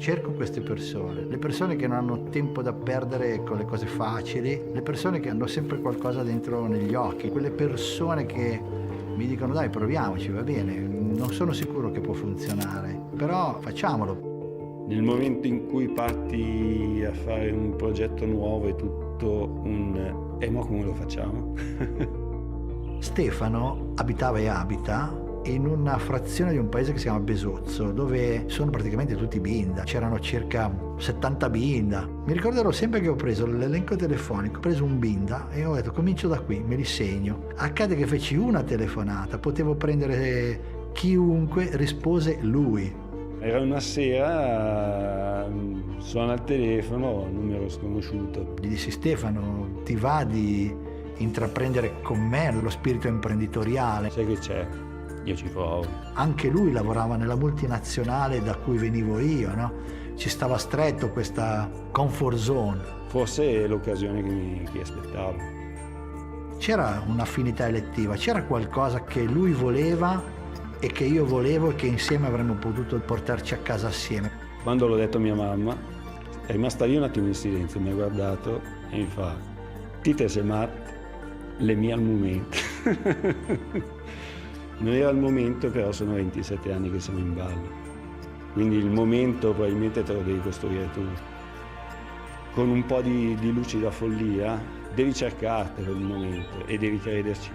Cerco queste persone, le persone che non hanno tempo da perdere con le cose facili, le persone che hanno sempre qualcosa dentro negli occhi, quelle persone che mi dicono dai proviamoci, va bene, non sono sicuro che può funzionare, però facciamolo. Nel momento in cui parti a fare un progetto nuovo è tutto un ma come lo facciamo? Stefano abitava e abita in una frazione di un paese che si chiama Besozzo, dove sono praticamente tutti binda, c'erano circa 70 binda. Mi ricorderò sempre che ho preso l'elenco telefonico, ho preso un binda e ho detto comincio da qui, me li segno. Accade che feci una telefonata, potevo prendere chiunque, rispose lui. Era una sera, suona il telefono, numero sconosciuto. Gli dissi Stefano, ti va di intraprendere con me lo spirito imprenditoriale? Sai che c'è? Io ci provo. Anche lui lavorava nella multinazionale da cui venivo io, no? Ci stava stretto questa comfort zone. Forse è l'occasione che mi aspettavo. C'era un'affinità elettiva, c'era qualcosa che lui voleva e che io volevo e che insieme avremmo potuto portarci a casa assieme. Quando l'ho detto a mia mamma, è rimasta lì un attimo in silenzio, mi ha guardato e mi fa «Tite se mat, le mie al momento». Non era il momento, però sono 27 anni che siamo in ballo. Quindi il momento probabilmente te lo devi costruire tu. Con un po' di lucida follia devi cercartelo il momento e devi crederci.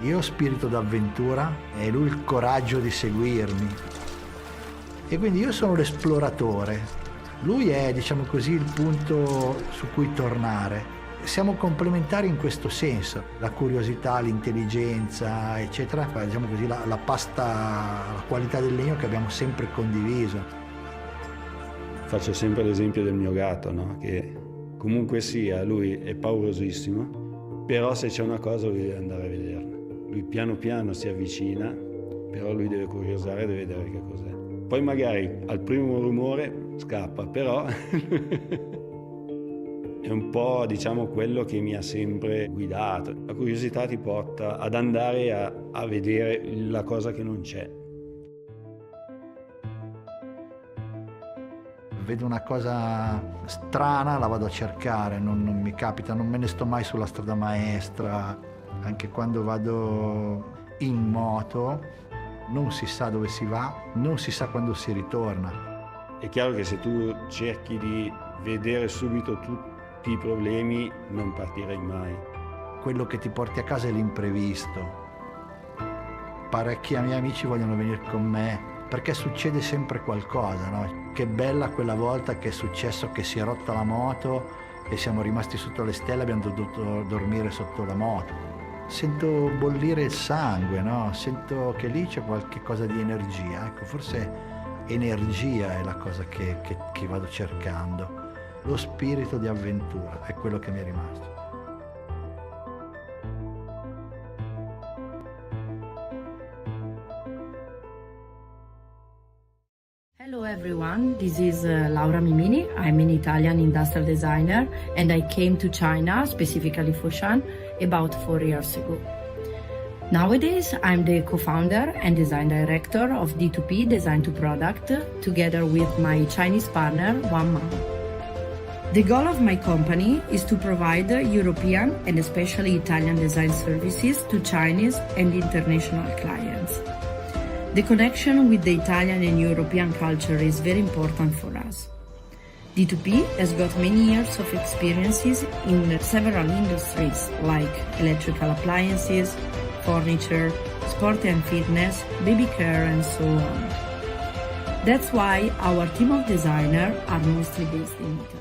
Io ho spirito d'avventura e lui il coraggio di seguirmi. E quindi io sono l'esploratore. Lui è, diciamo così, il punto su cui tornare. Siamo complementari in questo senso, la curiosità, l'intelligenza, eccetera, diciamo così, la pasta, la qualità del legno che abbiamo sempre condiviso. Faccio sempre l'esempio del mio gatto, no? Che comunque sia, lui è paurosissimo, però se c'è una cosa lui deve andare a vederla. Lui piano piano si avvicina, però lui deve curiosare, deve vedere che cos'è. Poi magari al primo rumore scappa, però... È un po', diciamo, quello che mi ha sempre guidato. La curiosità ti porta ad andare a vedere la cosa che non c'è. Vedo una cosa strana, la vado a cercare, non mi capita, non me ne sto mai sulla strada maestra. Anche quando vado in moto non si sa dove si va, non si sa quando si ritorna. È chiaro che se tu cerchi di vedere subito tutti i problemi non partirai mai. Quello che ti porti a casa è l'imprevisto. Parecchi miei amici vogliono venire con me perché succede sempre qualcosa, no? Che bella quella volta che è successo che si è rotta la moto e siamo rimasti sotto le stelle e abbiamo dovuto dormire sotto la moto. Sento bollire il sangue, no? Sento che lì c'è qualche cosa di energia. Ecco, forse energia è la cosa che vado cercando. Lo spirito di avventura è quello che mi è rimasto. Hello everyone, this is Laura Mimini. I'm an Italian industrial designer and I came to China specifically for Shan about 4 years ago. Nowadays, I'm the co-founder and design director of D2P Design to Product together with my Chinese partner, Wang Mao. The goal of my company is to provide European and especially Italian design services to Chinese and international clients. The connection with the Italian and European culture is very important for us. D2P has got many years of experiences in several industries like electrical appliances, furniture, sport and fitness, baby care and so on. That's why our team of designers are mostly based in Italy.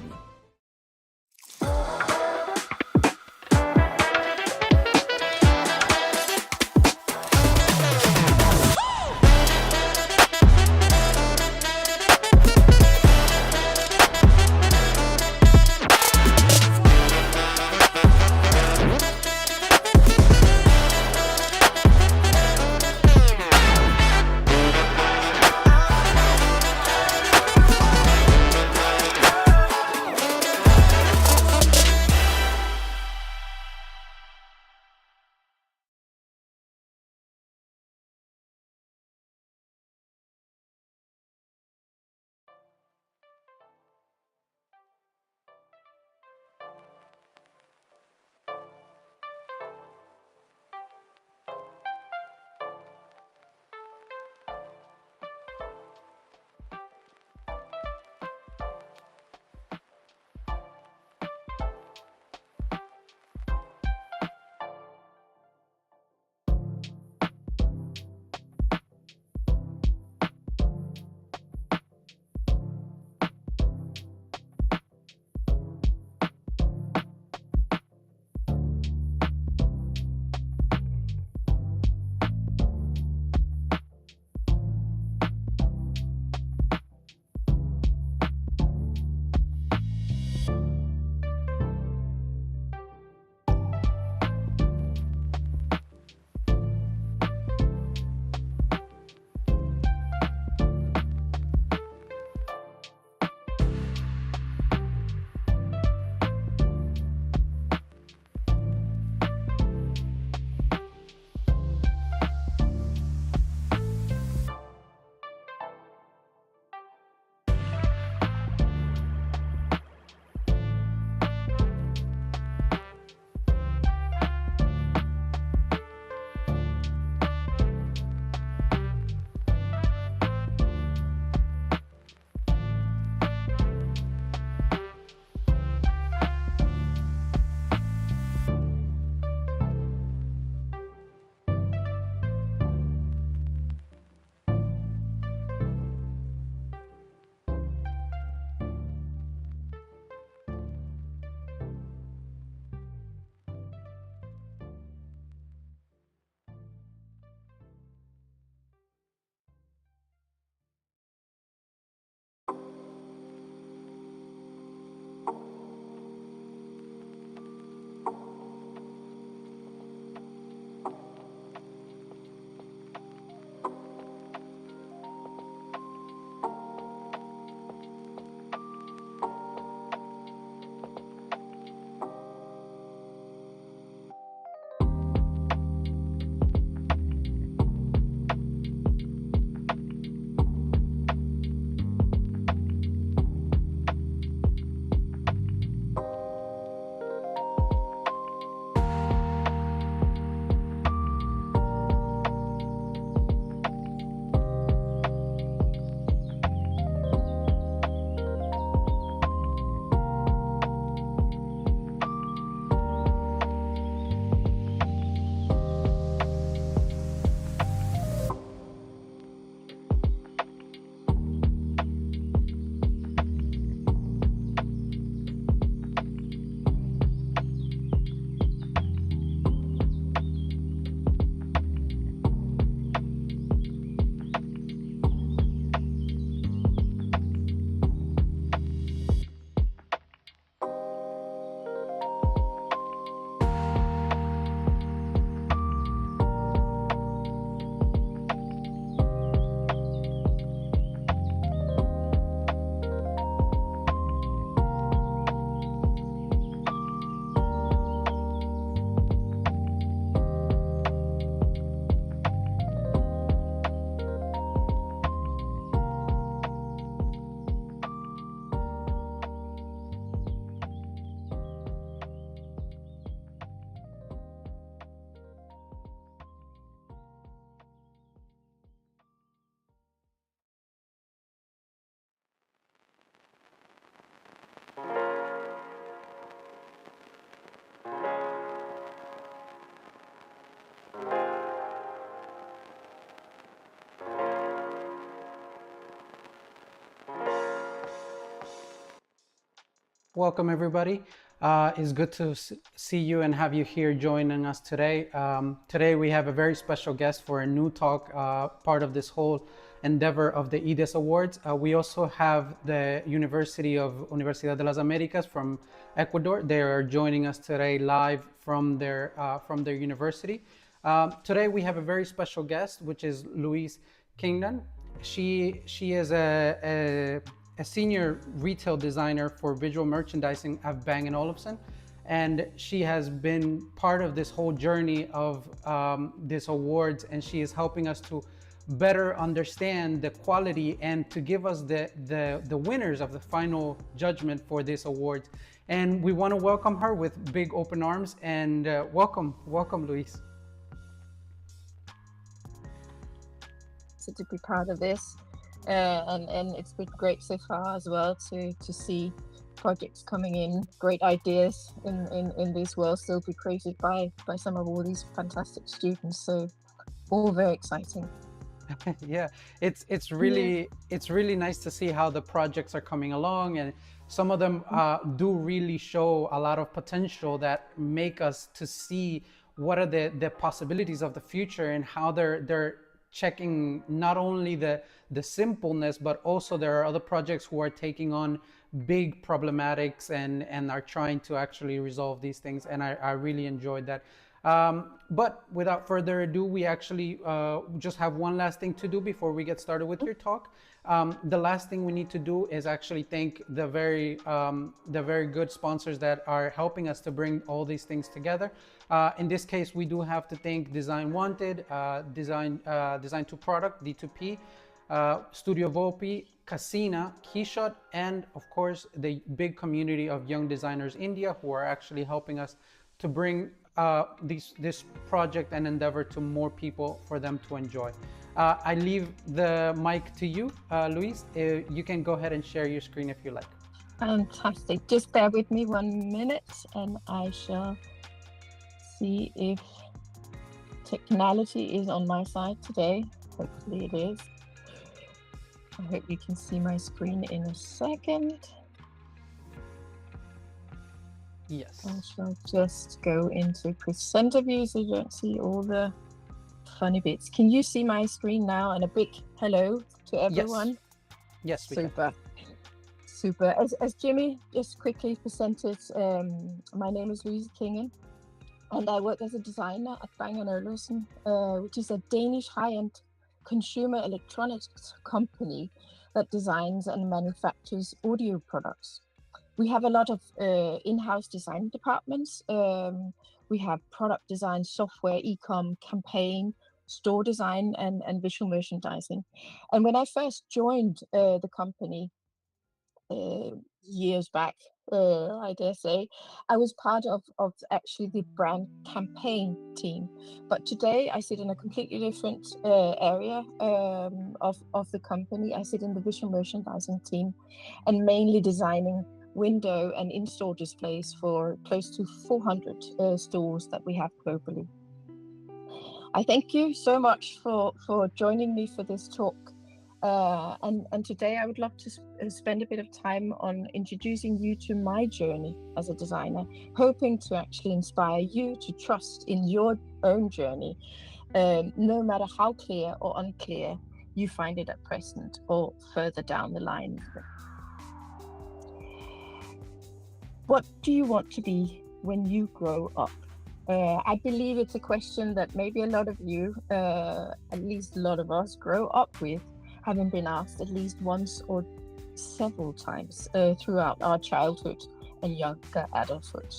Welcome, everybody. It's good to see you and have you here joining us today. Today we have a very special guest for a new talk, part of this whole endeavor of the IDES Awards. We also have the Universidad de las Americas from Ecuador. They are joining us today live from their university. Today we have a very special guest, which is Louise Kingan. She is a senior retail designer for visual merchandising at Bang & Olufsen, and she has been part of this whole journey of this awards, and she is helping us to better understand the quality and to give us the winners of the final judgment for this award. And we want to welcome her with big open arms, and welcome Louise. To be part of this. And it's been great so far as well to see projects coming in, great ideas in this world still be created by some of all these fantastic students. So all very exciting. Yeah, it's really nice to see how the projects are coming along, and some of them do really show a lot of potential that make us to see what are the possibilities of the future and how they're checking not only the simpleness, but also there are other projects who are taking on big problematics and are trying to actually resolve these things. And I really enjoyed that. But without further ado, we actually just have one last thing to do before we get started with your talk. The last thing we need to do is actually thank the very good sponsors that are helping us to bring all these things together. In this case, we do have to thank Design Wanted, Design to Product, D2P, Studio Volpi, Casina, Keyshot, and of course the big community of Young Designers India, who are actually helping us to bring this project and endeavor to more people for them to enjoy. I leave the mic to you, Louise. You can go ahead and share your screen if you like. Fantastic. Just bear with me 1 minute and I shall see if technology is on my side today. Hopefully it is. I hope you can see my screen in a second. Yes. I shall just go into presenter view so you don't see all the funny bits. Can you see my screen now? And a big hello to everyone. Yes, we Super. can. Super. As Jimmy just quickly presented, my name is Louise Kingan, and I work as a designer at Bang & Olufsen, which is a Danish high-end consumer electronics company that designs and manufactures audio products. We have a lot of in-house design departments. We have product design, software, e-com, campaign, store design, and visual merchandising. And when I first joined the company years back, I dare say, I was part of actually the brand campaign team. But today I sit in a completely different area of the company. I sit in the visual merchandising team and mainly designing window and in-store displays for close to 400 stores that we have globally. I thank you so much for joining me for this talk. And today I would love to spend a bit of time on introducing you to my journey as a designer, hoping to actually inspire you to trust in your own journey, no matter how clear or unclear you find it at present or further down the line. What do you want to be when you grow up? I believe it's a question that maybe a lot of you, at least a lot of us, grow up with, having been asked at least once or several times throughout our childhood and younger adulthood.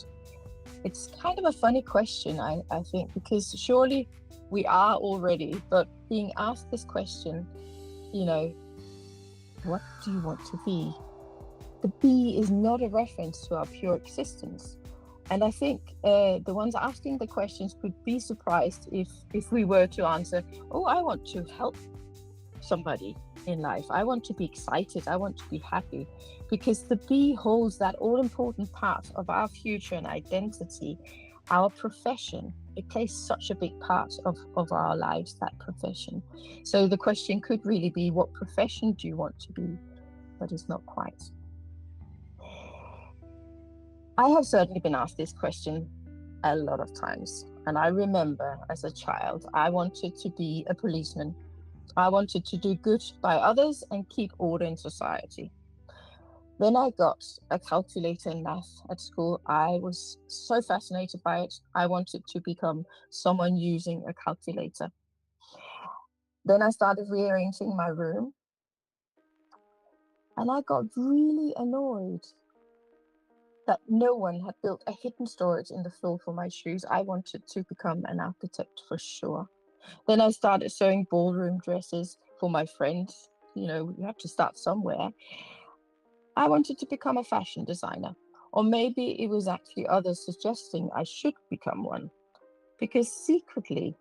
It's kind of a funny question, I think, because surely we are already, but being asked this question, you know, what do you want to be? The B is not a reference to our pure existence. And I think the ones asking the questions would be surprised if we were to answer, oh, I want to help somebody in life. I want to be excited. I want to be happy. Because the B holds that all-important part of our future and identity, our profession. It plays such a big part of our lives, that profession. So the question could really be, what profession do you want to be? But it's not quite. I have certainly been asked this question a lot of times. And I remember as a child, I wanted to be a policeman. I wanted to do good by others and keep order in society. When I got a calculator in math at school, I was so fascinated by it. I wanted to become someone using a calculator. Then I started rearranging my room, and I got really annoyed that no one had built a hidden storage in the floor for my shoes. I wanted to become an architect for sure. Then I started sewing ballroom dresses for my friends. You know, you have to start somewhere. I wanted to become a fashion designer, or maybe it was actually others suggesting I should become one, because secretly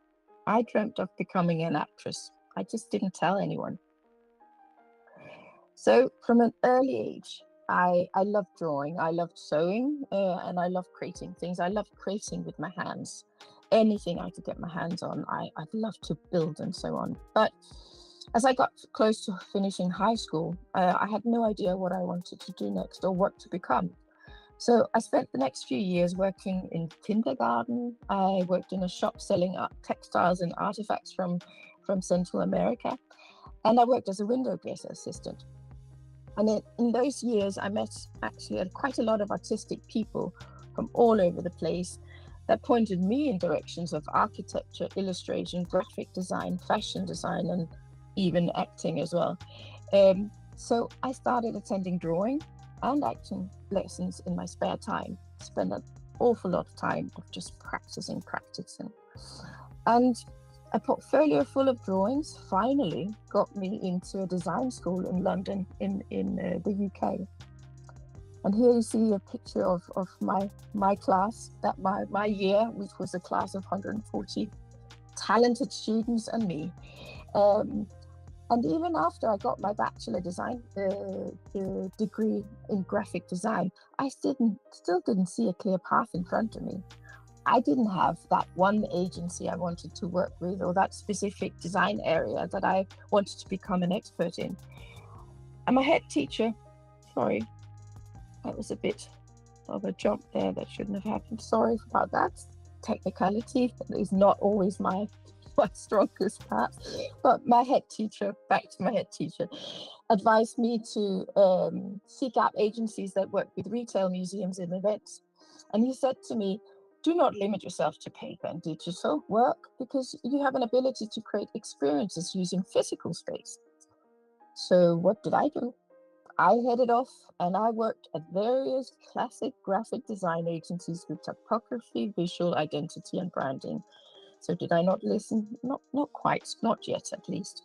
I dreamt of becoming an actress. I just didn't tell anyone. So from an early age, I loved drawing, I loved sewing, and I loved creating things. I loved creating with my hands. Anything I could get my hands on, I'd love to build and so on. But as I got close to finishing high school, I had no idea what I wanted to do next or what to become. So I spent the next few years working in kindergarten. I worked in a shop selling textiles and artifacts from Central America. And I worked as a window dresser assistant. And in those years, I met actually quite a lot of artistic people from all over the place that pointed me in directions of architecture, illustration, graphic design, fashion design, and even acting as well. So I started attending drawing and acting lessons in my spare time. Spent an awful lot of time of just practicing. And a portfolio full of drawings finally got me into a design school in London in the UK. And here you see a picture of my class, that my year, which was a class of 140 talented students and me. And even after I got my bachelor design degree in graphic design, I still didn't see a clear path in front of me. I didn't have that one agency I wanted to work with, or that specific design area that I wanted to become an expert in. And my head teacher, sorry, that was a bit of a jump there that shouldn't have happened. Sorry about that. Technicality is not always my strongest part. But my head teacher, back to my head teacher, advised me to seek out agencies that work with retail, museums, and events. And he said to me, do not limit yourself to paper and digital work, because you have an ability to create experiences using physical space. So what did I do? I headed off and I worked at various classic graphic design agencies with typography, visual identity, and branding. So did I not listen? Not quite, not yet at least.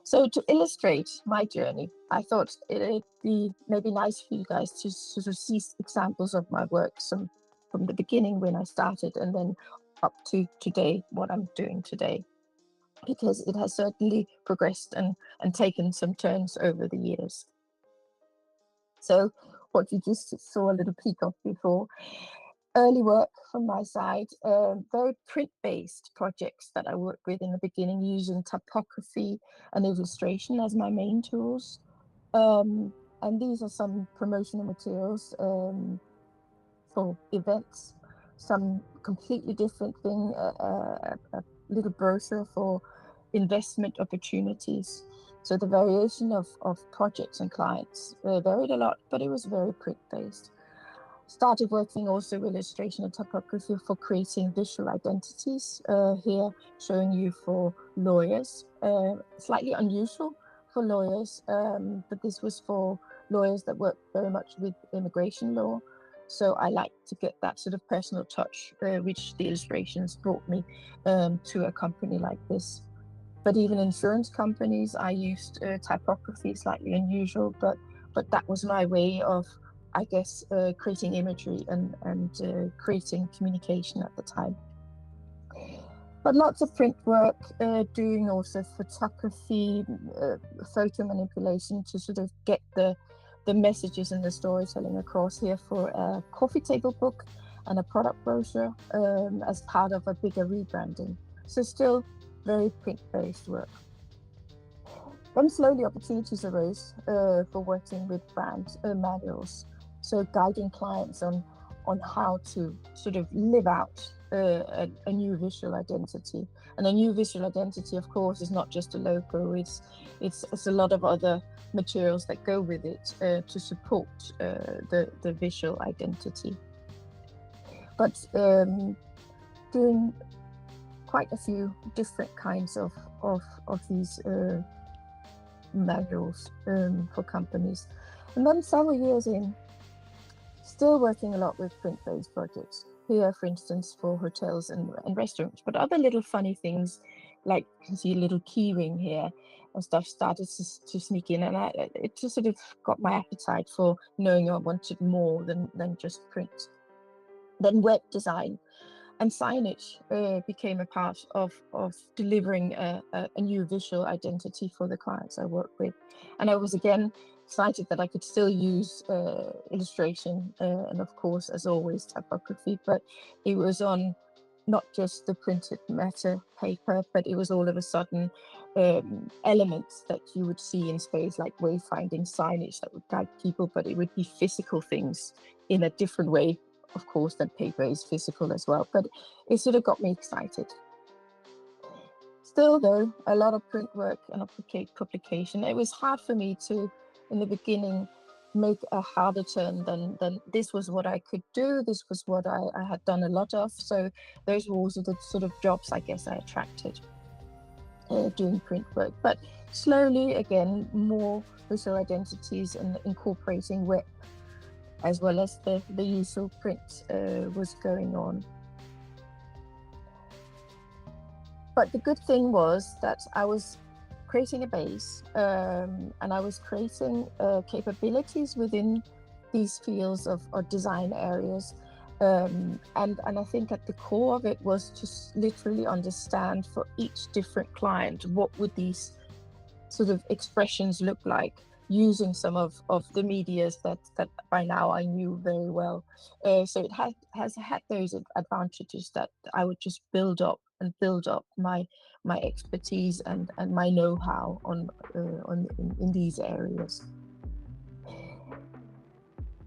So to illustrate my journey, I thought it'd be maybe nice for you guys to sort of see examples of my work, some from the beginning when I started and then up to today, what I'm doing today, because it has certainly progressed and taken some turns over the years. So what you just saw a little peek of before, early work from my side, very print-based projects that I worked with in the beginning, using typography and illustration as my main tools. And these are some promotional materials for events, some completely different thing, a little brochure for investment opportunities. So the variation of projects and clients varied a lot, but it was very print-based. Started working also with illustration and typography for creating visual identities. Here showing you for lawyers, slightly unusual for lawyers, but this was for lawyers that work very much with immigration law. So I like to get that sort of personal touch, which the illustrations brought me to a company like this. But even insurance companies, I used typography, slightly unusual, but that was my way of, I guess, creating imagery and creating communication at the time. But lots of print work, doing also photography, photo manipulation to sort of get the messages and the storytelling across, here for a coffee table book and a product brochure as part of a bigger rebranding. So still very print-based work. Then slowly opportunities arose for working with brand manuals. So guiding clients on on how to sort of live out a new visual identity. And a new visual identity, of course, is not just a logo. It's a lot of other materials that go with it to support the visual identity. But doing quite a few different kinds of these manuals for companies. And then several years in, still working a lot with print-based projects. Here, for instance, for hotels and restaurants, but other little funny things, like you can see a little key ring here and stuff started to sneak in, and it just sort of got my appetite for knowing I wanted more than just print. Then web design and signage became a part of delivering a new visual identity for the clients I work with. And I was again excited that I could still use illustration and of course, as always, typography, but it was on not just the printed matter paper, but it was all of a sudden elements that you would see in space, like wayfinding signage that would guide people, but it would be physical things in a different way, of course, that paper is physical as well, but it sort of got me excited. Still though, a lot of print work and publication. It was hard for me to, in the beginning, make a harder turn than this was what I could do. This was what I had done a lot of. So those were also the sort of jobs I guess I attracted doing print work. But slowly, again, more visual identities and incorporating web as well as the usual print was going on. But the good thing was that I was creating a base and I was creating capabilities within these fields of design areas. And I think at the core of it was to literally understand for each different client, what would these sort of expressions look like using some of the medias that by now I knew very well. So it has had those advantages that I would just build up my expertise and my know-how in these areas.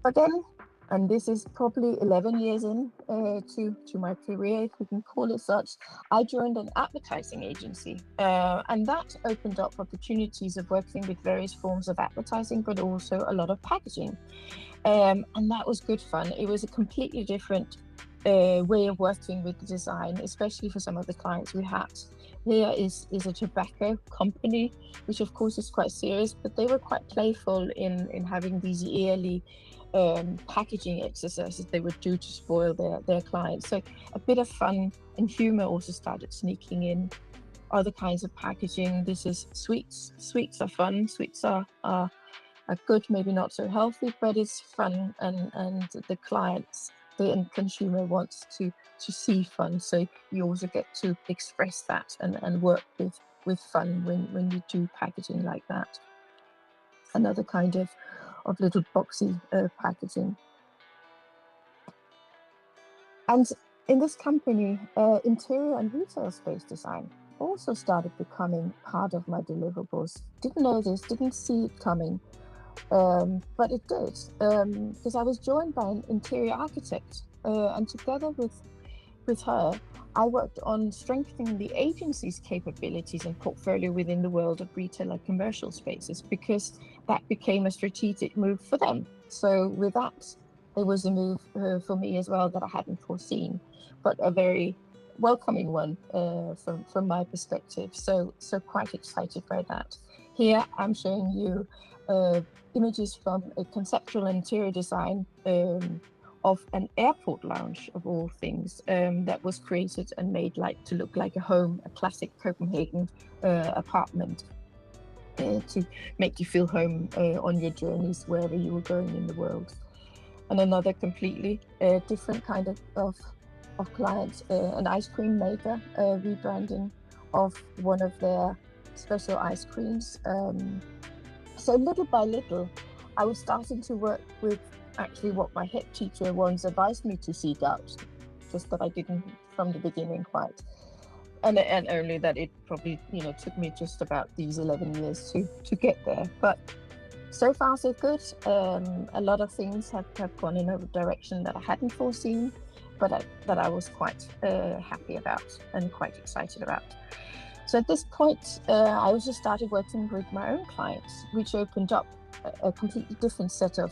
But then, and this is probably 11 years in to my career, if we can call it such, I joined an advertising agency, and that opened up opportunities of working with various forms of advertising, but also a lot of packaging, and that was good fun. It was a completely different way of working with the design, especially for some of the clients we had. Here is a tobacco company, which of course is quite serious, but they were quite playful in having these yearly packaging exercises they would do to spoil their clients. So a bit of fun and humor also started sneaking in. Other kinds of packaging, this is sweets. Sweets are fun. Sweets are good, maybe not so healthy, but it's fun, and the clients, the end consumer wants to see fun. So you also get to express that and work with fun when you do packaging like that. Another kind of little boxy packaging. And in this company, interior and retail space design also started becoming part of my deliverables. Didn't know this, didn't see it coming, but it did, because I was joined by an interior architect, and together with her, I worked on strengthening the agency's capabilities and portfolio within the world of retail and commercial spaces, because that became a strategic move for them. So with that, there was a move for me as well that I hadn't foreseen, but a very welcoming one from my perspective. So quite excited by that. Here I'm showing you images from a conceptual interior design of an airport lounge, of all things, that was created and made to look like a home, a classic Copenhagen apartment, to make you feel home on your journeys wherever you were going in the world. And another completely different kind of client, an ice cream maker, rebranding of one of their special ice creams. So little by little, I was starting to work with actually what my head teacher once advised me to seek out, just that I didn't from the beginning quite. And only that it probably took me just about these 11 years to get there. But so far so good. A lot of things have gone in a direction that I hadn't foreseen, but that I was quite happy about and quite excited about. So at this point, I also started working with my own clients, which opened up a completely different set of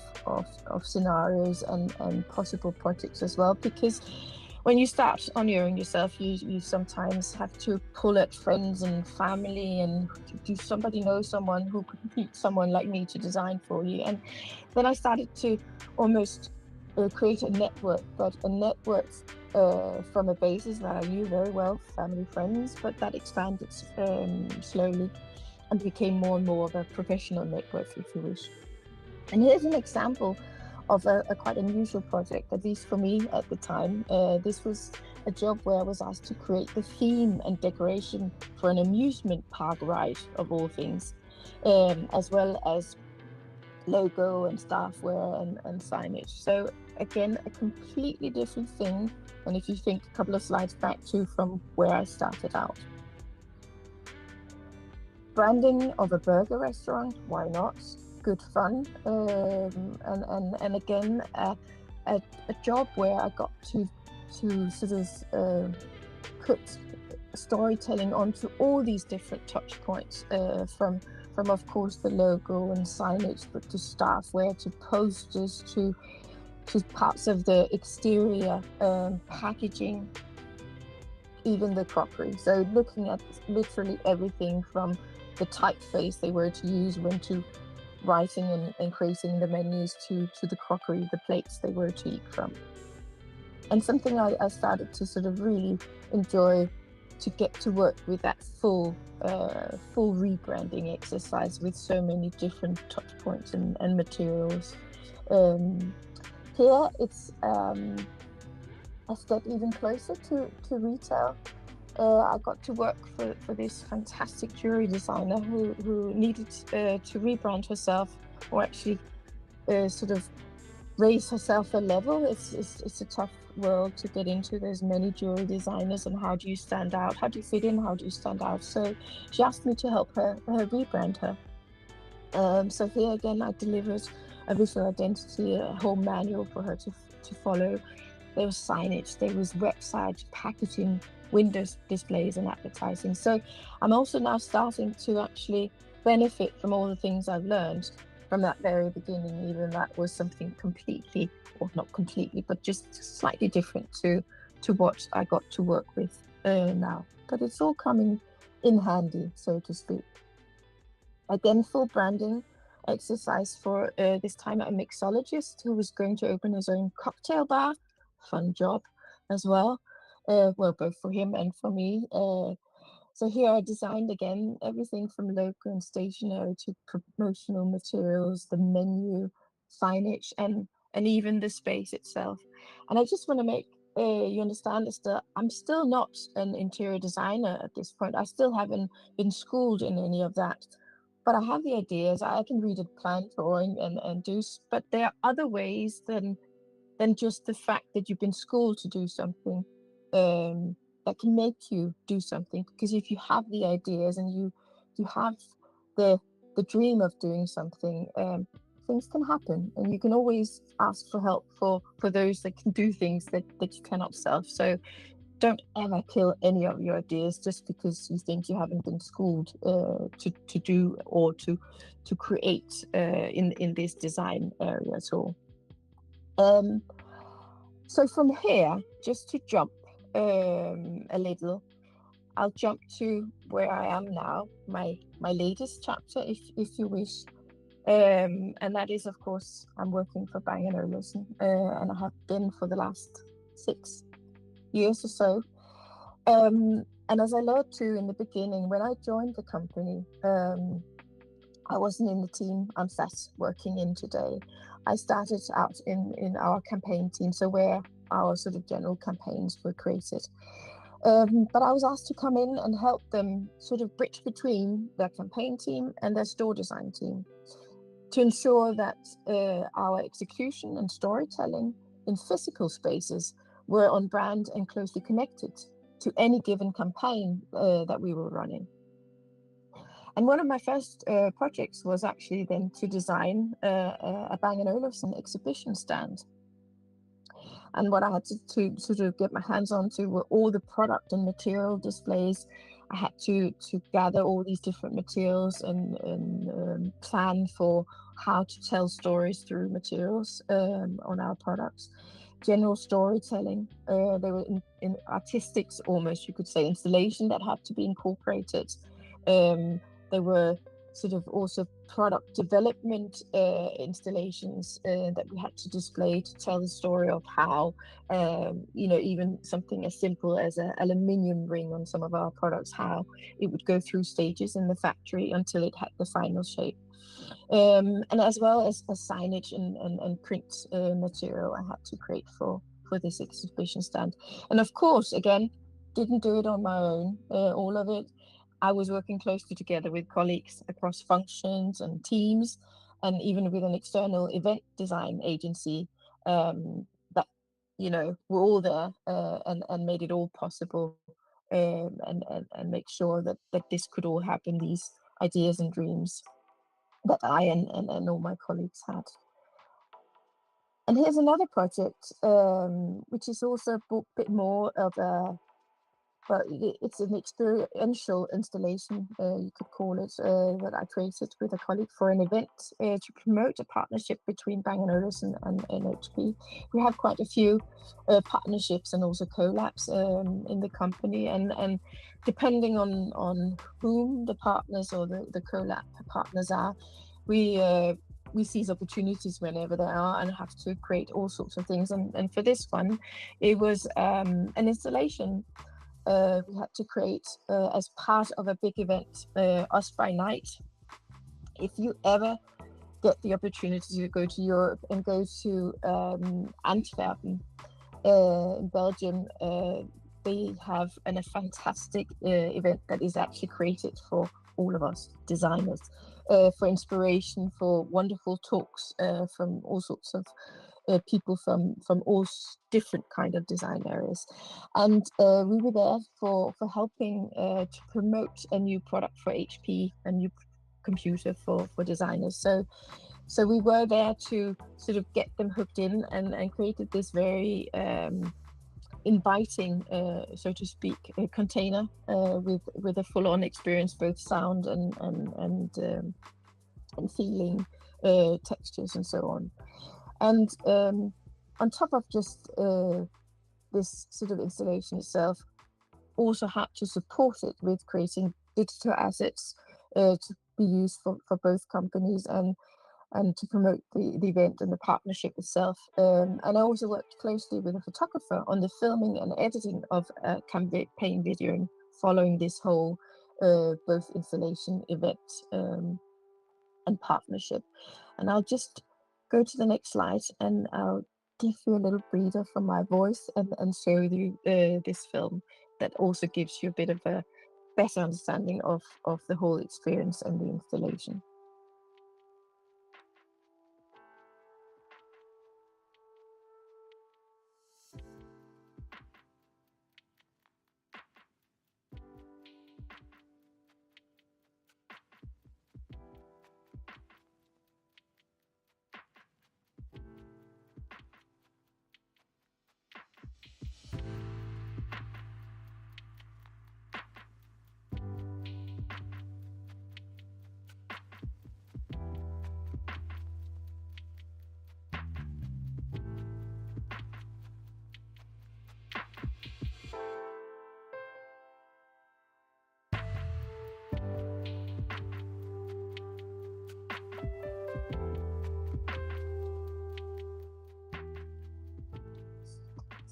scenarios and possible projects as well. Because when you start on your own yourself, you sometimes have to pull at friends and family, and do somebody know someone who could meet someone like me to design for you? And then I started to almost create a network, but a network from a basis that I knew very well, family, friends, but that expanded slowly and became more and more of a professional network, if you wish. And here's an example of a quite unusual project, at least for me at the time. This was a job where I was asked to create the theme and decoration for an amusement park ride, of all things, as well as logo and staffware and signage. So again, a completely different thing. And if you think a couple of slides back to from where I started out. Branding of a burger restaurant, why not? Good fun. And again, a job where I got to sort of put storytelling onto all these different touch points, from of course the logo and signage, but to staffware, to posters, to parts of the exterior, packaging, even the crockery. So looking at literally everything from the typeface they were to use when to writing and creating the menus, to the crockery, the plates they were to eat from. And something I started to sort of really enjoy, to get to work with that full rebranding exercise with so many different touch points and materials. Here it's a step even closer to retail. I got to work for this fantastic jewelry designer who needed to rebrand herself, or actually sort of raise herself a level. It's a tough world to get into. There's many jewelry designers, and how do you stand out? How do you fit in? How do you stand out? So she asked me to help her rebrand her. So here again, I delivered a visual identity, a whole manual for her to follow. There was signage, there was website, packaging, windows, displays, and advertising. So I'm also now starting to actually benefit from all the things I've learned from that very beginning, even that was something completely, or not completely, but just slightly different to what I got to work with now. But it's all coming in handy, so to speak. Again, full branding exercise for this time a mixologist who was going to open his own cocktail bar. Fun job as well. Well, both for him and for me. So here I designed again everything from logo and stationery to promotional materials, the menu, signage, and even the space itself. And I just want to make you understand is that I'm still not an interior designer at this point. I still haven't been schooled in any of that. But I have the ideas. I can read a plan drawing and do, but there are other ways than just the fact that you've been schooled to do something, that can make you do something. Because if you have the ideas and you have the dream of doing something, things can happen, and you can always ask for help for those that can do things that you cannot self. So don't ever kill any of your ideas just because you think you haven't been schooled to do or to create in this design area at all. So from here, just to jump a little, I'll jump to where I am now, my latest chapter, if you wish. And that is, of course, I'm working for Bang & Olufsen, and I have been for the last 6 years or so. And as I alluded to in the beginning, when I joined the company, I wasn't in the team I'm sat working in today. I started out in our campaign team, so where our sort of general campaigns were created. But I was asked to come in and help them sort of bridge between their campaign team and their store design team, to ensure that our execution and storytelling in physical spaces were on brand and closely connected to any given campaign that we were running. And one of my first projects was actually then to design a Bang & Olufsen exhibition stand. And what I had to sort of get my hands on to were all the product and material displays. I had to gather all these different materials and plan for how to tell stories through materials on our products. General storytelling. There were in artistics, almost you could say, installation that had to be incorporated. There were sort of also product development installations that we had to display to tell the story of how, even something as simple as an aluminium ring on some of our products, how it would go through stages in the factory until it had the final shape. And as well as signage and print material I had to create for this exhibition stand. And of course, again, didn't do it on my own, all of it. I was working closely together with colleagues across functions and teams, and even with an external event design agency that, were all there and made it all possible and make sure that this could all happen, these ideas and dreams that I and all my colleagues had. And here's another project, which is also a bit more of a, well, it's an experiential installation, you could call it, that I created with a colleague for an event to promote a partnership between Bang & Olufsen and HP. We have quite a few partnerships and also collabs in the company, and depending on whom the partners or the collab partners are, we seize opportunities whenever they are and have to create all sorts of things. And for this one, it was an installation we had to create as part of a big event, Us by Night. If you ever get the opportunity to go to Europe and go to Antwerpen in Belgium, they have a fantastic event that is actually created for all of us designers, for inspiration, for wonderful talks from all sorts of people from all different kind of design areas. And we were there for helping to promote a new product for HP, a new computer for designers. So we were there to sort of get them hooked in and created this very inviting, so to speak, a container with a full-on experience, both sound and feeling, textures and so on. And on top of just this sort of installation itself, also had to support it with creating digital assets to be used for both companies and to promote the event and the partnership itself. And I also worked closely with a photographer on the filming and editing of a campaign video following this whole both installation, event, and partnership. And I'll just go to the next slide and I'll give you a little breather from my voice and show you this film that also gives you a bit of a better understanding of the whole experience and the installation.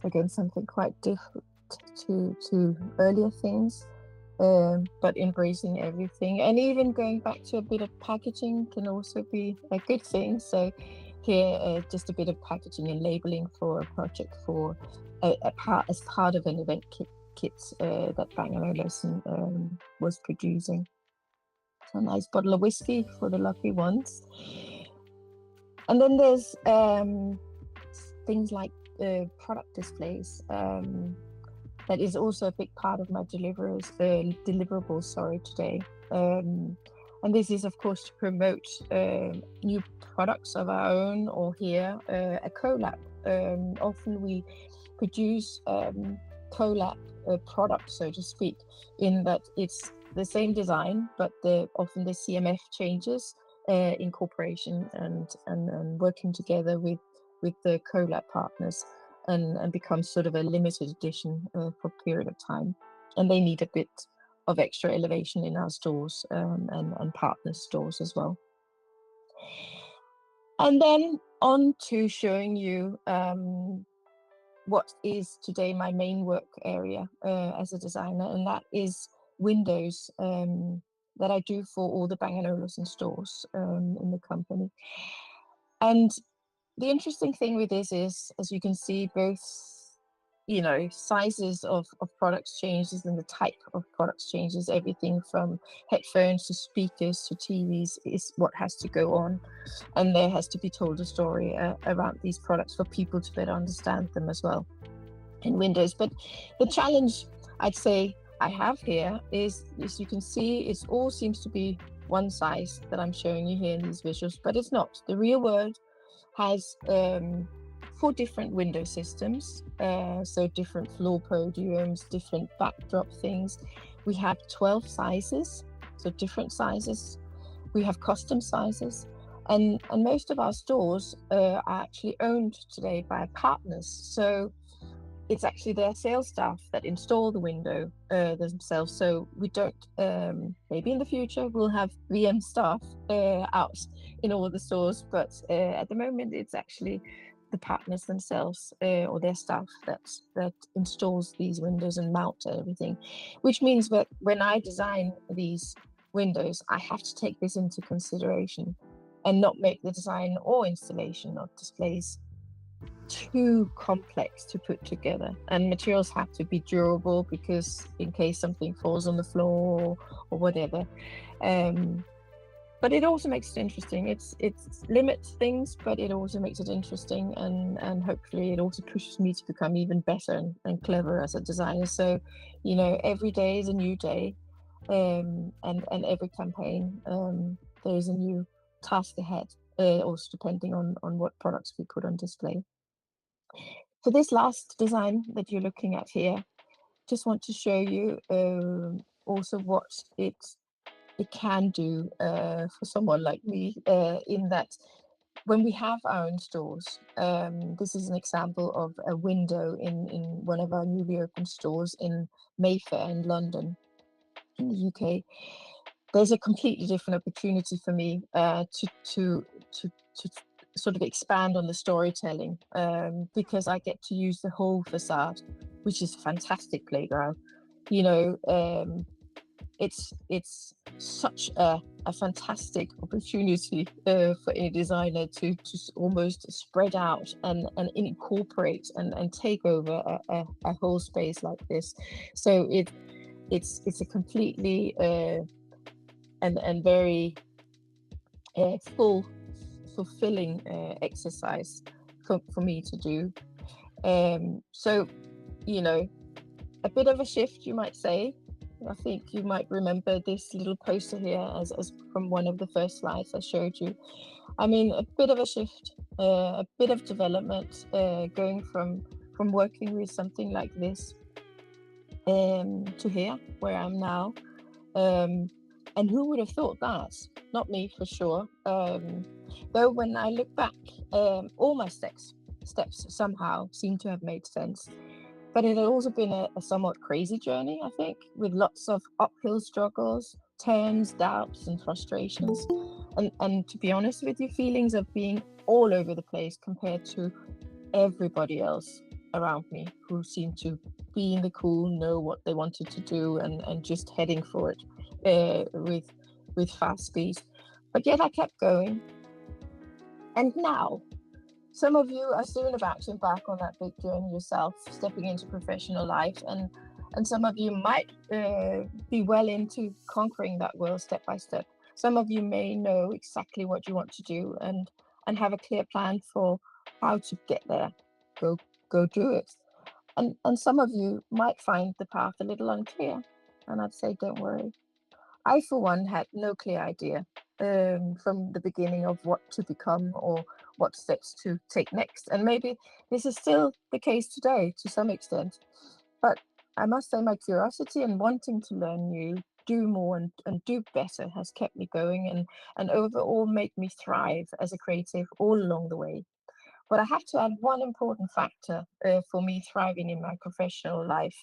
Again, something quite different to earlier things, but embracing everything, and even going back to a bit of packaging can also be a good thing. So here, just a bit of packaging and labeling for a project for as part of an event kit that Bang & Olufsen was producing. So a nice bottle of whiskey for the lucky ones. And then there's things like product displays. That is also a big part of my deliverables today. And this is, of course, to promote new products of our own, or here a collab. Often we produce collab products, so to speak, in that it's the same design, but often the CMF changes in cooperation and working together with the collab partners, and becomes sort of a limited edition for a period of time. And they need a bit of extra elevation in our stores and partner stores as well. And then on to showing you what is today my main work area as a designer, and that is windows that I do for all the Bang & Olufsen stores in the company. And the interesting thing with this is, as you can see, both sizes of products changes, and the type of products changes. Everything from headphones to speakers to TVs is what has to go on, and there has to be told a story around these products for people to better understand them as well in windows. But the challenge I'd say I have here is, as you can see, it all seems to be one size that I'm showing you here in these visuals, but it's not. The real world has 4 different window systems, so different floor podiums, different backdrop things. We have 12 sizes, so different sizes. We have custom sizes, and most of our stores are actually owned today by partners. So it's actually their sales staff that install the window themselves. So we don't, maybe in the future we'll have VM staff out in all the stores, but at the moment it's actually the partners themselves or their staff that installs these windows and mount everything, which means that when I design these windows, I have to take this into consideration and not make the design or installation of displays too complex to put together. And materials have to be durable, because in case something falls on the floor or whatever. But it also makes it interesting. It limits things, but it also makes it interesting, and hopefully it also pushes me to become even better and clever as a designer. So, every day is a new day, and every campaign there is a new task ahead, also depending on what products we put on display. For this last design that you're looking at here, just want to show you also what it can do for someone like me, in that when we have our own stores, this is an example of a window in one of our newly opened stores in Mayfair in London, in the UK. There's a completely different opportunity for me to sort of expand on the storytelling, because I get to use the whole facade, which is a fantastic playground. It's such a fantastic opportunity for a designer to almost spread out and incorporate and take over a whole space like this. So it's a completely and very fulfilling exercise for me to do. So a bit of a shift, you might say. I think you might remember this little poster here as from one of the first slides I showed you. I mean, a bit of a shift, a bit of development, going from working with something like this to here, where I'm now. And who would have thought that? Not me, for sure. Though when I look back, all my steps somehow seem to have made sense. But it had also been a somewhat crazy journey, I think, with lots of uphill struggles, turns, doubts, and frustrations. And to be honest with you, feelings of being all over the place compared to everybody else around me, who seemed to be in the cool, know what they wanted to do, and just heading for it with fast speed. But yet I kept going. And now, some of you are soon about to embark on that big journey yourself, stepping into professional life, and some of you might be well into conquering that world step by step. Some of you may know exactly what you want to do and have a clear plan for how to get there. Go do it. And some of you might find the path a little unclear, and I'd say don't worry. I, for one, had no clear idea from the beginning of what to become or what steps to take next. And maybe this is still the case today to some extent. But I must say my curiosity and wanting to learn new, do more and do better has kept me going and overall made me thrive as a creative all along the way. But I have to add one important factor for me thriving in my professional life,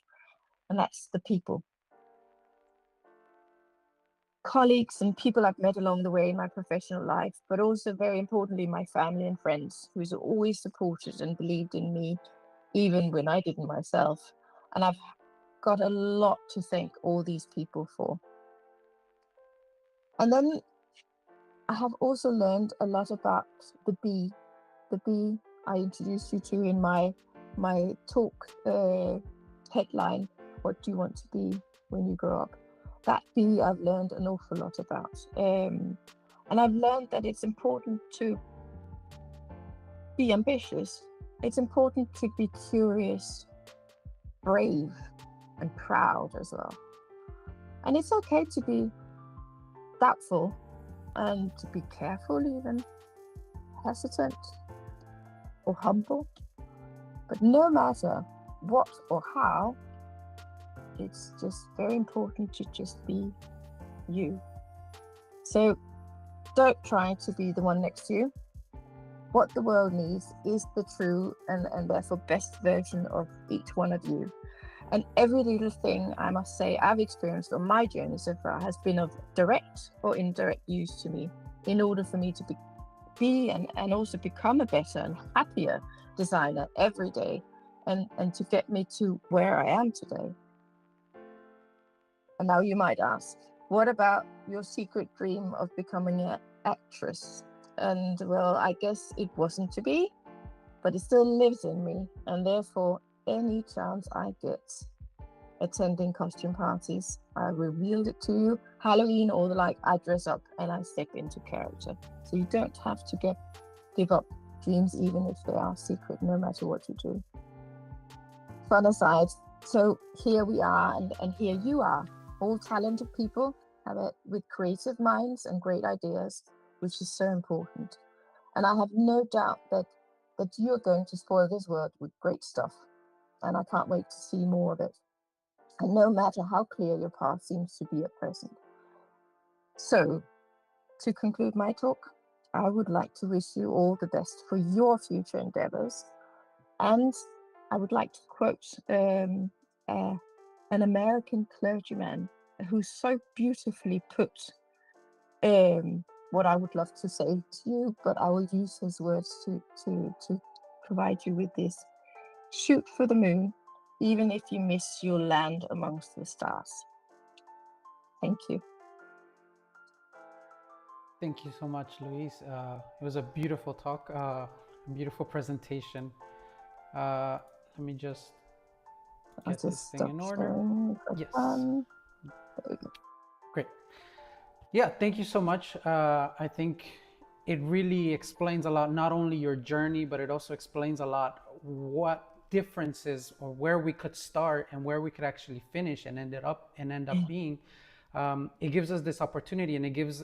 and that's the people. Colleagues and people I've met along the way in my professional life, but also very importantly, my family and friends who's always supported and believed in me, even when I didn't myself. And I've got a lot to thank all these people for. And then I have also learned a lot about the bee I introduced you to in my talk headline, what do you want to be when you grow up? That bee I've learned an awful lot about. And I've learned that it's important to be ambitious. It's important to be curious, brave, and proud as well. And it's okay to be doubtful and to be careful, even hesitant or humble. But no matter what or how, it's just very important to just be you. So don't try to be the one next to you. What the world needs is the true and therefore best version of each one of you. And every little thing, I must say, I've experienced on my journey so far has been of direct or indirect use to me in order for me to be and also become a better and happier designer every day and to get me to where I am today. And now you might ask, what about your secret dream of becoming an actress? And well, I guess it wasn't to be, but it still lives in me. And therefore, any chance I get attending costume parties, I revealed it to you. Halloween or the like, I dress up and I step into character. So you don't have to give up dreams, even if they are secret, no matter what you do. Fun aside, so here we are and here you are, all talented people with creative minds and great ideas, which is so important. And I have no doubt that you're going to spoil this world with great stuff. And I can't wait to see more of it. And no matter how clear your path seems to be at present. So, to conclude my talk, I would like to wish you all the best for your future endeavors. And I would like to quote an American clergyman who so beautifully put what I would love to say to you, but I will use his words to provide you with this. Shoot for the moon, even if you miss, you'll land amongst the stars. Thank you. Thank you so much, Louise. It was a beautiful talk, a beautiful presentation. Let me just get this thing in order. Yes. Great. Yeah, thank you so much. I think it really explains a lot, not only your journey, but it also explains a lot what differences or where we could start and where we could actually finish and end up being. It gives us this opportunity, and it gives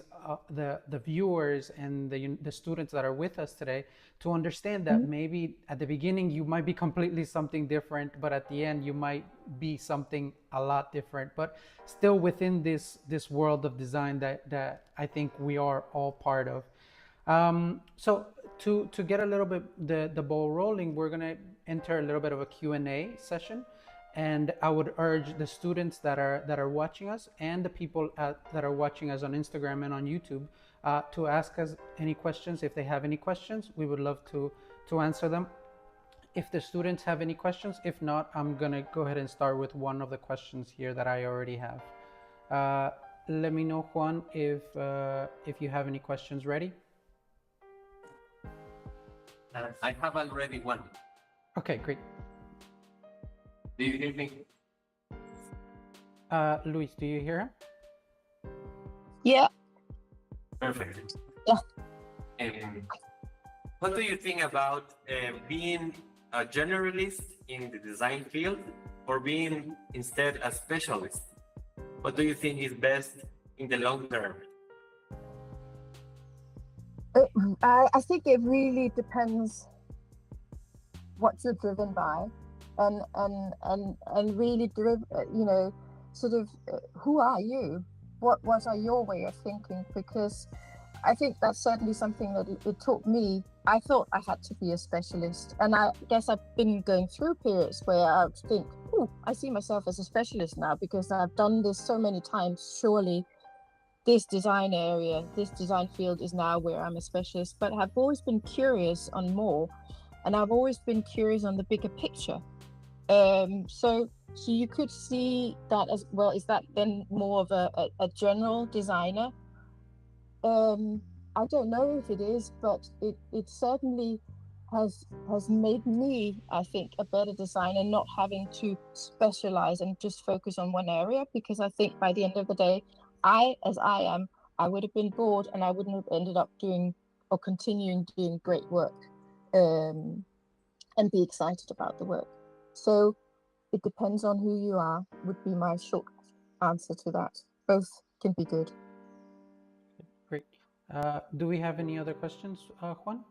the viewers and the students that are with us today to understand that maybe at the beginning you might be completely something different, but at the end you might be something a lot different, but still within this world of design that I think we are all part of. So to get a little bit the ball rolling, we're gonna enter a little bit of a Q&A session. And I would urge the students that are watching us and the people that are watching us on Instagram and on YouTube to ask us any questions. If they have any questions, we would love to answer them. If the students have any questions, if not, I'm gonna go ahead and start with one of the questions here that I already have. Let me know, Juan, if you have any questions ready. I have already one. Okay, great. Do you hear me? Luis, do you hear him? Yeah. Perfect. Yeah. What do you think about being a generalist in the design field or being instead a specialist? What do you think is best in the long term? I think it really depends what you're driven by, and really driven, sort of who are you? What are your way of thinking? Because I think that's certainly something that it taught me. I thought I had to be a specialist, and I guess I've been going through periods where I would think, oh, I see myself as a specialist now because I've done this so many times. Surely this design area, this design field is now where I'm a specialist. But I've always been curious on more, and I've always been curious on the bigger picture. So you could see that as well. Is that then more of a general designer? I don't know if it is, but it certainly has made me, I think, a better designer, not having to specialize and just focus on one area, because I think by the end of the day, I would have been bored and I wouldn't have ended up doing or continuing doing great work, and be excited about the work. So it depends on who you are, would be my short answer to that. Both can be good. Great. Do we have any other questions, Juan?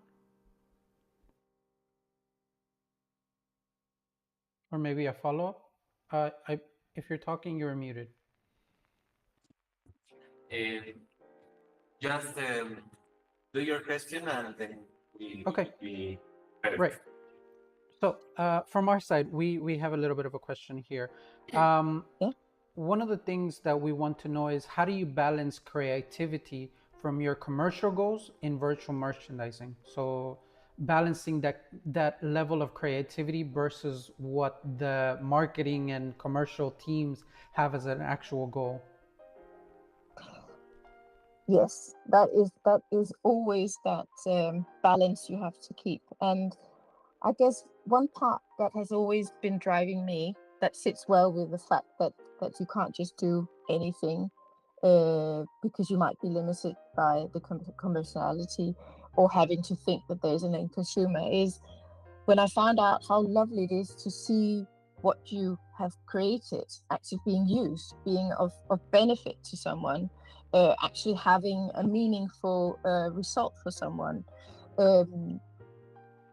Or maybe a follow-up? If you're talking, you're muted. Just do your question and then we Okay. we Right. So from our side, we have a little bit of a question here. One of the things that we want to know is, how do you balance creativity from your commercial goals in virtual merchandising? So balancing that level of creativity versus what the marketing and commercial teams have as an actual goal. Yes, that is always that balance you have to keep. And I guess one part that has always been driving me, that sits well with the fact that you can't just do anything because you might be limited by the commerciality or having to think that there's an end consumer, is when I found out how lovely it is to see what you have created actually being used, being of benefit to someone, actually having a meaningful result for someone.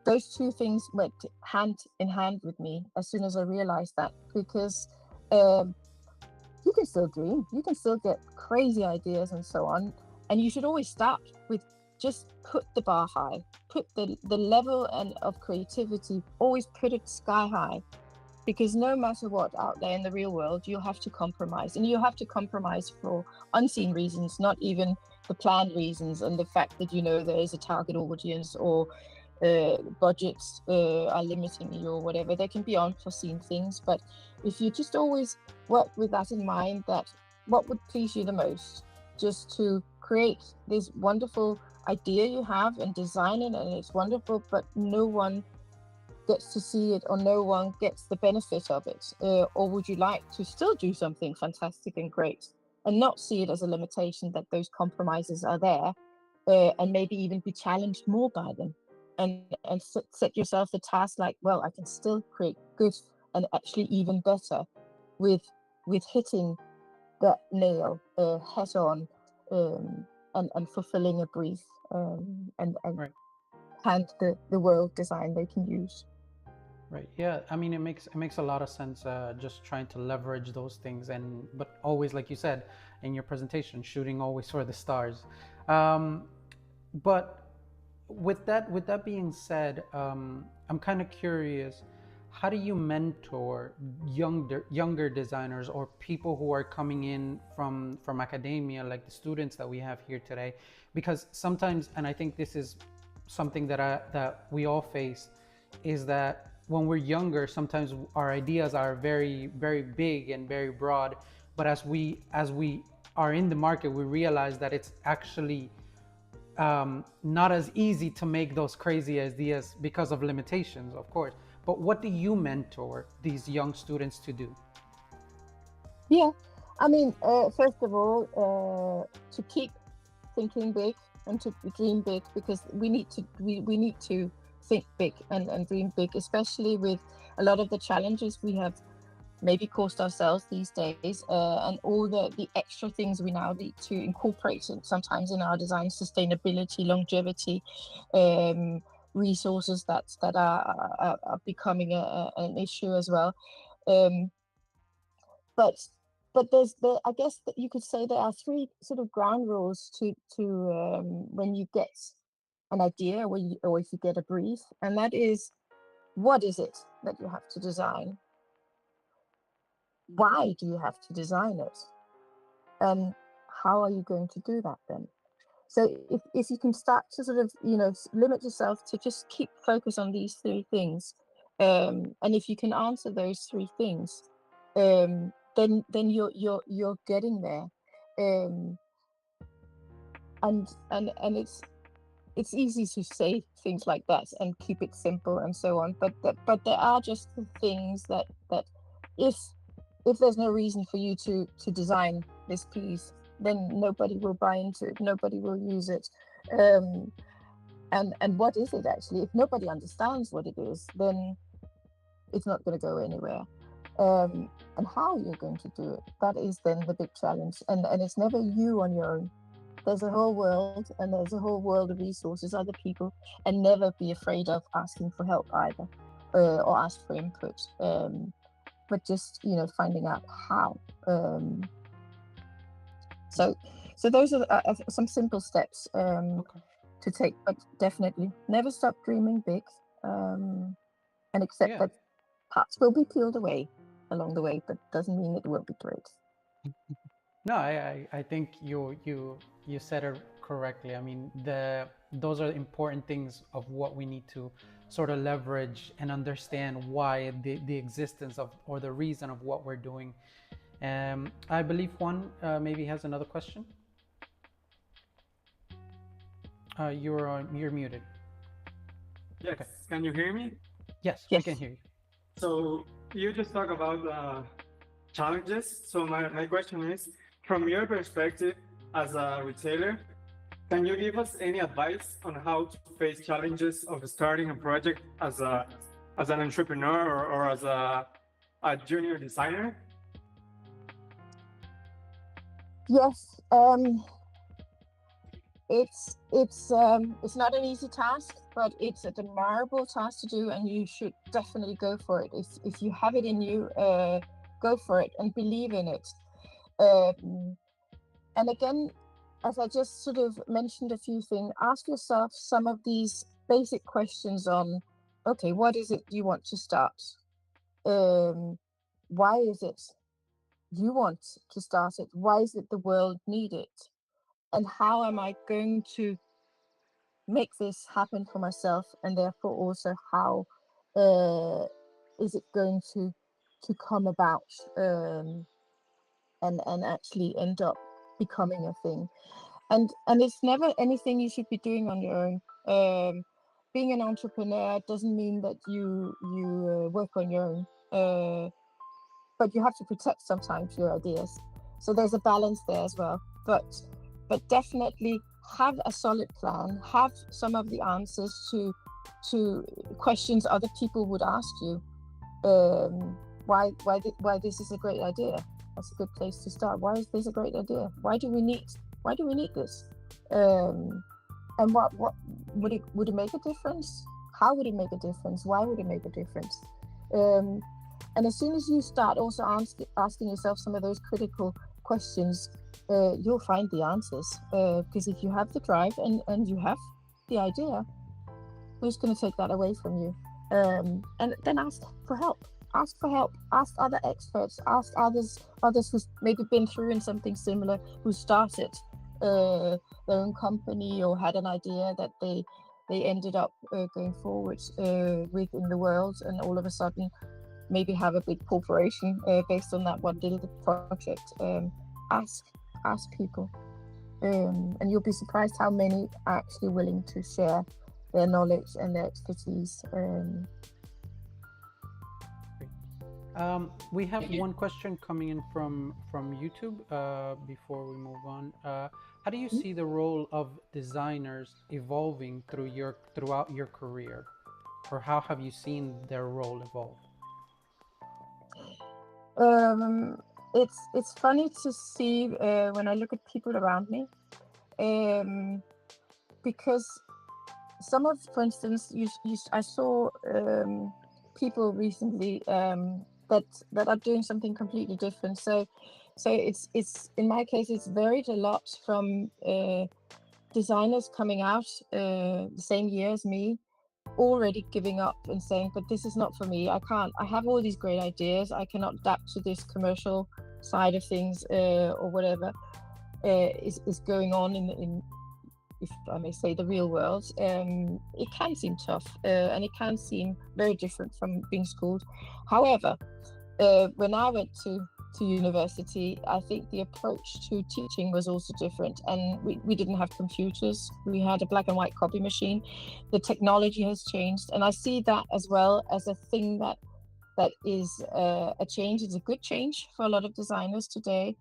Those two things went hand in hand with me as soon as I realized that, because you can still dream, you can still get crazy ideas and so on, and you should always start with just put the bar high, put the level of creativity, always put it sky high, because no matter what out there in the real world, you have to compromise, and you have to compromise for unseen reasons, not even the planned reasons, and the fact that there is a target audience or budgets are limiting you or whatever. There can be unforeseen things, but if you just always work with that in mind, that what would please you the most, just to create this wonderful idea you have and design it, and it's wonderful, but no one gets to see it or no one gets the benefit of it, or would you like to still do something fantastic and great and not see it as a limitation, that those compromises are there, and maybe even be challenged more by them, and set yourself a task like, well, I can still create good and actually even better with hitting that nail head on, and fulfilling a brief, and right. hand the world design they can use. Right. Yeah. I mean, it makes a lot of sense. Just trying to leverage those things, but always, like you said in your presentation, shooting always for the stars. But with that being said, I'm kind of curious. How do you mentor younger designers or people who are coming in from academia, like the students that we have here today? Because sometimes, and I think this is something that we all face, is that when we're younger, sometimes our ideas are very, very big and very broad, but as we are in the market, we realize that it's actually not as easy to make those crazy ideas because of limitations, of course. But what do you mentor these young students to do? Yeah, I mean, first of all, to keep thinking big and to dream big, because we need to think big and dream big, especially with a lot of the challenges we have maybe cost ourselves these days, and all the extra things we now need to incorporate sometimes in our design: sustainability, longevity, resources that are becoming an issue as well. But I guess that you could say there are three sort of ground rules to when you get an idea, or if you get a brief, and that is, what is it that you have to design? Why do you have to design it? And how are you going to do that then? So if you can start to sort of, limit yourself to just keep focus on these three things, and if you can answer those three things, then you're getting there, and it's easy to say things like that and keep it simple and so on, but there are just the things that if there's no reason for you to design this piece, then nobody will buy into it, nobody will use it, and what is it actually? If nobody understands what it is, then it's not going to go anywhere. And how you're going to do it, that is then the big challenge, and it's never you on your own. There's a whole world, and there's a whole world of resources, other people, and never be afraid of asking for help either, or ask for input, but just finding out how. So those are some simple steps to take, but definitely never stop dreaming big, and accept that parts will be peeled away along the way, but doesn't mean it won't be great. No, I think you said it correctly. I mean, those are important things of what we need to sort of leverage and understand why the existence of, or the reason of what we're doing. I believe Juan maybe has another question. You're muted. Yes. Okay. Can you hear me? Yes, we can hear you. So you just talk about challenges. So my question is, from your perspective as a retailer, can you give us any advice on how to face challenges of starting a project as an entrepreneur or as a junior designer? Yes, it's not an easy task, but it's a admirable task to do, and you should definitely go for it. If you have it in you, go for it and believe in it. And again, as I just sort of mentioned a few things, ask yourself some of these basic questions on, okay, what is it you want to start? Why is it you want to start it? Why is it the world need it? And how am I going to make this happen for myself? And therefore also, how is it going to come about, and actually end up becoming a thing? And it's never anything you should be doing on your own. Being an entrepreneur doesn't mean that you work on your own, but you have to protect sometimes your ideas. So there's a balance there as well. But definitely have a solid plan. Have some of the answers to questions other people would ask you. Why this is a great idea? That's a good place to start. Why is this a great idea? Why do we need this? And what would it make a difference? How would it make a difference? Why would it make a difference? And as soon as you start also asking yourself some of those critical questions, you'll find the answers. Because if you have the drive and you have the idea, who's going to take that away from you? And then ask for help. Ask other experts. Ask others who's maybe been through in something similar, who started their own company or had an idea that they ended up going forward with in the world, and all of a sudden maybe have a big corporation based on that one little project. Ask people, and you'll be surprised how many are actually willing to share their knowledge and their expertise. We have one question coming in from YouTube before we move on. How do you see the role of designers evolving throughout your career, or how have you seen their role evolve? It's funny to see when I look at people around me, because some of, for instance, I saw people recently that are doing something completely different. So it's in my case, it's varied a lot from designers coming out the same year as me, already giving up and saying, but this is not for me. I have all these great ideas. I cannot adapt to this commercial side of things or whatever is going on in, if I may say, the real world. It can seem tough and it can seem very different from being schooled. However, when I went to university, I think the approach to teaching was also different, and we didn't have computers. We had a black and white copy machine. The technology has changed, and I see that as well as a thing that is a change. It's a good change for a lot of designers today.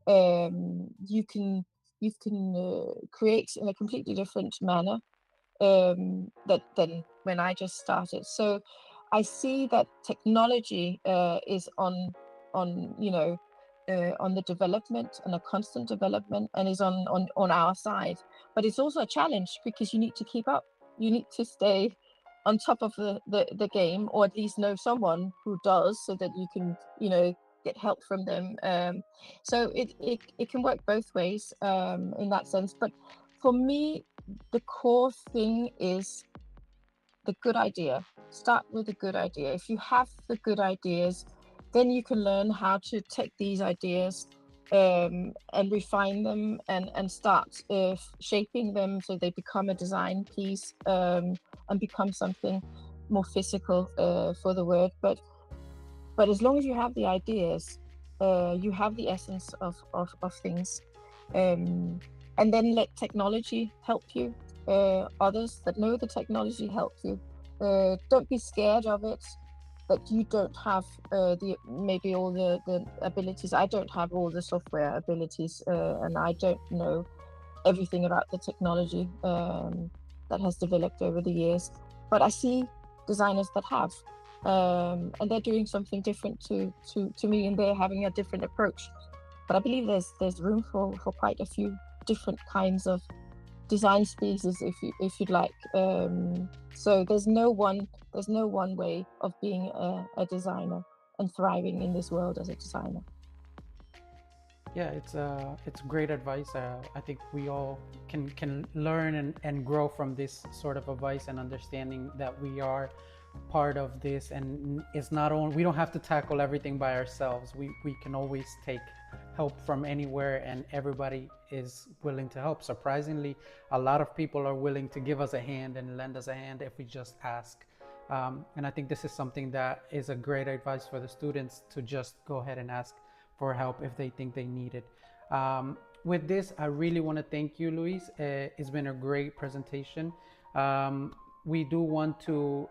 You can create in a completely different manner than when I just started. So I see that technology is on the development and a constant development, and is on our side. But it's also a challenge because you need to keep up. You need to stay on top of the game, or at least know someone who does, so that you can get help from them. So it can work both ways in that sense. But for me, the core thing is the good idea. Start with a good idea. If you have the good ideas, then you can learn how to take these ideas and refine them and start shaping them so they become a design piece and become something more physical for the word. But as long as you have the ideas, you have the essence of things. And then let technology help you. Others that know the technology help you. Don't be scared of it, but you don't have maybe all the abilities. I don't have all the software abilities, and I don't know everything about the technology that has developed over the years. But I see designers that have, and they're doing something different to me, and they're having a different approach. But I believe there's room for quite a few different kinds of design species, if you'd like. So there's no one way of being a designer and thriving in this world as a designer. Yeah, it's great advice. I think we all can learn and grow from this sort of advice, and understanding that we are part of this, and it's not only, we don't have to tackle everything by ourselves. We can always take help from anywhere, and everybody is willing to help. Surprisingly, a lot of people are willing to give us a hand and lend us a hand if we just ask. And I think this is something that is a great advice for the students, to just go ahead and ask for help if they think they need it. With this, I really want to thank you, Louise. It's been a great presentation. We do want to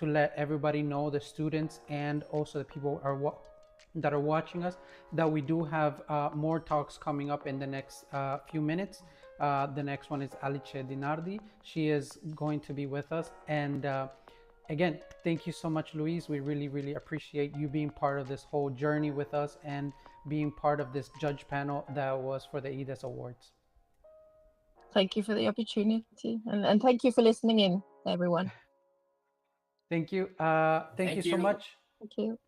let everybody know, the students and also the people that are watching us, that we do have more talks coming up in the next few minutes. The next one is Alice Di Nardi. She is going to be with us. And again, thank you so much, Louise. We really, really appreciate you being part of this whole journey with us, and being part of this judge panel that was for the IDES Awards. Thank you for the opportunity, and thank you for listening in, everyone. Thank you. Thank you so much. Thank you.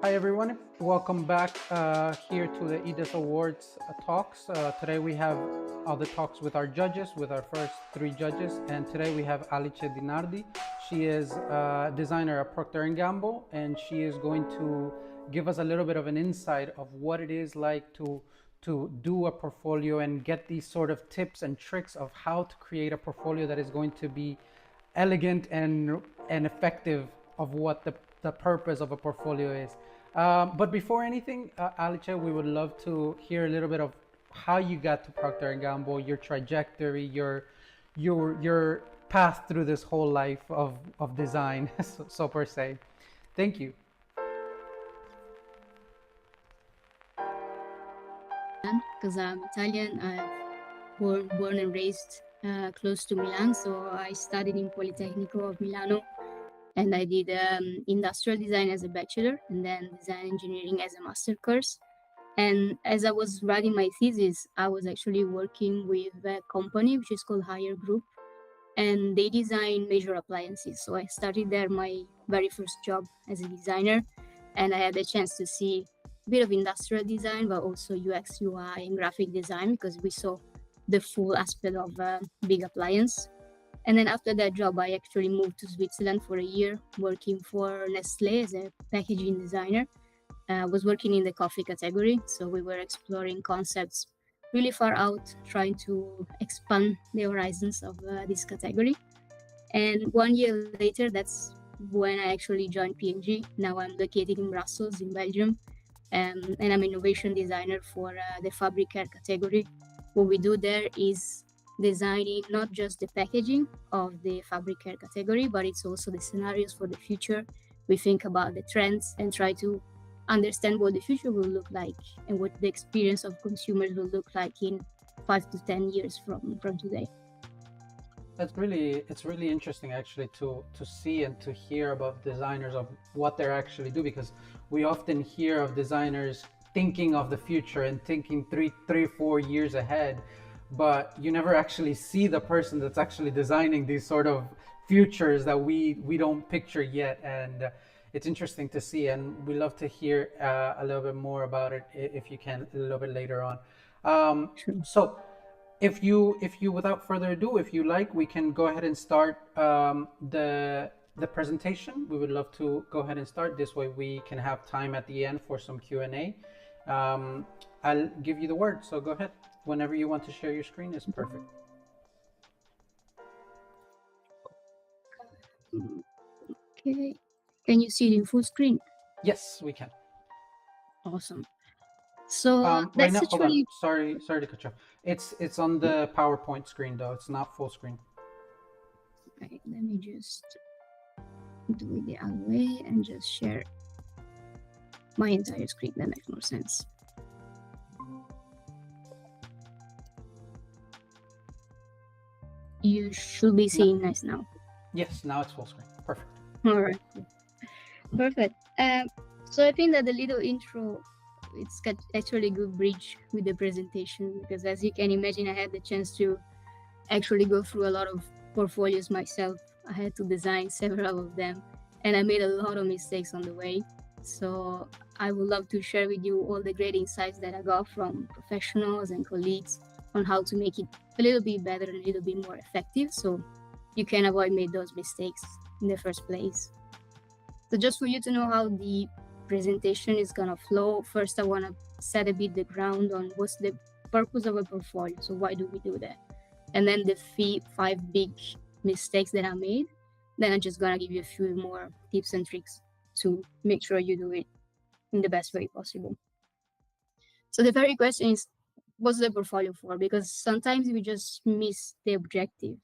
Hi everyone, welcome back here to the IDES Awards talks. Today we have all the talks with our judges, with our first 3 judges, and today we have Alice Di Nardi. She is a designer at Procter & Gamble, and she is going to give us a little bit of an insight of what it is like to do a portfolio and get these sort of tips and tricks of how to create a portfolio that is going to be elegant and effective of what the purpose of a portfolio is. But before anything, Alice, we would love to hear a little bit of how you got to Procter & Gamble, your trajectory, your path through this whole life of design, so per se. Thank you. Because I'm Italian, I'm born and raised close to Milan, so I studied in Politecnico of Milano, and I did industrial design as a bachelor and then design engineering as a master course. And as I was writing my thesis, I was actually working with a company which is called Haier Group, and they design major appliances. So I started there my very first job as a designer, and I had a chance to see a bit of industrial design, but also UX, UI, and graphic design, because we saw the full aspect of a big appliance. And then after that job, I actually moved to Switzerland for a year, working for Nestlé as a packaging designer. I was working in the coffee category, so we were exploring concepts really far out, trying to expand the horizons of this category. And 1 year later, that's when I actually joined P&G. Now I'm located in Brussels, in Belgium, and I'm an innovation designer for the fabric care category. What we do there is designing not just the packaging of the fabric care category, but it's also the scenarios for the future. We think about the trends and try to understand what the future will look like and what the experience of consumers will look like in 5 to 10 years from today. It's really interesting actually to see and to hear about designers of what they're actually do, because we often hear of designers thinking of the future and thinking 4 years ahead, but you never actually see the person that's actually designing these sort of futures that we don't picture yet. And it's interesting to see, and we love to hear a little bit more about it if you can a little bit later on. So if you without further ado, if you like, we can go ahead and start the presentation. We would love to go ahead and start. This way we can have time at the end for some Q&A. I'll give you the word, so go ahead. Whenever you want to share your screen is perfect. Okay, can you see it in full screen? Yes, we can. Awesome. So Right that's now, hold on. actually Sorry to cut you off. It's on the PowerPoint screen though. It's not full screen. right. Let me just do it the other way and just share my entire screen. That makes more sense. You should be seeing nice now. Yes, now it's full screen. Perfect. All right. Perfect. So I think that the little intro, it's got actually a good bridge with the presentation, because as you can imagine, I had the chance to actually go through a lot of portfolios myself. I had to design several of them, and I made a lot of mistakes on the way. So I would love to share with you all the great insights that I got from professionals and colleagues on how to make it a little bit better and a little bit more effective, so you can avoid make those mistakes in the first place. So just for you to know how the presentation is gonna flow, first I wanna set a bit the ground on what's the purpose of a portfolio. So why do we do that? And then the 5 big mistakes that I made. Then I'm just gonna give you a few more tips and tricks to make sure you do it in the best way possible. So the very question is, what's the portfolio for? Because sometimes we just miss the objective.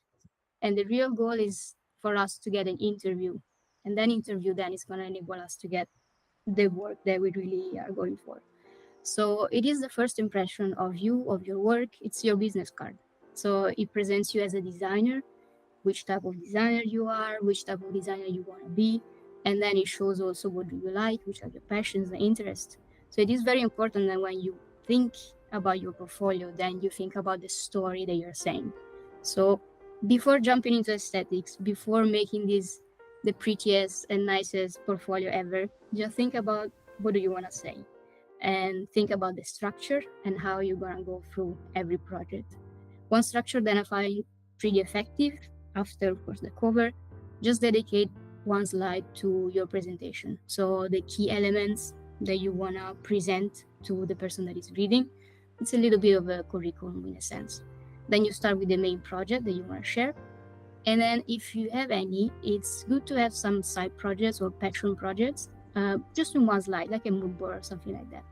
And the real goal is for us to get an interview. And that interview then is gonna enable us to get the work that we really are going for. So it is the first impression of you, of your work. It's your business card. So it presents you as a designer, which type of designer you are, which type of designer you want to be. And then it shows also what do you like, which are your passions and interests. So it is very important that when you think about your portfolio, then you think about the story that you're saying. So before jumping into aesthetics, before making this the prettiest and nicest portfolio ever, just think about what do you want to say, and think about the structure and how you're going to go through every project. One structure that I find pretty effective, after of course the cover, just dedicate one slide to your presentation. So the key elements that you want to present to the person that is reading, it's a little bit of a curriculum in a sense. Then you start with the main project that you want to share. And then if you have any, it's good to have some side projects or passion projects, just in one slide, like a mood board or something like that,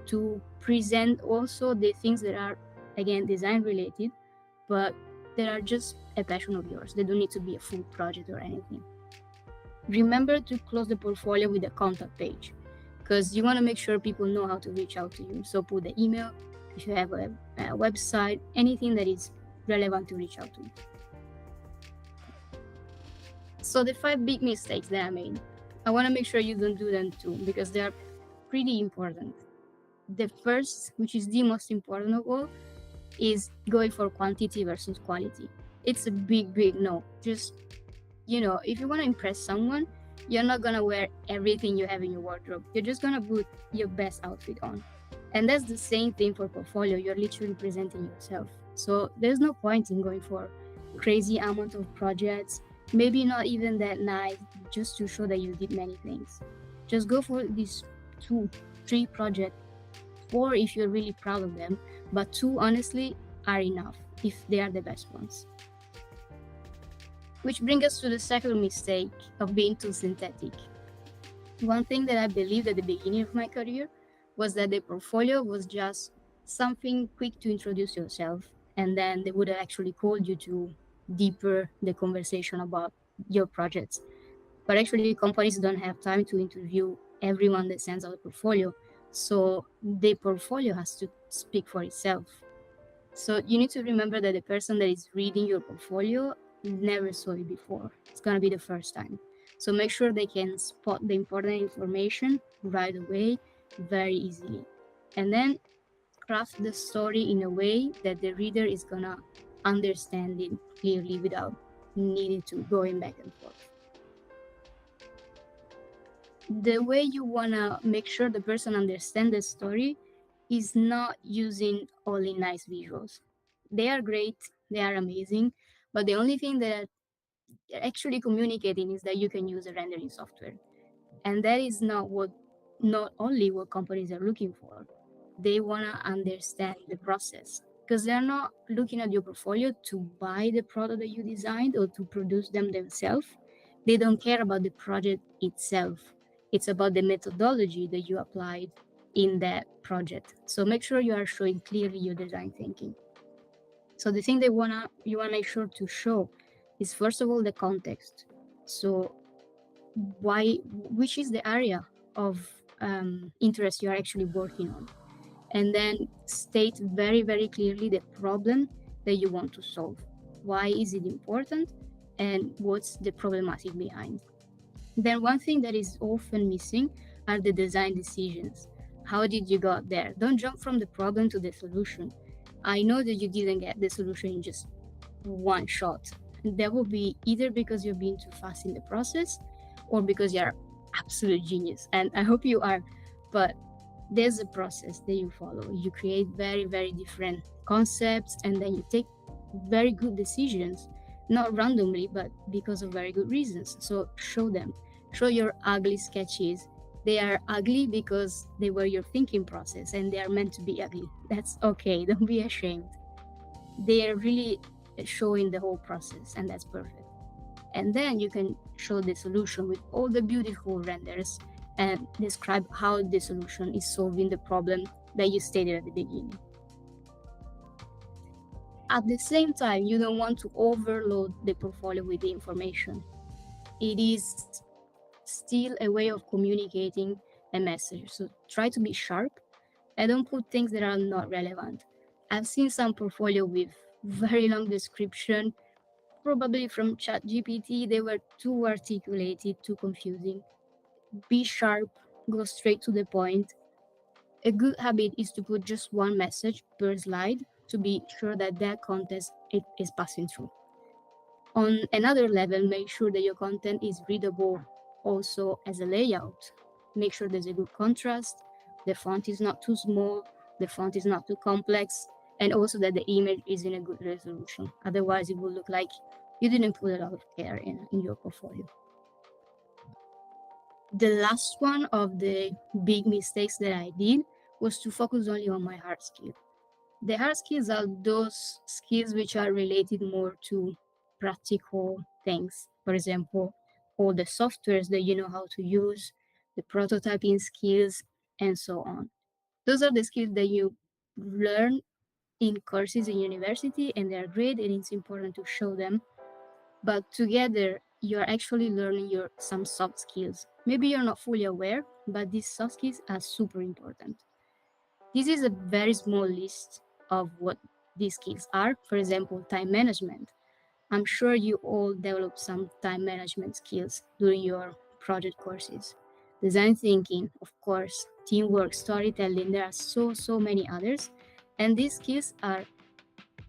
to present also the things that are, again, design related, but they are just a passion of yours. They don't need to be a full project or anything. Remember to close the portfolio with a contact page, because you want to make sure people know how to reach out to you. So put the email, if you have a website, anything that is relevant to reach out to you. So the 5 big mistakes that I made, I want to make sure you don't do them too, because they are pretty important. The first, which is the most important of all, is going for quantity versus quality. It's a big no. Just, if you want to impress someone, you're not going to wear everything you have in your wardrobe. You're just going to put your best outfit on. And that's the same thing for portfolio. You're literally presenting yourself. So there's no point in going for crazy amount of projects, maybe not even that nice, just to show that you did many things. Just go for these 2-3 projects, or if you're really proud of them, but 2 honestly are enough if they are the best ones. Which brings us to the second mistake of being too synthetic. One thing that I believed at the beginning of my career was that the portfolio was just something quick to introduce yourself, and then they would have actually called you to deeper the conversation about your projects. But actually, companies don't have time to interview everyone that sends out a portfolio, so the portfolio has to speak for itself. So you need to remember that the person that is reading your portfolio never saw it before. It's going to be the first time. So make sure they can spot the important information right away, very easily. And then craft the story in a way that the reader is going to understand it clearly without needing to going back and forth. The way you want to make sure the person understands the story is not using only nice visuals. They are great, they are amazing, but the only thing that they're actually communicating is that you can use a rendering software. And that is not only what companies are looking for. They want to understand the process, because they're not looking at your portfolio to buy the product that you designed or to produce them themselves. They don't care about the project itself. It's about the methodology that you applied in that project. So make sure you are showing clearly your design thinking. So the thing that you wanna make sure to show is, first of all, the context. So which is the area of interest you are actually working on, and then state very, very clearly the problem that you want to solve. Why is it important, and what's the problematic behind? Then one thing that is often missing are the design decisions. How did you got there? Don't jump from the problem to the solution. I know that you didn't get the solution in just one shot. That will be either because you're being too fast in the process or because you're absolute genius. And I hope you are, but there's a process that you follow. You create very, very different concepts, and then you take very good decisions, not randomly, but because of very good reasons. So show them. Show your ugly sketches. They are ugly because they were your thinking process, and they are meant to be ugly. That's okay. Don't be ashamed. They are really showing the whole process, and that's perfect. And then you can show the solution with all the beautiful renders and describe how the solution is solving the problem that you stated at the beginning. At the same time, you don't want to overload the portfolio with the information. It is still a way of communicating a message. So try to be sharp and don't put things that are not relevant. I've seen some portfolio with very long description, probably from ChatGPT. They were too articulated, too confusing. Be sharp, go straight to the point. A good habit is to put just one message per slide to be sure that that content is passing through. On another level, make sure that your content is readable also as a layout. Make sure there's a good contrast, the font is not too small, the font is not too complex, and also that the image is in a good resolution. Otherwise, it will look like you didn't put a lot of care in your portfolio. The last one of the big mistakes that I did was to focus only on my hard skill. The hard skills are those skills which are related more to practical things. For example, all the softwares that you know how to use, the prototyping skills, and so on. Those are the skills that you learn in courses in university, and they're great, and it's important to show them. But together, you're actually learning some soft skills. Maybe you're not fully aware, but these soft skills are super important. This is a very small list of what these skills are. For example, time management. I'm sure you all developed some time management skills during your project courses. Design thinking, of course, teamwork, storytelling, there are so many others. And these skills are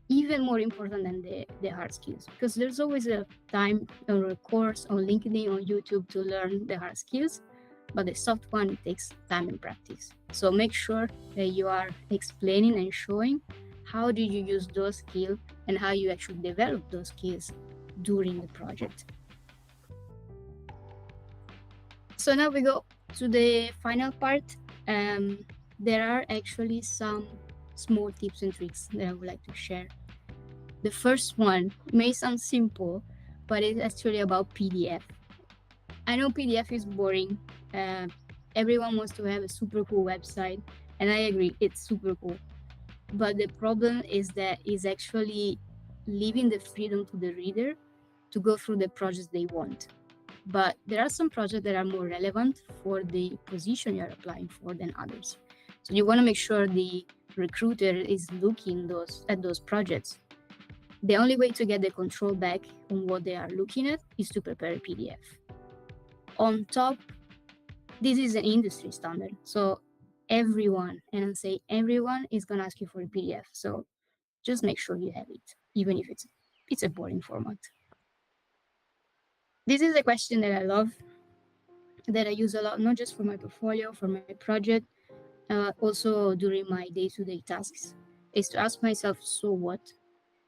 even more important than the hard skills, because there's always a time or a course on LinkedIn, on YouTube to learn the hard skills, but the soft one takes time and practice. So make sure that you are explaining and showing how did you use those skills and how you actually develop those skills during the project. So now we go to the final part. There are actually some small tips and tricks that I would like to share. The first one may sound simple, but it's actually about PDF. I know PDF is boring. Everyone wants to have a super cool website, and I agree, it's super cool. But the problem is that it's actually leaving the freedom to the reader to go through the projects they want. But there are some projects that are more relevant for the position you're applying for than others. So you want to make sure the recruiter is looking at those projects. The only way to get the control back on what they are looking at is to prepare a PDF. On top, this is an industry standard. So everyone, and I say everyone, is going to ask you for a PDF. So just make sure you have it, even if it's a boring format. This is a question that I love, that I use a lot, not just for my portfolio, for my project, also during my day-to-day tasks, is to ask myself, so what?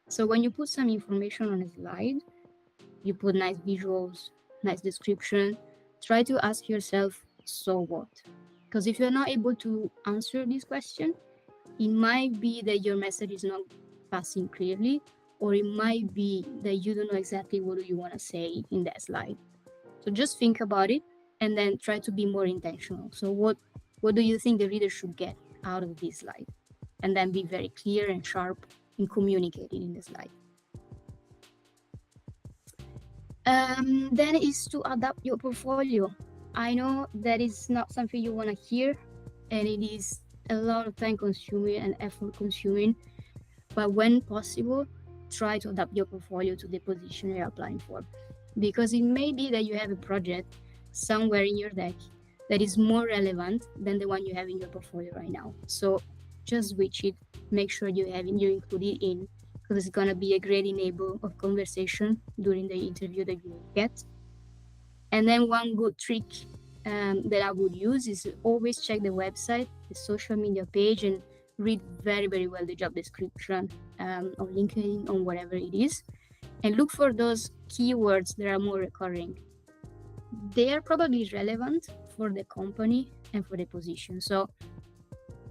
So when you put some information on a slide, you put nice visuals, nice description, try to ask yourself, so what? Because if you're not able to answer this question, it might be that your message is not passing clearly, or it might be that you don't know exactly what you want to say in that slide. So just think about it and then try to be more intentional. So what do you think the reader should get out of this slide? And then be very clear and sharp in communicating in the slide. Then is to adapt your portfolio. I know that is not something you want to hear, and it is a lot of time consuming and effort consuming, but when possible, try to adapt your portfolio to the position you're applying for. Because it may be that you have a project somewhere in your deck that is more relevant than the one you have in your portfolio right now. So just switch it, make sure you include it in, because it's gonna be a great enabler of conversation during the interview that you will get. And then one good trick that I would use is always check the website, the social media page, and read very, very well the job description on LinkedIn, on whatever it is, and look for those keywords that are more recurring. They are probably relevant for the company and for the position. So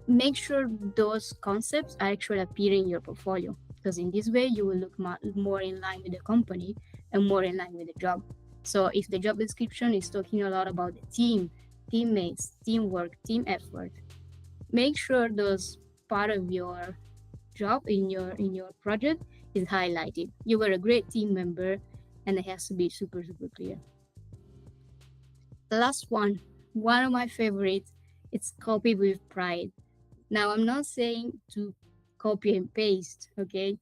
make sure those concepts are actually appearing in your portfolio, because in this way you will look more in line with the company and more in line with the job. So if the job description is talking a lot about the team, teammates, teamwork, team effort, make sure those part of your job in your project is highlighted. You were a great team member, and it has to be super, super clear. The last one of my favorites, it's copy with pride. Now, I'm not saying to copy and paste, okay?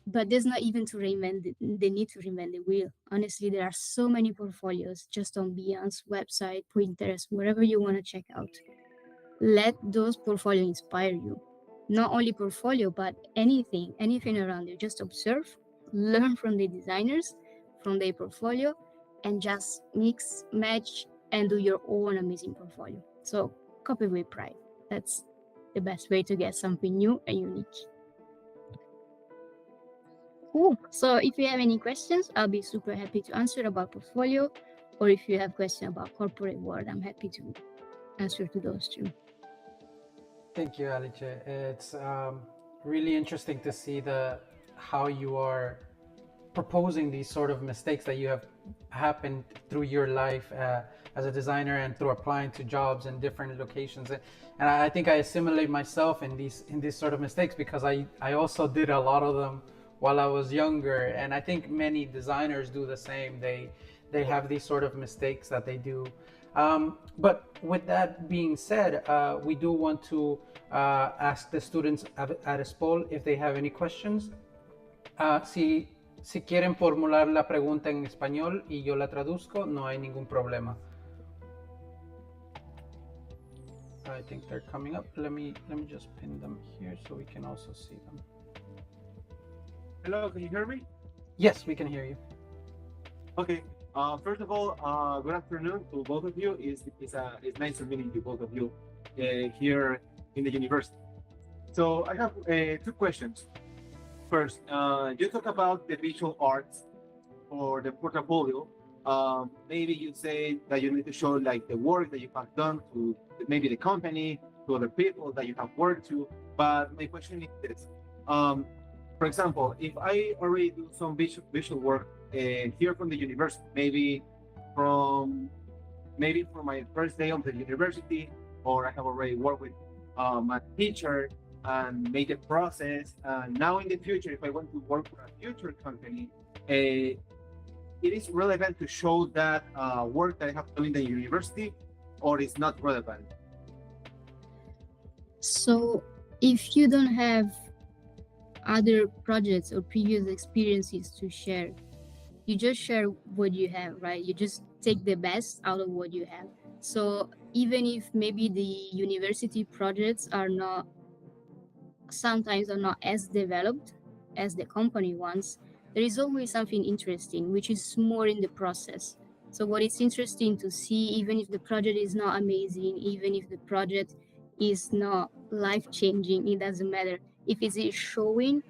But there's not even to reinvent the need to reinvent the wheel. Honestly, there are so many portfolios just on Beyond's website, Pinterest, wherever you want to check out. Let those portfolios inspire you. Not only portfolio, but anything around you. Just observe, learn from the designers, from their portfolio, and just mix, match, and do your own amazing portfolio. So copy with pride. That's the best way to get something new and unique. Cool. So if you have any questions, I'll be super happy to answer about portfolio, or if you have questions about corporate world, I'm happy to answer to those too. Thank you, Alice. It's really interesting to see how you are proposing these sort of mistakes that you have happened through your life as a designer and through applying to jobs in different locations. And I think I assimilate myself in these sort of mistakes, because I also did a lot of them while I was younger, and I think many designers do the same. They have these sort of mistakes that they do. But with that being said, we do want to ask the students at ESPOL if they have any questions. Si quieren formular la pregunta en español y yo la traduzco, no hay ningún problema. I think they're coming up. Let me just pin them here so we can also see them. Hello, can you hear me? Yes, we can hear you. Okay. First of all, good afternoon to both of you. It's nice to meet you, both of you, here in the university. So I have 2 questions. First, you talk about the visual arts or the portfolio. Maybe you say that you need to show like the work that you have done to maybe the company, to other people that you have worked to. But my question is this. For example, if I already do some visual work here from the university, maybe from my first day of the university, or I have already worked with my teacher and made the process. And now in the future, if I want to work for a future company, it is relevant to show that work that I have done in the university, or it's not relevant? So if you don't have other projects or previous experiences to share, you just share what you have, right? You just take the best out of what you have. So even if maybe the university projects sometimes are not as developed as the company wants, there is always something interesting, which is more in the process. So what is interesting to see, even if the project is not amazing, even if the project is not life-changing, it doesn't matter. If it is showing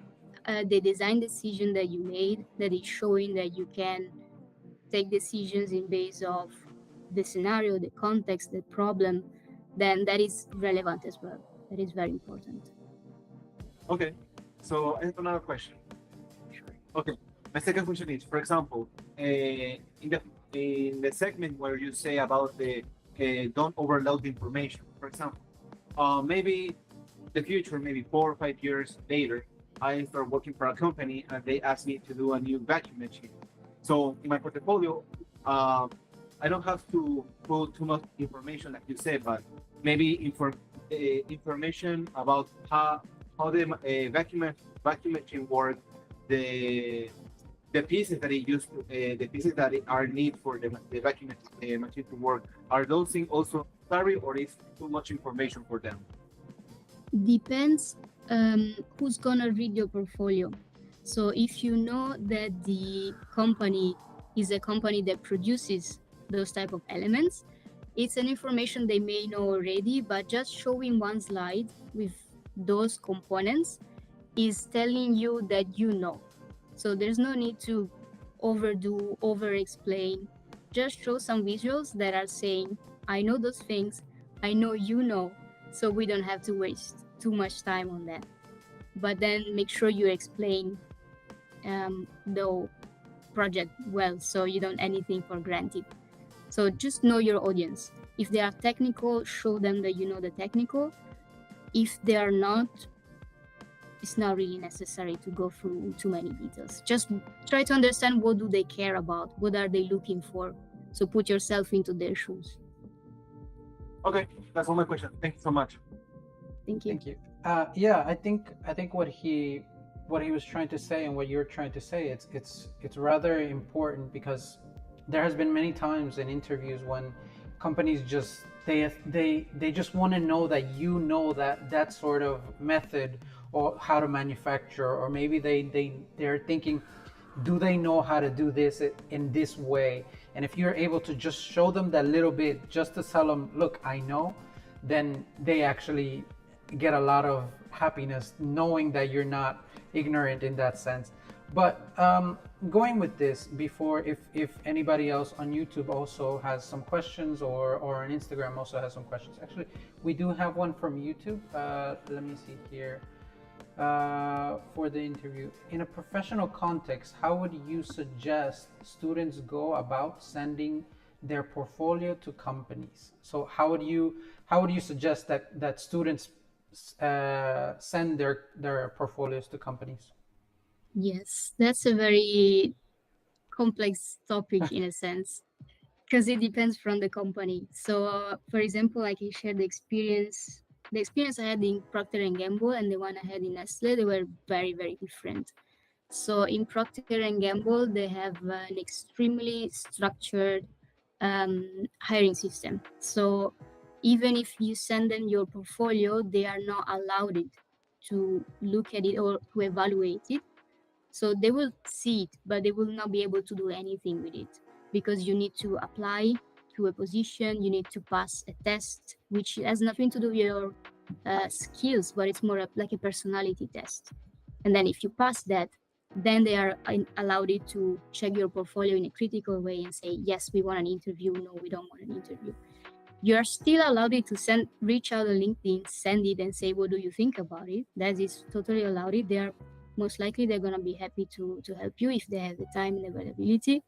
the design decision that you made, that is showing that you can take decisions in base of the scenario, the context, the problem, then that is relevant as well. That is very important. Okay, so I have another question. Sure. Okay, my second question is, for example, in the in the segment where you say about the don't overload the information. For example, maybe the future, maybe 4 or 5 years later, I start working for a company and they ask me to do a new vacuum machine. So in my portfolio, I don't have to put too much information like you said, but maybe information about how the vacuum machine works, the pieces that it used to, the pieces that are need for the vacuum machine to work. Are those things also necessary, or is too much information for them? Depends who's gonna read your portfolio. So if you know that the company is a company that produces those type of elements, it's an information they may know already, but just showing one slide with those components is telling you that you know. So there's no need to overdo, over explain. Just show some visuals that are saying, I know those things, I know you know, so we don't have to waste too much time on that. But then make sure you explain the project well, so you don't anything for granted. So just know your audience. If they are technical, show them that you know the technical. If they are not, it's not really necessary to go through too many details. Just try to understand what do they care about, what are they looking for. So put yourself into their shoes. Okay, that's all my question. Thank you so much. Thank you. Thank you. Yeah, I think what he was trying to say and what you're trying to say, it's rather important, because there has been many times in interviews when companies just they just want to know that you know that sort of method or how to manufacture, or maybe they're thinking, do they know how to do this in this way? And if you're able to just show them that little bit, just to tell them, look, I know, then they actually get a lot of happiness knowing that you're not ignorant in that sense. But going with this, before, if anybody else on YouTube also has some questions, or on Instagram also has some questions. Actually, we do have one from YouTube. Let me see here. For the interview, in a professional context, how would you suggest students go about sending their portfolio to companies? So how would you suggest that students send their portfolios to companies? Yes, that's a very complex topic in a sense, because it depends from the company. So, for example, I can share the experience I had in Procter and Gamble and the one I had in Nestle. They were very, very different. So in Procter and Gamble, they have an extremely structured hiring system. So even if you send them your portfolio, they are not allowed to look at it or to evaluate it. So they will see it, but they will not be able to do anything with it, because you need to apply to a position, you need to pass a test, which has nothing to do with your skills, but it's more like a personality test. And then if you pass that, then they are allowed to check your portfolio in a critical way and say, yes, we want an interview, no, we don't want an interview. You are still allowed to reach out on LinkedIn, send it and say, what do you think about it? That is totally allowed. They are most likely they're going to be happy to help you if they have the time and availability,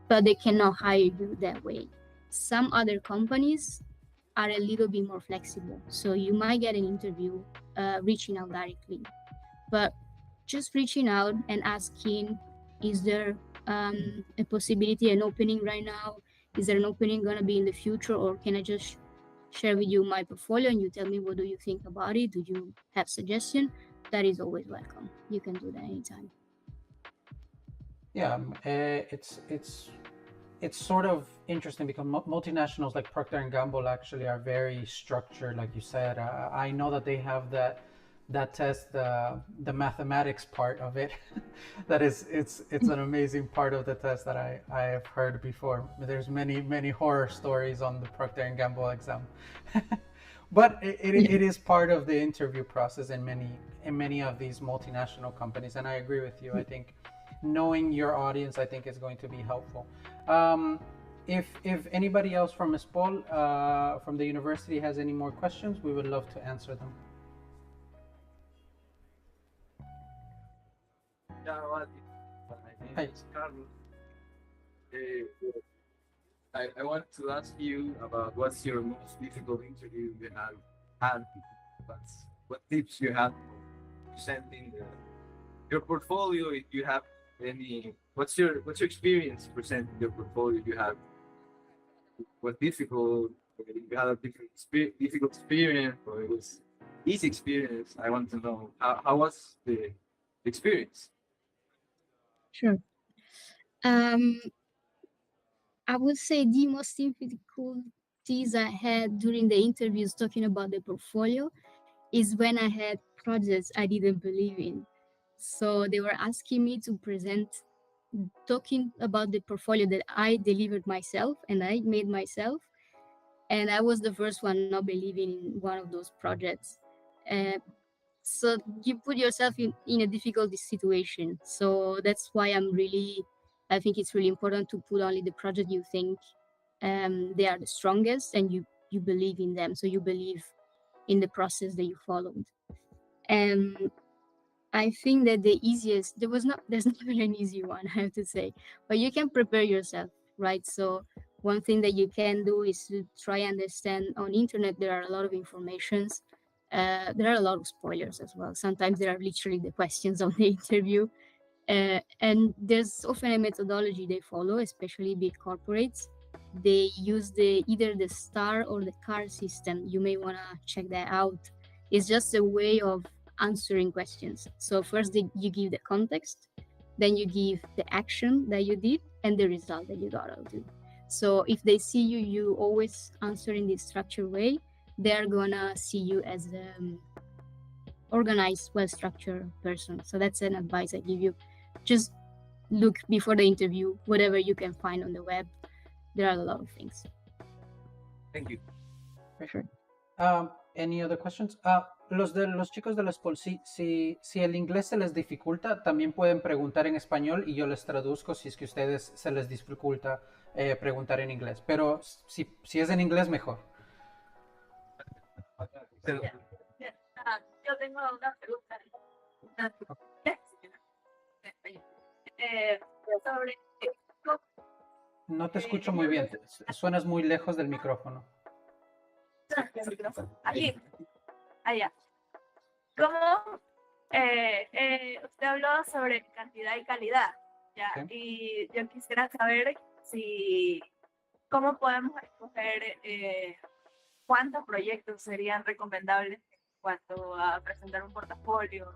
but they cannot hire you that way. Some other companies are a little bit more flexible, so you might get an interview reaching out directly, but just reaching out and asking, is there a possibility, an opening right now? Is there an opening going to be in the future, or can I just share with you my portfolio and you tell me what do you think about it? Do you have suggestion? That is always welcome. You can do that anytime. Yeah, it's sort of interesting because multinationals like Procter and Gamble actually are very structured, like you said. I know that they have that test, the mathematics part of it. That is, it's an amazing part of the test that I have heard before. There's many horror stories on the Procter and Gamble exam. But it is part of the interview process in many of these multinational companies, and I agree with you. I think knowing your audience, I think, is going to be helpful. If anybody else from ESPOL, from the university, has any more questions, we would love to answer them. Yeah, well, my name is Carlos. I want to ask you about what's your most difficult interview you have had. What tips you have for presenting your portfolio? If you have any, what's your experience presenting your portfolio? If you have what difficult, if you had a difficult experience, or it was easy experience. I want to know how was the experience? Sure. I would say the most difficulties I had during the interviews talking about the portfolio is when I had projects I didn't believe in. So they were asking me to present, talking about the portfolio that I delivered myself and I made myself. And I was the first one not believing in one of those projects. Uh, so you put yourself in a difficult situation. So that's why I think it's really important to put only the project you think they are the strongest and you believe in them. So you believe in the process that you followed. And I think that there's not really an easy one, I have to say, but you can prepare yourself, right? So one thing that you can do is to try and understand on internet, there are a lot of informations. There are a lot of spoilers as well. Sometimes there are literally the questions on the interview. And there's often a methodology they follow, especially big corporates. They use either the star or the car system. You may want to check that out. It's just a way of answering questions. So first you give the context, then you give the action that you did and the result that you got out of it. So if they see you always answer in this structured way, they're gonna see you as an organized, well-structured person. So that's an advice I give you. Just look before the interview, whatever you can find on the web. There are a lot of things. Thank you. For sure. Any other questions? Los chicos de la school, si el inglés se les dificulta, también pueden preguntar en español y yo les traduzco si es que ustedes se les dificulta preguntar en inglés. Pero si es en inglés, mejor. Yo tengo una pregunta sobre... No te escucho muy bien, suenas muy lejos del micrófono. Aquí, allá. ¿Cómo usted habló sobre cantidad y calidad? ¿Ya? Sí. Y yo quisiera saber cómo podemos escoger cuántos proyectos serían recomendables en cuanto a presentar un portafolio,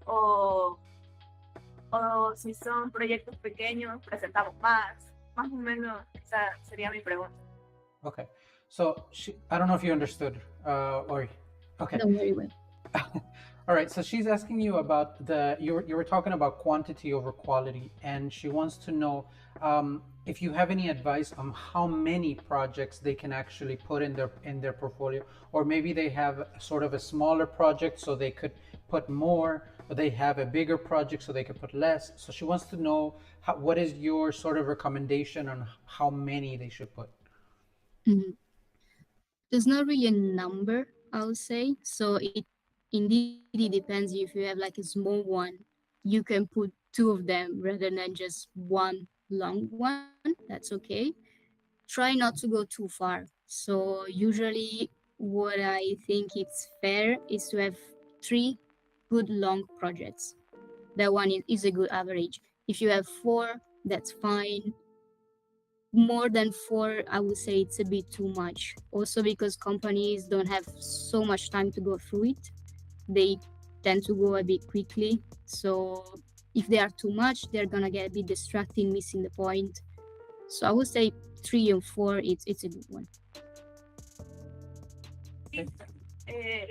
o si son proyectos pequeños, presentamos más o menos. Esa sería mi pregunta. Okay, so I don't know if you understood, or okay. No, very well. All right, so she's asking you about you were talking about quantity over quality, and she wants to know if you have any advice on how many projects they can actually put in their portfolio, or maybe they have sort of a smaller project so they could put more, or they have a bigger project so they could put less. So she wants to know what is your sort of recommendation on how many they should put. Mm-hmm. There's not really a number, I would say. So it depends. If you have like a small one, you can put 2 of them rather than just one long one. That's okay. Try not to go too far. So usually what I think it's fair is to have 3 good long projects. That one is a good average. If you have 4, that's fine. More than 4, I would say it's a bit too much. Also because companies don't have so much time to go through it. They tend to go a bit quickly. So if they are too much, they're gonna get a bit distracting, missing the point. So I would say 3 and 4, it's a good one.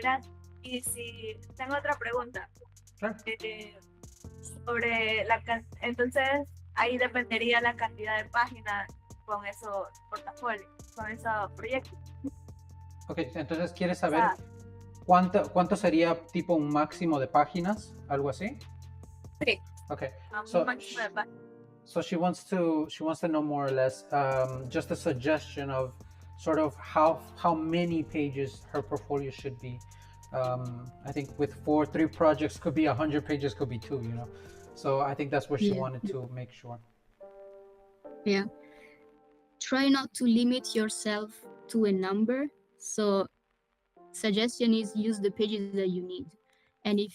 Gracias. Y si tengo otra pregunta. Claro. Sobre entonces ahí dependería la cantidad de páginas con esos portafolios, con esos proyectos. Ok, entonces ¿quieres saber cuánto sería tipo un máximo de páginas? ¿Algo así? Sí. Okay. Un máximo de páginas. So she wants to know more or less just a suggestion of sort of how many pages her portfolio should be. I think with 3 projects could be 100 pages, could be 2, you know. So I think that's what she wanted to make sure. Yeah. try not to limit yourself to a number. So suggestion is use the pages that you need. And if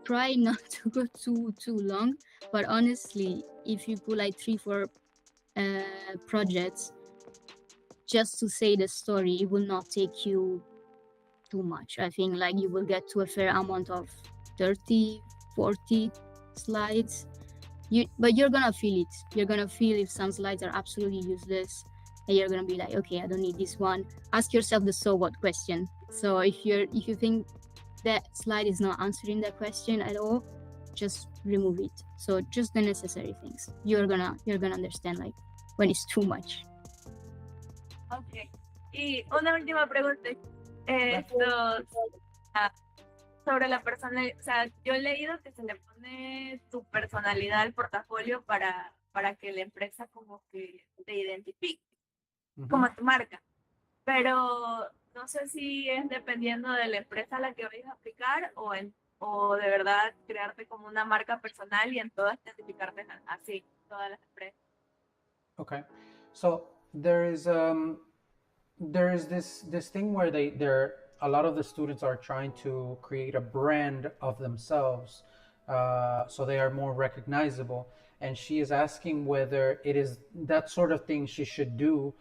try not to go too long, but honestly, if you put like 3-4 projects just to say the story, it will not take you too much. I think like you will get to a fair amount of 30-40 slides. But you're gonna feel it. You're gonna feel if some slides are absolutely useless, and you're gonna be like, okay, I don't need this one. Ask yourself the so what question. So if you think that slide is not answering that question at all, just remove it. So just the necessary things. You're gonna understand like when it's too much. Ok. Y una última pregunta. Sobre la persona, o sea, yo he leído que se le pone tu personalidad al portafolio para que la empresa como que te identifique como tu marca. Pero no sé si es dependiendo de la empresa a la que vayas a aplicar o de verdad crearte como una marca personal y en todas identificarte así, todas las empresas. Okay, so there is this thing where a lot of the students are trying to create a brand of themselves, so they are more recognizable. And she is asking whether it is that sort of thing she should do,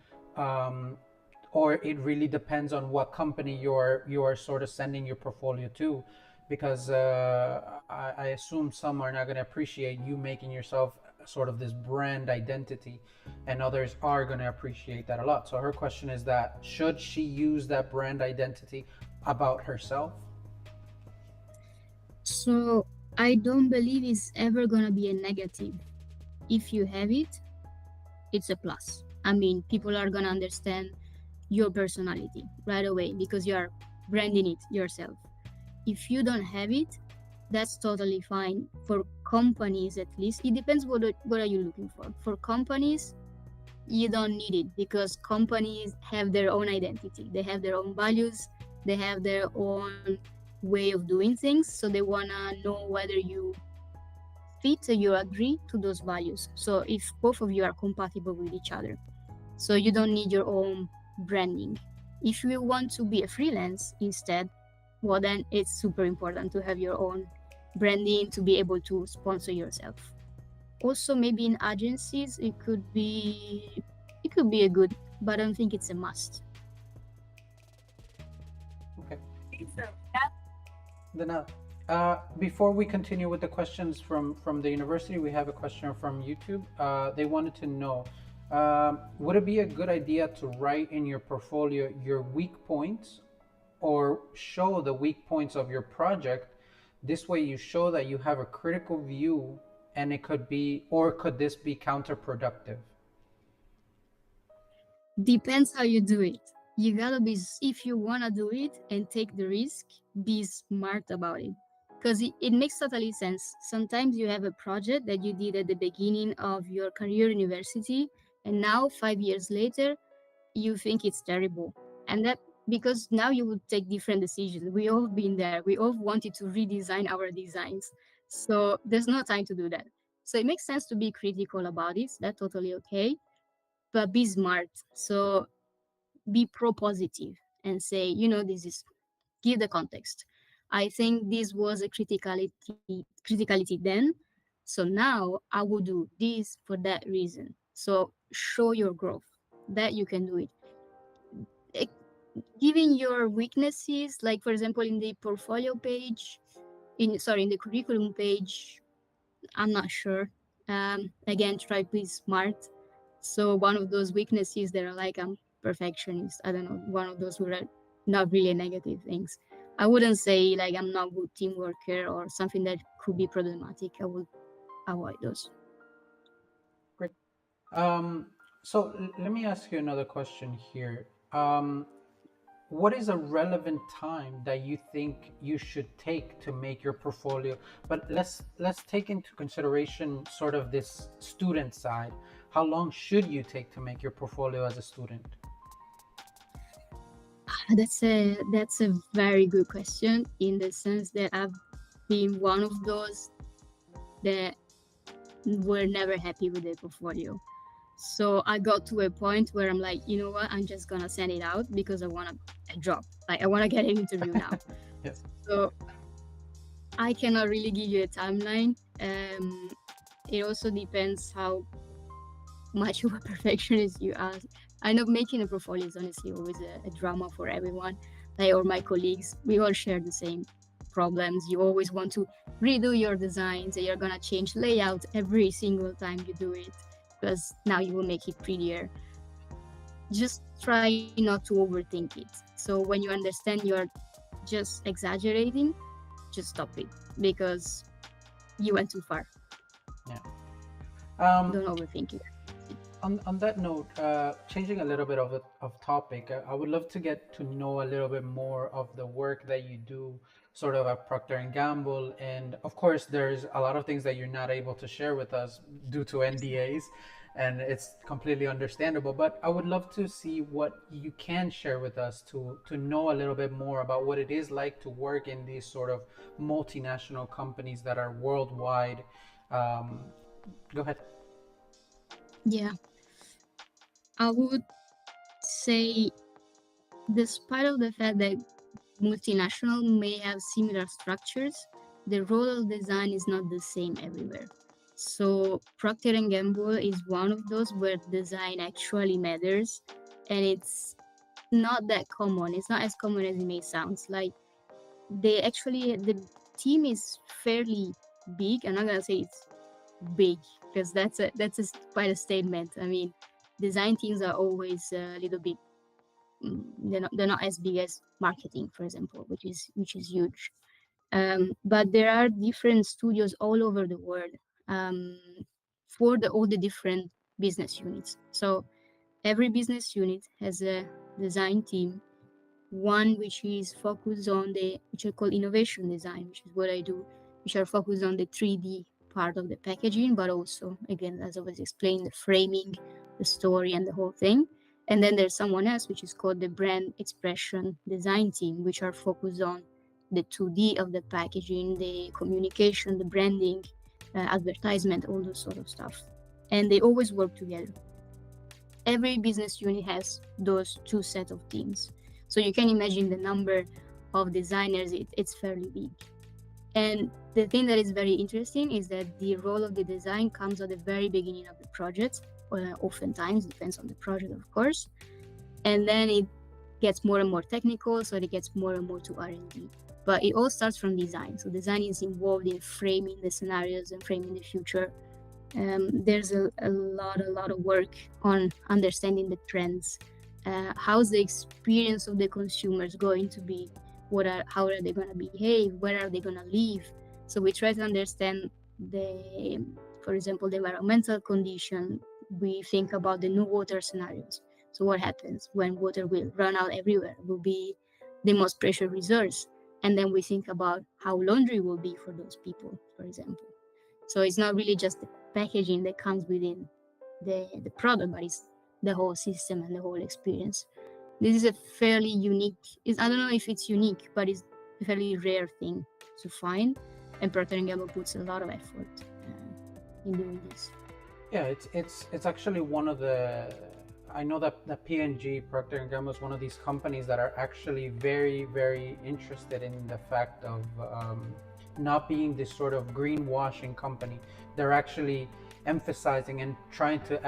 or it really depends on what company you are sort of sending your portfolio to, because I assume some are not going to appreciate you making yourself sort of this brand identity, and others are going to appreciate that a lot. So her question is that should she use that brand identity about herself? So I don't believe it's ever going to be a negative. If you have it, it's a plus. I mean, people are going to understand your personality right away because you are branding it yourself. If you don't have it, that's totally fine. For companies, at least, it depends what are you looking for. For companies, you don't need it because companies have their own identity. They have their own values. They have their own way of doing things. So they want to know whether you fit or you agree to those values. So if both of you are compatible with each other. So you don't need your own branding. If you want to be a freelance instead, well, then it's super important to have your own branding to be able to sponsor yourself. Also, maybe in agencies, it could be a good, but I don't think it's a must. Okay. Then, before we continue with the questions from the university, we have a question from YouTube. They wanted to know, would it be a good idea to write in your portfolio your weak points or show the weak points of your project? This way you show that you have a critical view, and it could be, or could this be counterproductive? Depends how you do it. You gotta be, if you wanna do it and take the risk, be smart about it. Because it makes totally sense. Sometimes you have a project that you did at the beginning of your career university, and now 5 years later, you think it's terrible. And that because now you would take different decisions. We all been there. We all wanted to redesign our designs. So there's no time to do that. So it makes sense to be critical about it. That's totally okay. But be smart. So be pro-positive and say, give the context. I think this was a criticality then. So now I will do this for that reason. So show your growth that you can do it. Giving your weaknesses, like for example, in the portfolio page, in the curriculum page, I'm not sure. Again, try to be smart. So one of those weaknesses that are like I'm perfectionist. I don't know, one of those were not really negative things. I wouldn't say like I'm not a good team worker or something that could be problematic. I would avoid those. Great. So let me ask you another question here. What is a relevant time that you think you should take to make your portfolio? But let's take into consideration sort of this student side. How long should you take to make your portfolio as a student? That's a very good question, in the sense that I've been one of those that were never happy with their portfolio. So I got to a point where I'm like, you know what, I'm just gonna send it out because I want a job. Like I want to get an interview now. Yes. So I cannot really give you a timeline. It also depends how much of a perfectionist you are. I know making a portfolio is honestly always a drama for everyone. Like, or my colleagues, we all share the same problems. You always want to redo your designs, and you're gonna change layout every single time you do it because now you will make it prettier. Just try not to overthink it. So when you understand you're just exaggerating, just stop it because you went too far. Yeah. Don't overthink it. On that note, changing a little bit of topic, I would love to get to know a little bit more of the work that you do sort of at Procter & Gamble. And of course, there's a lot of things that you're not able to share with us due to NDAs, and it's completely understandable. But I would love to see what you can share with us to know a little bit more about what it is like to work in these sort of multinational companies that are worldwide. Go ahead. Yeah. I would say, despite of the fact that multinational may have similar structures, the role of design is not the same everywhere. So Procter & Gamble is one of those where design actually matters, and it's not that common. It's not as common as it may sound. Like the team is fairly big. I'm not gonna say it's big because that's quite a statement. I mean, design teams are always a little bit, they're not as big as marketing, for example, which is huge. But there are different studios all over the world for all the different business units. So every business unit has a design team, one which is focused on which I call innovation design, which is what I do, which are focused on the 3D part of the packaging, but also, again, as I was explaining, the framing, the story, and the whole thing. And then there's someone else, which is called the brand expression design team, which are focused on the 2D of the packaging, the communication, the branding, advertisement, all those sort of stuff. And they always work together. Every business unit has those two sets of teams. So you can imagine the number of designers, it's fairly big. And the thing that is very interesting is that the role of the design comes at the very beginning of the project, oftentimes, depends on the project, of course. And then it gets more and more technical, so it gets more and more to R&D. But it all starts from design. So design is involved in framing the scenarios and framing the future. There's a lot of work on understanding the trends. How's the experience of the consumers going to be? How are they going to behave? Where are they going to live? So we try to understand for example, the environmental condition. We think about the no water scenarios. So what happens when water will run out everywhere? Will be the most precious resource. And then we think about how laundry will be for those people, for example. So it's not really just the packaging that comes within the product, but it's the whole system and the whole experience. This is a fairly unique, I don't know if it's unique, but it's a fairly rare thing to find. And Procter & Gamble puts a lot of effort in doing this. Yeah, it's actually one of the, I know that the P&G, Procter & Gamble, is one of these companies that are actually very, very interested in the fact of not being this sort of greenwashing company. They're actually emphasizing and trying to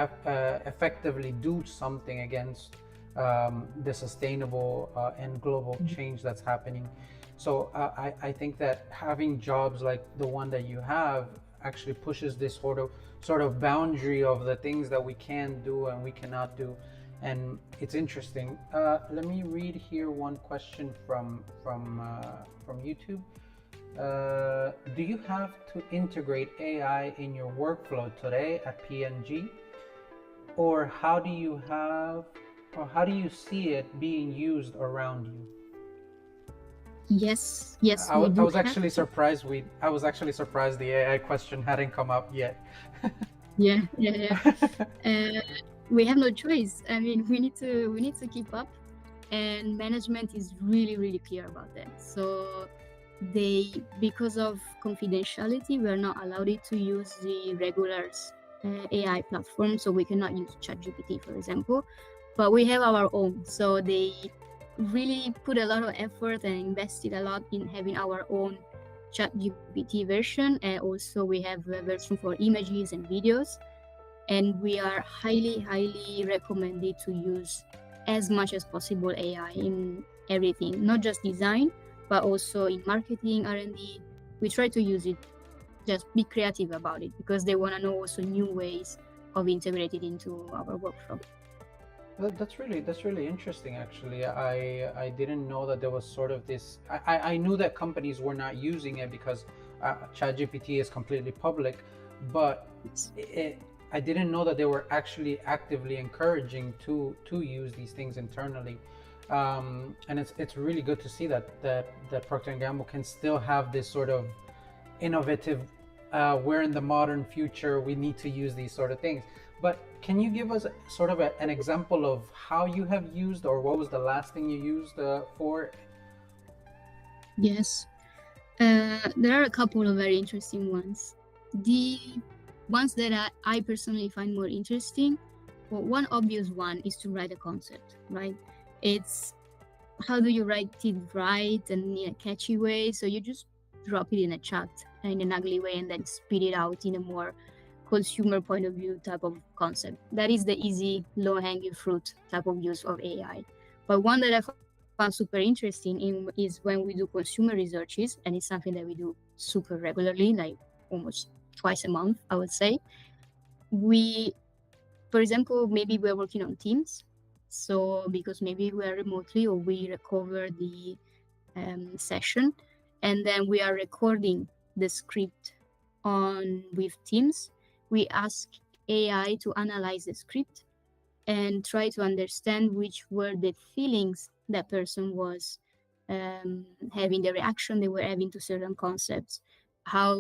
effectively do something against the sustainable and global change that's happening. So I think that having jobs like the one that you have actually pushes this sort of boundary of the things that we can do and we cannot do, and it's interesting. Let me read here one question from YouTube. Do you have to integrate AI in your workflow today at P&G, or how do you see it being used around you? Yes. I was actually surprised the AI question hadn't come up yet. Yeah. We have no choice. I mean, we need to keep up, and management is really, really clear about that. So because of confidentiality, we are not allowed to use the regulars AI platform, so we cannot use ChatGPT, for example, but we have our own. So they really put a lot of effort and invested a lot in having our own ChatGPT version, and also we have a version for images and videos. And we are highly recommended to use as much as possible AI in everything, not just design, but also in marketing, R&D. We try to use it, just be creative about it, because they want to know also new ways of integrating into our workflow. That's really interesting. Actually, I didn't know that there was sort of this. I knew that companies were not using it because ChatGPT is completely public, but I didn't know that they were actually actively encouraging to use these things internally. And it's really good to see that Procter & Gamble can still have this sort of innovative. We're in the modern future. We need to use these sort of things. But can you give us sort of an example of how you have used, or what was the last thing you used for? Yes, there are a couple of very interesting ones. The ones that I personally find more interesting, well, one obvious one is to write a concept, right? It's how do you write it right and in a catchy way? So you just drop it in a chat in an ugly way and then spit it out in a more consumer point of view type of concept. That is the easy, low-hanging fruit type of use of AI. But one that I found super interesting is when we do consumer researches, and it's something that we do super regularly, like almost twice a month, I would say. For example, maybe we're working on Teams. So because maybe we are remotely, or we recover the session, and then we are recording the script with Teams. We ask AI to analyze the script and try to understand which were the feelings that person was having, the reaction they were having to certain concepts,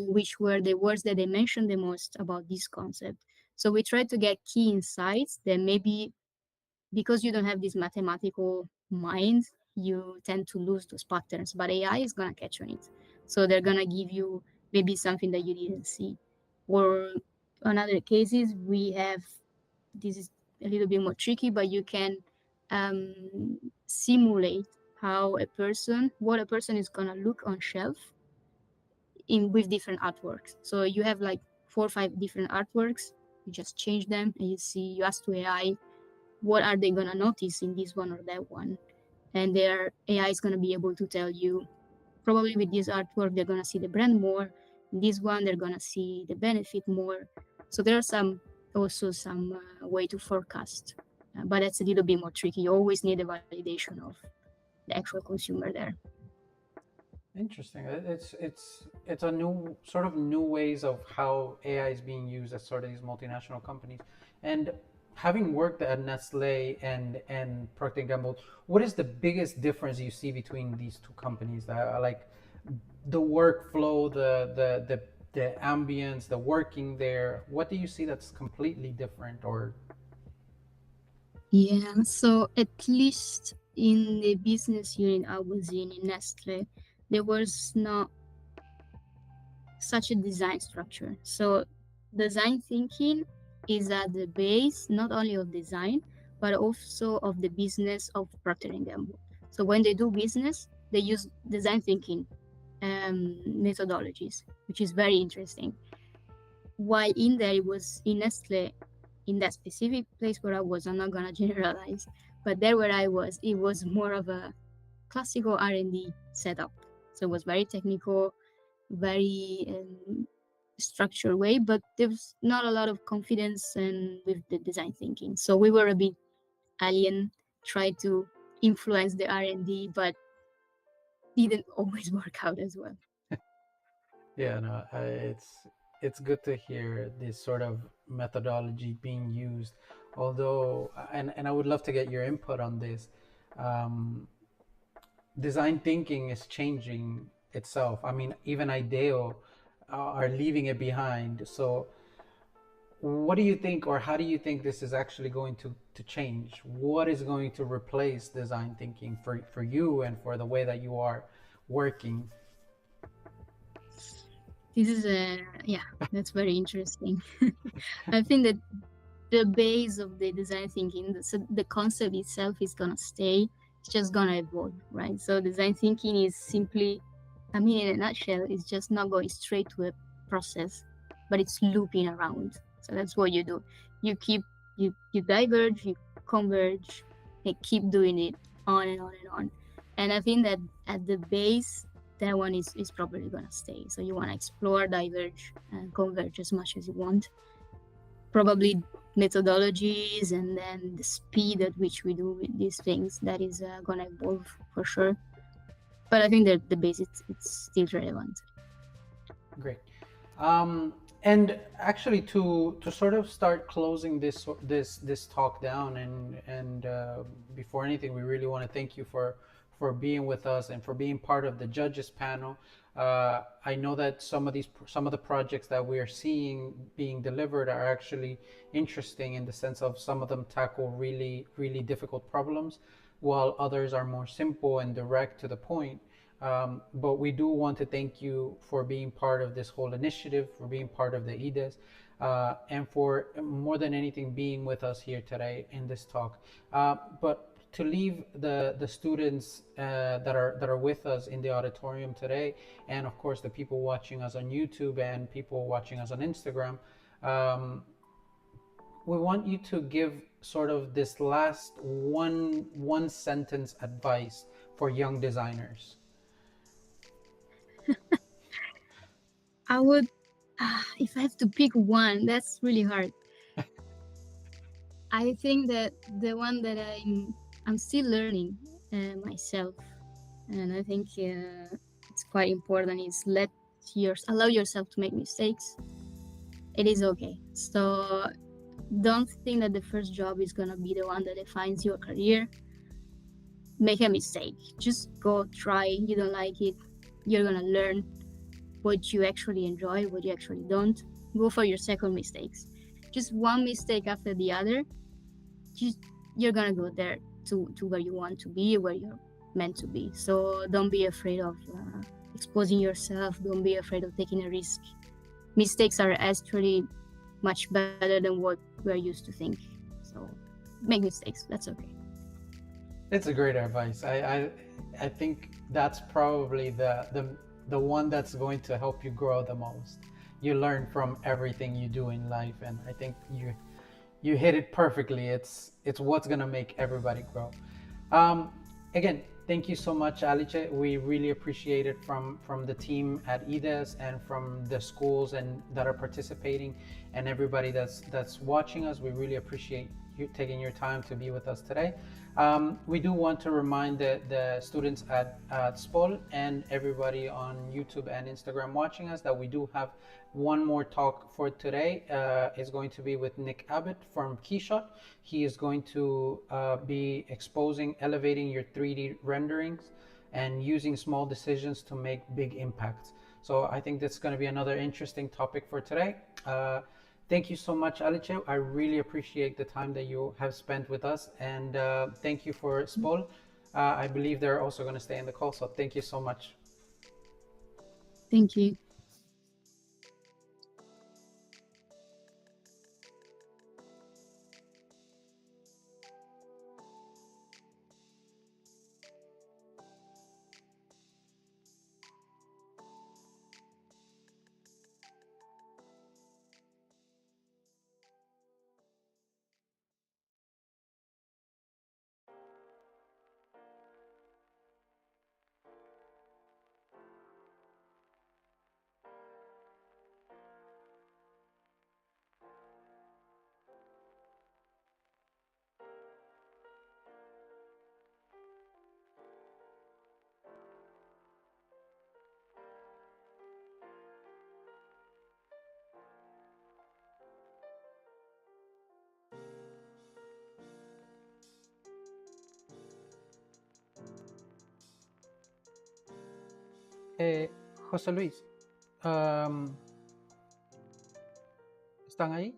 which were the words that they mentioned the most about this concept. So we try to get key insights that maybe because you don't have this mathematical mind, you tend to lose those patterns, but AI is going to catch on it. So they're going to give you maybe something that you didn't see. Or in other cases, this is a little bit more tricky, but you can simulate what a person is going to look on shelf with different artworks. So you have like 4 or 5 different artworks, you just change them and you ask to AI, what are they going to notice in this one or that one? And their AI is going to be able to tell you, probably with this artwork, they're going to see the brand more. In this one, they're going to see the benefit more. So there are also some way to forecast, but that's a little bit more tricky. You always need a validation of the actual consumer there. Interesting. It's a new ways of how AI is being used at sort of these multinational companies. And having worked at Nestle and Procter & Gamble, what is the biggest difference you see between these two companies? Like the workflow, the ambience, the working there. What do you see that's completely different? Or yeah, so at least in the business unit I was in Nestle, there was not such a design structure. So design thinking is at the base, not only of design, but also of the business of Procter & Gamble. So when they do business, they use design thinking methodologies, which is very interesting. While in there, it was in Nestle, in that specific place where I was, I'm not going to generalize, but there where I was, it was more of a classical R&D setup. So it was very technical, very structured way, but there was not a lot of confidence with the design thinking. So we were a bit alien, tried to influence the R&D, but didn't always work out as well. yeah, no, it's good to hear this sort of methodology being used. Although, and I would love to get your input on this. Design thinking is changing itself. I mean, even IDEO are leaving it behind. So what do you think, or how do you think this is actually going to change? What is going to replace design thinking for you and for the way that you are working? This is that's very interesting. I think that the base of the design thinking, so the concept itself is gonna stay. It's just gonna evolve, right? So design thinking is simply, I mean, in a nutshell, it's just not going straight to a process, but it's looping around. So that's what you do. You diverge, you converge, and keep doing it on and on and on. And I think that at the base, that one is probably gonna stay. So you want to explore, diverge, and converge as much as you want. Probably methodologies and then the speed at which we do these things, that is gonna evolve for sure. But I think that the base, it's still relevant. Great. And actually, to sort of start closing this talk down, and before anything, we really want to thank you for being with us and for being part of the judges panel. I know that some of the projects that we are seeing being delivered are actually interesting in the sense of some of them tackle really, really difficult problems, while others are more simple and direct to the point. But we do want to thank you for being part of this whole initiative, for being part of the IDES, and for more than anything being with us here today in this talk. But to leave the students that are with us in the auditorium today, and of course the people watching us on YouTube and people watching us on Instagram, we want you to give sort of this last one sentence advice for young designers. I would, if I have to pick one, that's really hard. I think that the one that I'm still learning myself, and I think it's quite important, is allow yourself to make mistakes. It is okay. So don't think that the first job is gonna be the one that defines your career. Make a mistake. Just go try. You don't like it, you're gonna learn what you actually enjoy, what you actually don't. Go for your second mistakes. Just one mistake after the other, you're gonna go there to where you want to be, where you're meant to be. So don't be afraid of exposing yourself. Don't be afraid of taking a risk. Mistakes are actually much better than what we're used to think. So make mistakes. That's okay. It's a great advice. I think that's probably the one that's going to help you grow the most. You learn from everything you do in life, and I think you hit it perfectly. It's what's gonna make everybody grow. Again, thank you so much, Alice. We really appreciate it from the team at IDES and from the schools and that are participating, and everybody that's watching us. We really appreciate you taking your time to be with us today. We do want to remind the students at SPOL and everybody on YouTube and Instagram watching us that we do have one more talk for today. It's going to be with Nick Abbott from Keyshot. He is going to be elevating your 3D renderings and using small decisions to make big impacts. So I think that's going to be another interesting topic for today. Thank you so much, Alice. I really appreciate the time that you have spent with us, and thank you for SPOL. I believe they're also going to stay in the call, so thank you so much. Thank you. José Luis, ¿están ahí?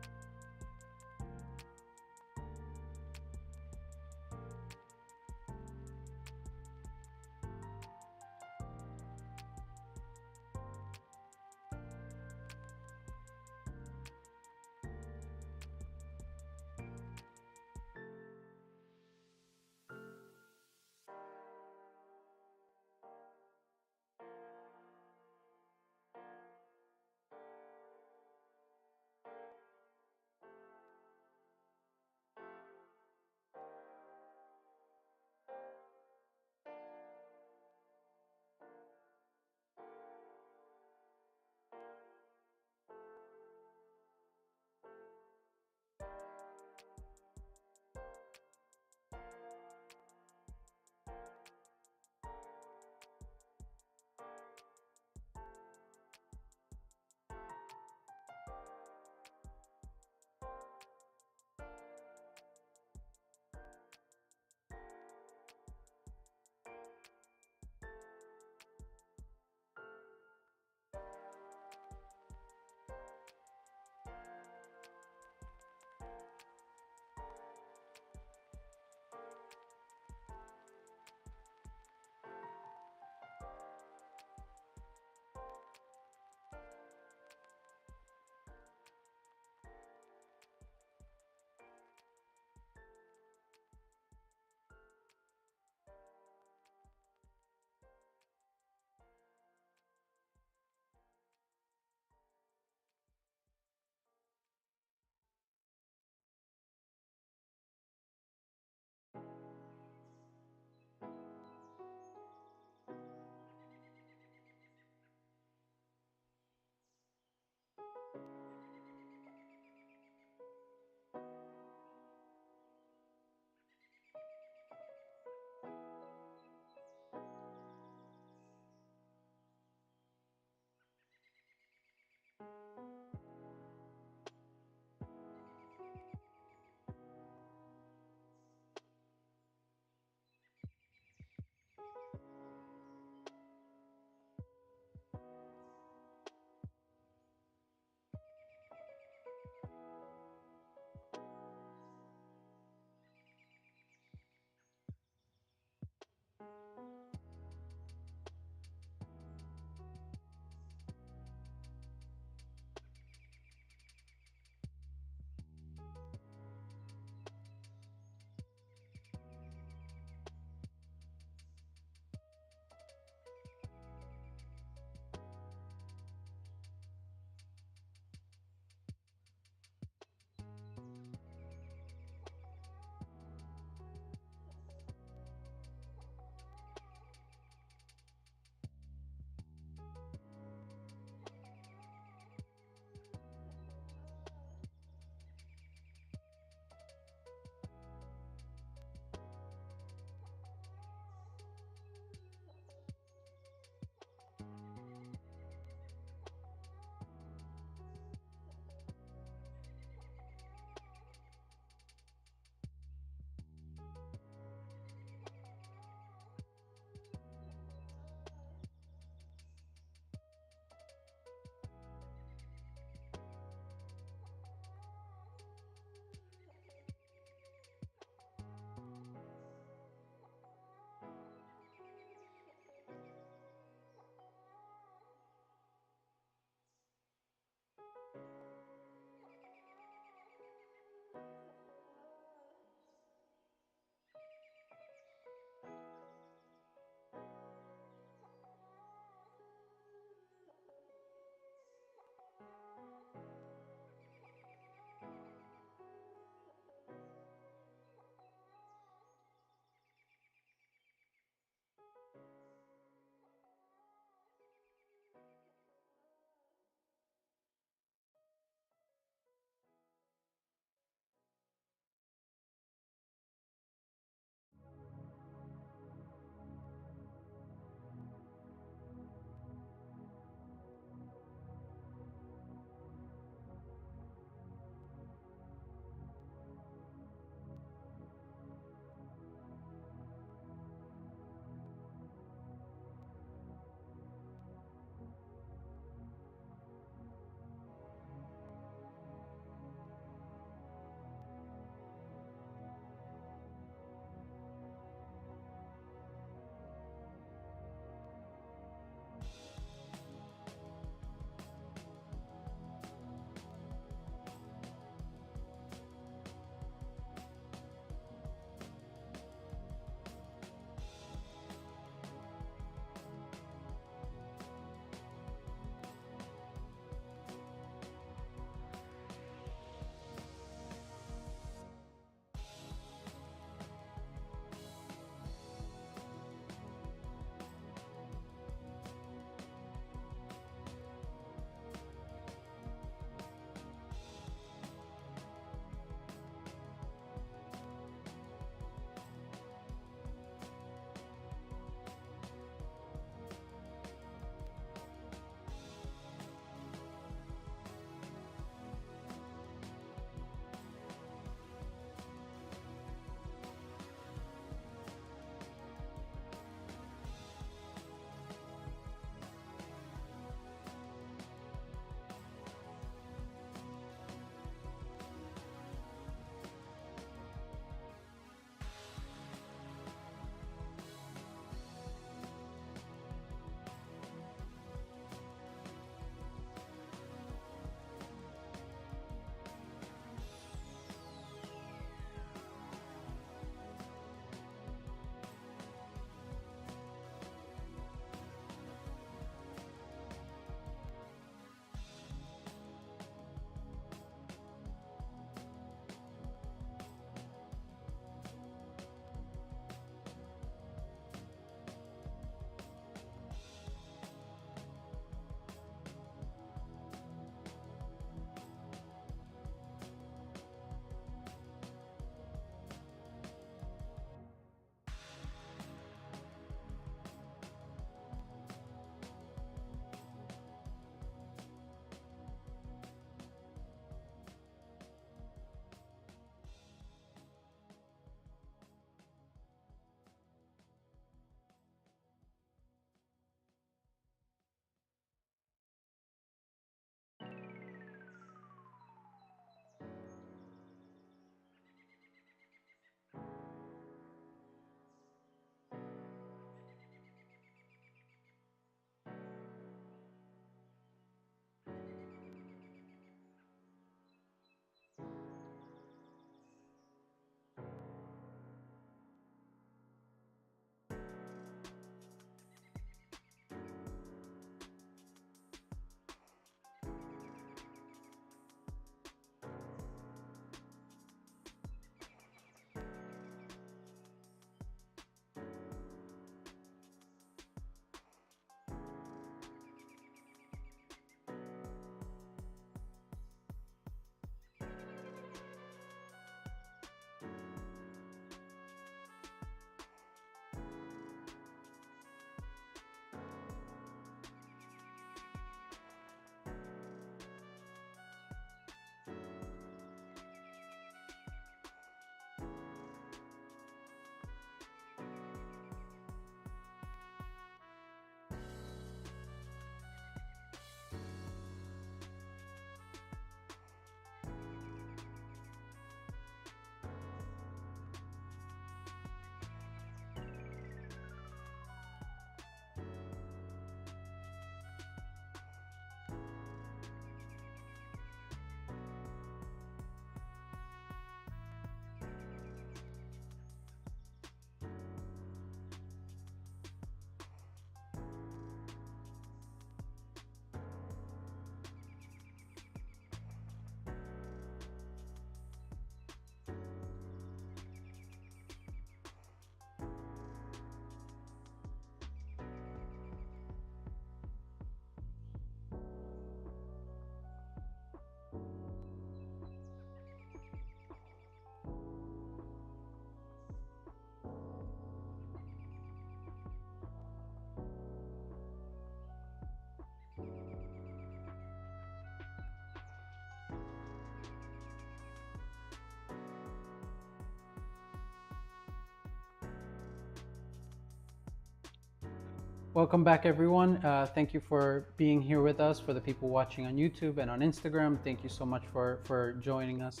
Welcome back, everyone. Thank you for being here with us. For the people watching on YouTube and on Instagram, thank you so much for joining us.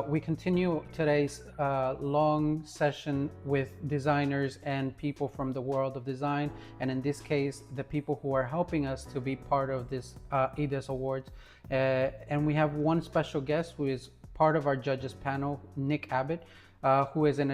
We continue today's long session with designers and people from the world of design, and in this case, the people who are helping us to be part of this IDES Awards. And we have one special guest who is part of our judges panel, Nick Abbott. Who is an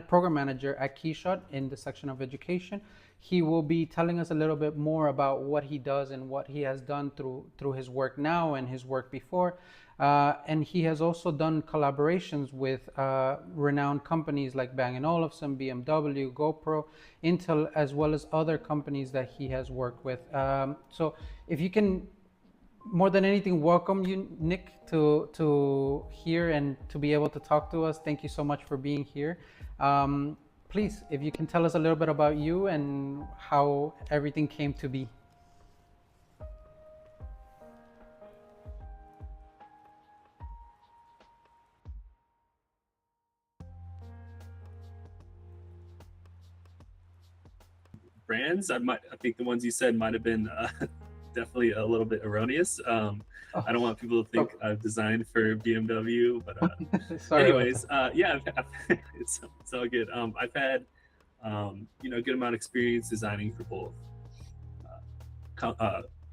program manager at Keyshot in the section of education. He will be telling us a little bit more about what he does and what he has done through his work now and his work before. And he has also done collaborations with renowned companies like Bang & Olufsen, BMW, GoPro, Intel, as well as other companies that he has worked with. So if you can, more than anything, welcome you, Nick, to here and to be able to talk to us. Thank you so much for being here. Please, if you can tell us a little bit about you and how everything came to be. Brands, I think the ones you said might have been definitely a little bit erroneous. I don't want people to think I've designed for BMW, but anyways, yeah, it's all good. I've had a good amount of experience designing for both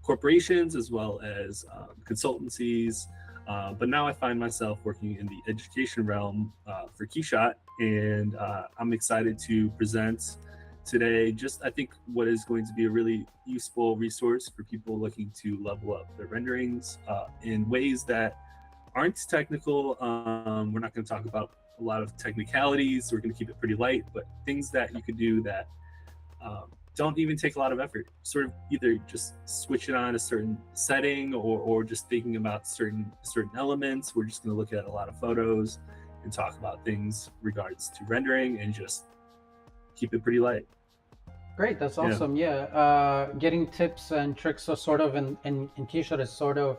corporations as well as consultancies, but now I find myself working in the education realm for Keyshot, and I'm excited to present today just, I think, what is going to be a really useful resource for people looking to level up their renderings in ways that aren't technical. We're not going to talk about a lot of technicalities. We're going to keep it pretty light, but things that you could do that don't even take a lot of effort. Sort of either just switch it on a certain setting or just thinking about certain elements. We're just going to look at a lot of photos and talk about things regards to rendering and just keep it pretty light. Great, that's awesome. Yeah, getting tips and tricks are sort of in Keyshot is sort of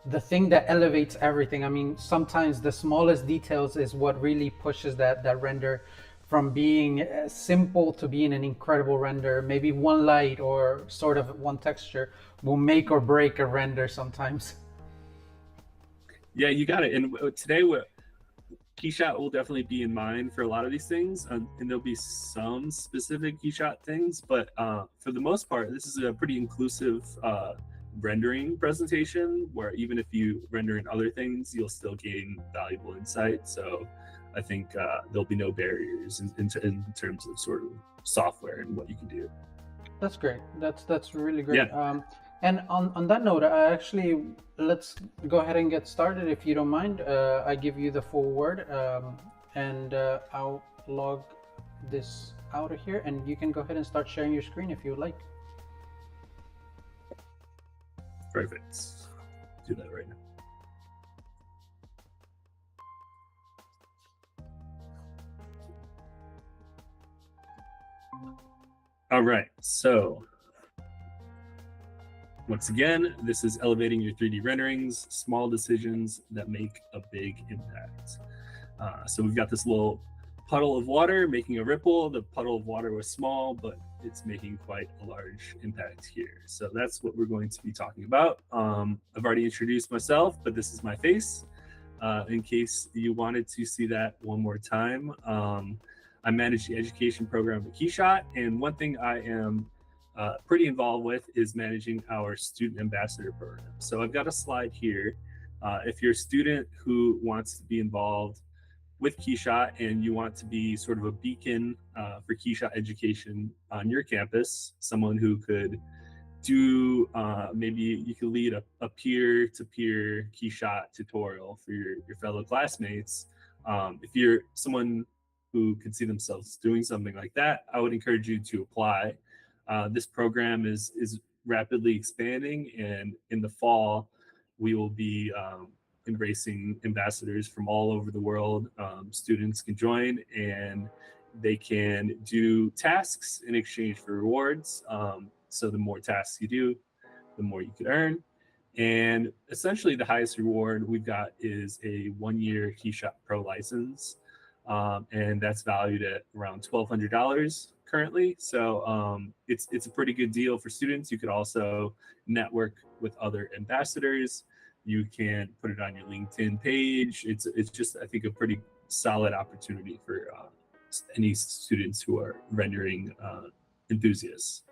the thing that elevates everything. I mean, sometimes the smallest details is what really pushes that render from being simple to being an incredible render. Maybe one light or sort of one texture will make or break a render sometimes. Yeah, you got it. And today Keyshot will definitely be in mind for a lot of these things, and there'll be some specific Keyshot things, but for the most part, this is a pretty inclusive rendering presentation where even if you render in other things, you'll still gain valuable insight. So I think there'll be no barriers in terms of sort of software and what you can do. That's great. That's really great. Yeah. And on that note, let's go ahead and get started, if you don't mind. I give you the full word, and I'll log this out of here, and you can go ahead and start sharing your screen if you would like. Perfect. Do that right now. All right, so once again, this is elevating your 3D renderings, small decisions that make a big impact. So we've got this little puddle of water making a ripple. The puddle of water was small, but it's making quite a large impact here. So that's what we're going to be talking about. I've already introduced myself, but this is my face. In case you wanted to see that one more time, I manage the education program at Keyshot, and one thing I am pretty involved with is managing our student ambassador program. So I've got a slide here. If you're a student who wants to be involved with Keyshot and you want to be sort of a beacon for Keyshot education on your campus, someone who could do, maybe you could lead a peer-to-peer Keyshot tutorial for your fellow classmates. If you're someone who could see themselves doing something like that, I would encourage you to apply. This program is rapidly expanding, and in the fall, we will be embracing ambassadors from all over the world. Students can join and they can do tasks in exchange for rewards. So the more tasks you do, the more you can earn. And essentially the highest reward we've got is a 1-year Keyshot Pro license. and that's valued at around $1,200 currently. So it's a pretty good deal for students. You could also network with other ambassadors. You can put it on your LinkedIn page. It's just, I think, a pretty solid opportunity for any students who are rendering enthusiasts.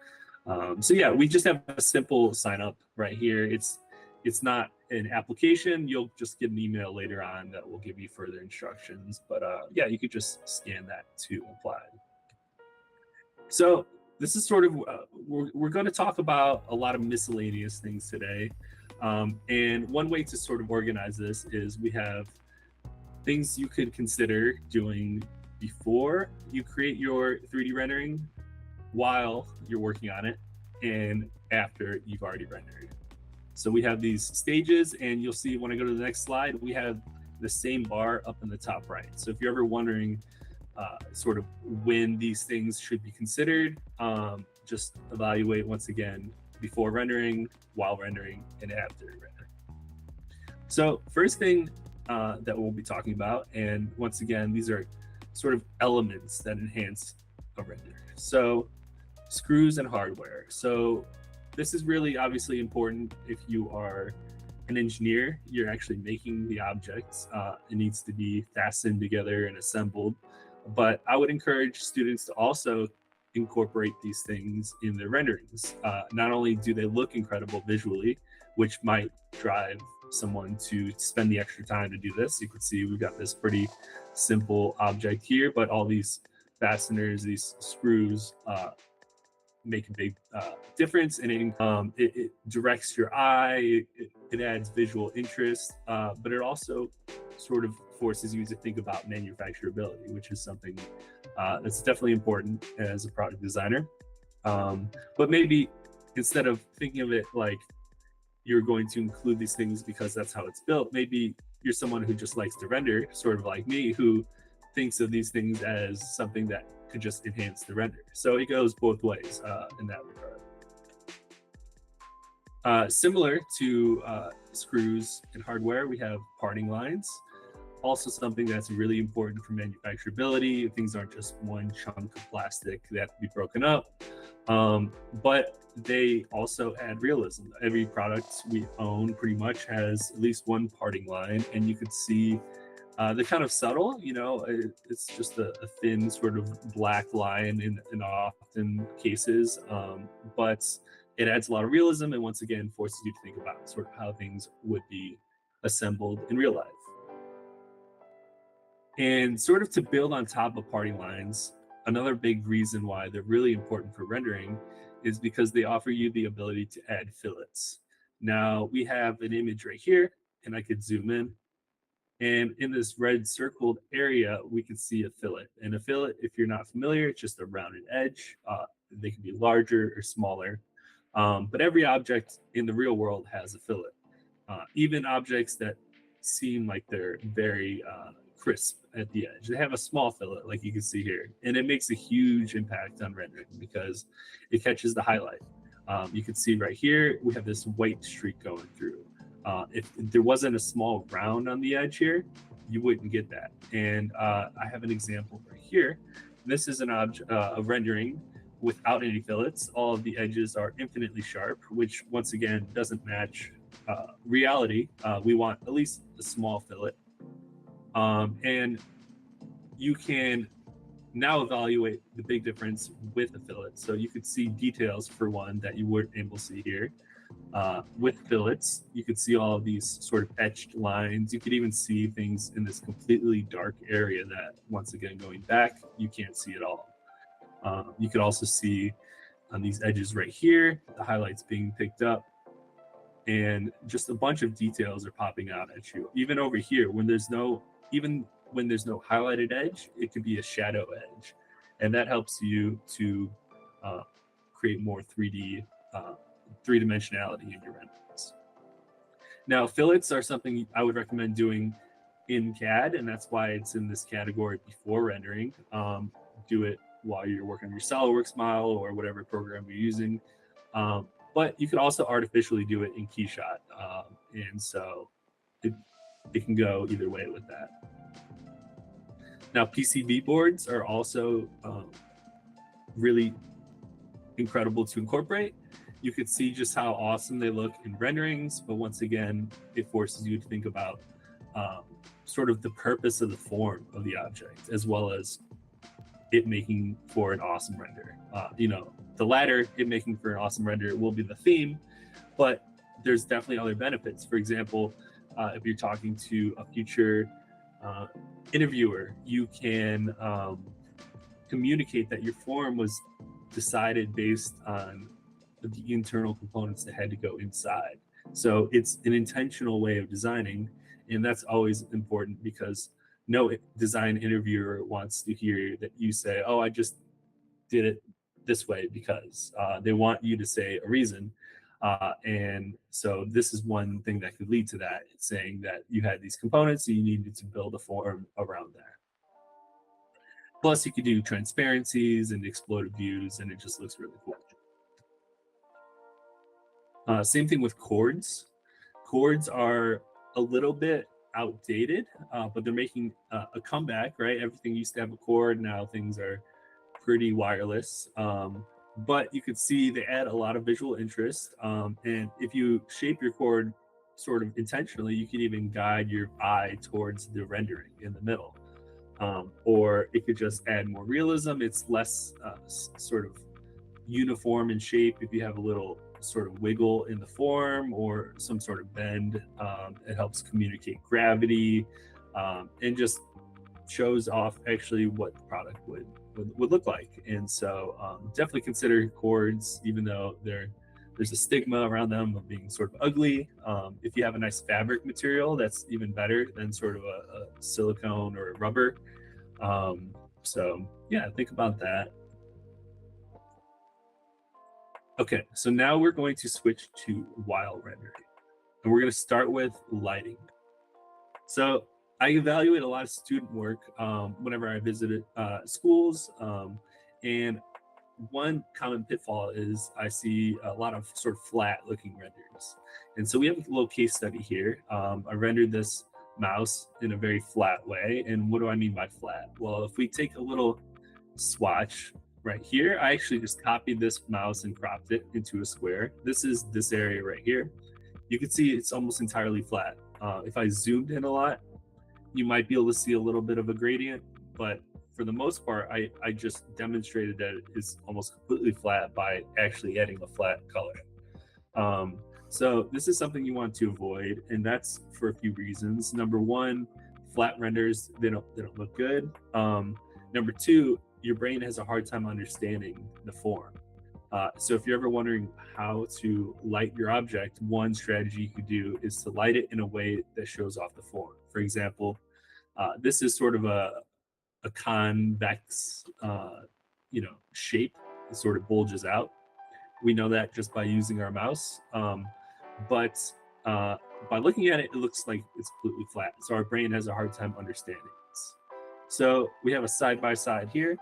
So yeah, we just have a simple sign up right here. It's not an application. You'll just get an email later on that will give you further instructions. But yeah, you could just scan that to apply. So this is sort of, we're going to talk about a lot of miscellaneous things today. And one way to sort of organize this is we have things you could consider doing before you create your 3D rendering, while you're working on it, and after you've already rendered. So we have these stages, and you'll see when I go to the next slide, we have the same bar up in the top right. So if you're ever wondering sort of when these things should be considered, just evaluate once again before rendering, while rendering, and after rendering. So first thing that we'll be talking about, and once again, these are sort of elements that enhance a render. So screws and hardware. So this is really obviously important if you are an engineer, you're actually making the objects. It needs to be fastened together and assembled. But I would encourage students to also incorporate these things in their renderings. Not only do they look incredible visually, which might drive someone to spend the extra time to do this. You can see we've got this pretty simple object here, but all these fasteners, these screws, make a big difference, and it directs your eye, it adds visual interest, but it also sort of forces you to think about manufacturability, which is something that's definitely important as a product designer. But maybe instead of thinking of it like you're going to include these things because that's how it's built, maybe you're someone who just likes to render, sort of like me, who thinks of these things as something that could just enhance the render. So it goes both ways in that regard. Similar to screws and hardware, we have parting lines. Also something that's really important for manufacturability. Things aren't just one chunk of plastic that have to be broken up, but they also add realism. Every product we own pretty much has at least one parting line, and you could see they're kind of subtle, you know, it's just a thin sort of black line in often cases, but it adds a lot of realism, and once again forces you to think about sort of how things would be assembled in real life. And sort of to build on top of parting lines, another big reason why they're really important for rendering is because they offer you the ability to add fillets. Now we have an image right here, and I could zoom in. And in this red circled area, we can see a fillet. And a fillet, if you're not familiar, it's just a rounded edge. They can be larger or smaller. But every object in the real world has a fillet. Even objects that seem like they're very crisp at the edge, they have a small fillet, like you can see here. And it makes a huge impact on rendering because it catches the highlight. You can see right here, we have this white streak going through. If there wasn't a small round on the edge here, you wouldn't get that. And I have an example right here. This is an object of rendering without any fillets. All of the edges are infinitely sharp, which once again doesn't match reality. We want at least a small fillet. And you can now evaluate the big difference with the fillet. So you could see details for one that you weren't able to see here. With fillets, you could see all of these sort of etched lines. You could even see things in this completely dark area that, once again, going back, you can't see at all. You could also see on these edges right here, the highlights being picked up, and just a bunch of details are popping out at you. Even over here, when there's no highlighted edge, it could be a shadow edge, and that helps you to create more 3D-dimensionality in your renderings. Now, fillets are something I would recommend doing in CAD, and that's why it's in this category before rendering. Do it while you're working on your SolidWorks model or whatever program you're using. But you could also artificially do it in KeyShot, and so it can go either way with that. Now, PCB boards are also really incredible to incorporate. You could see just how awesome they look in renderings, but once again, it forces you to think about sort of the purpose of the form of the object, as well as it making for an awesome render. The latter, it making for an awesome render, will be the theme, but there's definitely other benefits. For example, if you're talking to a future interviewer, you can communicate that your form was decided based on the internal components that had to go inside. So it's an intentional way of designing, and that's always important because no design interviewer wants to hear that you say, oh, I just did it this way, because they want you to say a reason. And so this is one thing that could lead to that. It's saying that you had these components and you needed to build a form around that. Plus, you could do transparencies and exploded views, and it just looks really cool. Same thing with chords. Chords are a little bit outdated, but they're making a comeback, right? Everything used to have a chord. Now things are pretty wireless. But you could see they add a lot of visual interest. And if you shape your chord sort of intentionally, you can even guide your eye towards the rendering in the middle. Or it could just add more realism. It's less sort of uniform in shape. If you have a little sort of wiggle in the form or some sort of bend, it helps communicate gravity, and just shows off actually what the product would look like. And so definitely consider chords, even though there's a stigma around them of being sort of ugly. If you have a nice fabric material, that's even better than sort of a silicone or a rubber. So yeah, think about that. Okay, so now we're going to switch to while rendering, and we're going to start with lighting. So I evaluate a lot of student work whenever I visited schools, and one common pitfall is I see a lot of sort of flat looking renders. And so we have a little case study here. I rendered this mouse in a very flat way. And what do I mean by flat? Well, if we take a little swatch right here, I actually just copied this mouse and cropped it into a square. This is this area right here. You can see it's almost entirely flat. If I zoomed in a lot, you might be able to see a little bit of a gradient, but for the most part, I just demonstrated that it is almost completely flat by actually adding a flat color. So this is something you want to avoid, and that's for a few reasons. Number one, flat renders, they don't look good. Number two, your brain has a hard time understanding the form. So if you're ever wondering how to light your object, one strategy you could do is to light it in a way that shows off the form. For example, this is sort of a convex, shape. It sort of bulges out. We know that just by using our mouse. But by looking at it, it looks like it's completely flat. So our brain has a hard time understanding this. So we have a side-by-side here.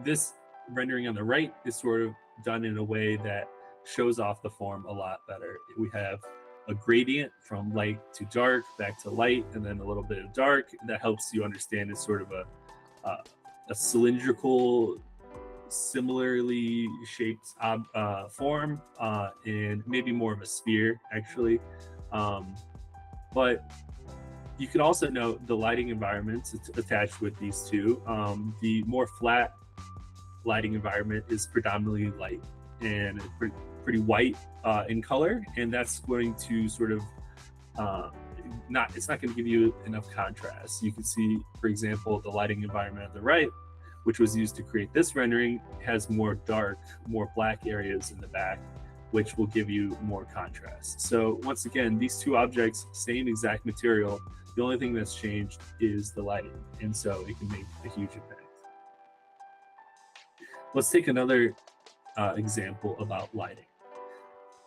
This rendering on the right is sort of done in a way that shows off the form a lot better. We have a gradient from light to dark, back to light, and then a little bit of dark. That helps you understand it's sort of a cylindrical, similarly shaped form, and maybe more of a sphere, actually. But you can also note the lighting environments attached with these two. The more flat lighting environment is predominantly light and pretty white in color, and that's going to sort of it's not going to give you enough contrast. You can see, for example, the lighting environment on the right, which was used to create this rendering, has more dark, more black areas in the back, which will give you more contrast. So once again, these two objects, same exact material, the only thing that's changed is the lighting, and so it can make a huge impact. Let's take another example about lighting.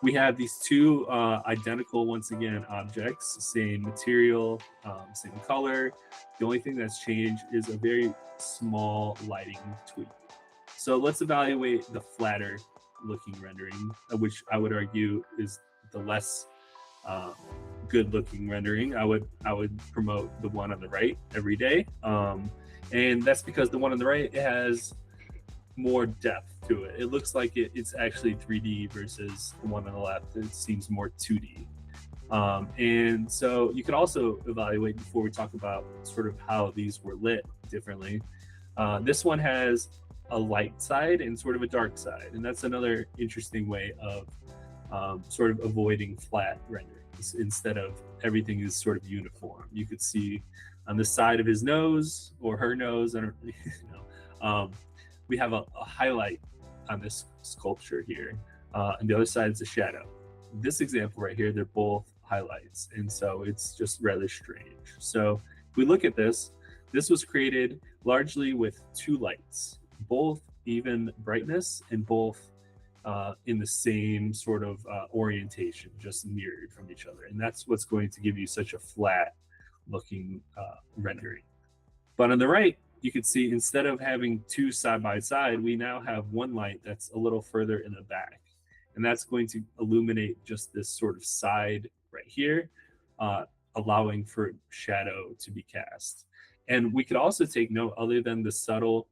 We have these two identical, once again, objects, same material, same color. The only thing that's changed is a very small lighting tweak. So let's evaluate the flatter looking rendering, which I would argue is the less good looking rendering, I would promote the one on the right every day. And that's because the one on the right has more depth to it. It looks like it's actually 3D versus the one on the left. It seems more 2D. And so you could also evaluate, before we talk about sort of how these were lit differently. This one has a light side and sort of a dark side. And that's another interesting way of sort of avoiding flat renderings. Instead of everything is sort of uniform. You could see on the side of his nose or her nose, I don't really know, we have a highlight on this sculpture here. And the other side is a shadow. This example right here, they're both highlights. And so it's just rather strange. So if we look at this, this was created largely with two lights, both even brightness and both in the same sort of orientation, just mirrored from each other. And that's what's going to give you such a flat looking rendering. But on the right, you can see instead of having two side by side, we now have one light that's a little further in the back. And that's going to illuminate just this sort of side right here, allowing for shadow to be cast. And we could also take note, other than the subtle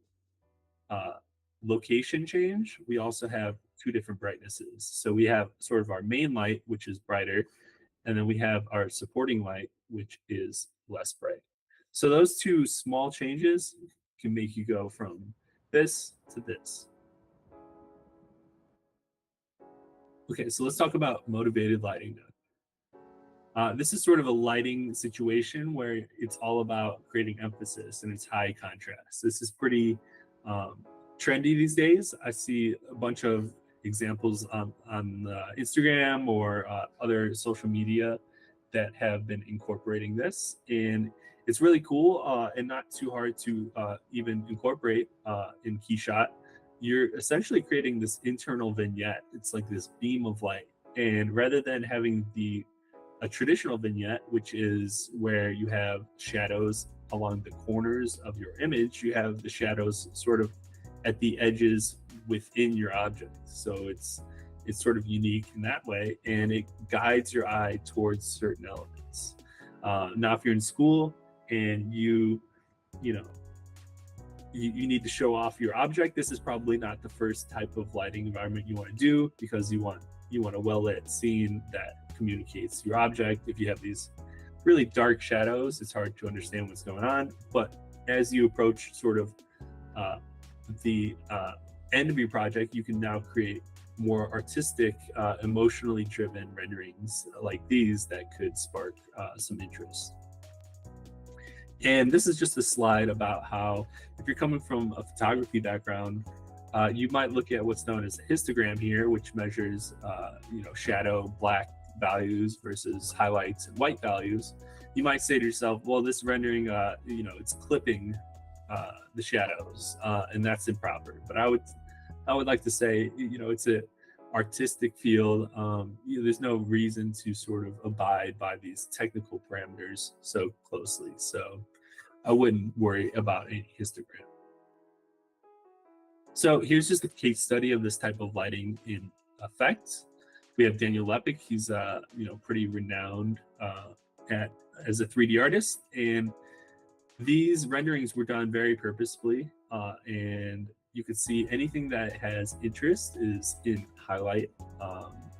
location change, we also have two different brightnesses. So we have sort of our main light, which is brighter, and then we have our supporting light, which is less bright. So those two small changes can make you go from this to this. Okay, so let's talk about motivated lighting now. This is sort of a lighting situation where it's all about creating emphasis and it's high contrast. This is pretty trendy these days. I see a bunch of examples on Instagram or other social media that have been incorporating this, and it's really cool and not too hard to even incorporate in KeyShot. You're essentially creating this internal vignette. It's like this beam of light, and rather than having a traditional vignette, which is where you have shadows along the corners of your image, you have the shadows sort of at the edges within your object. So it's sort of unique in that way, and it guides your eye towards certain elements. Now, if you're in school and you need to show off your object, this is probably not the first type of lighting environment you want to do, because you want a well-lit scene that communicates your object. If you have these really dark shadows, it's hard to understand what's going on. But as you approach sort of the end of your project, you can now create more artistic, emotionally driven renderings like these that could spark some interest. And this is just a slide about how, if you're coming from a photography background, you might look at what's known as a histogram here, which measures shadow black values versus highlights and white values. You might say to yourself, well, this rendering, it's clipping the shadows, and that's improper. But I would like to say, it's an artistic field. There's no reason to sort of abide by these technical parameters so closely. So I wouldn't worry about any histogram. So here's just a case study of this type of lighting in effect. We have Daniel Lepic. He's pretty renowned as a 3D artist, and these renderings were done very purposefully, and you can see anything that has interest is in highlight.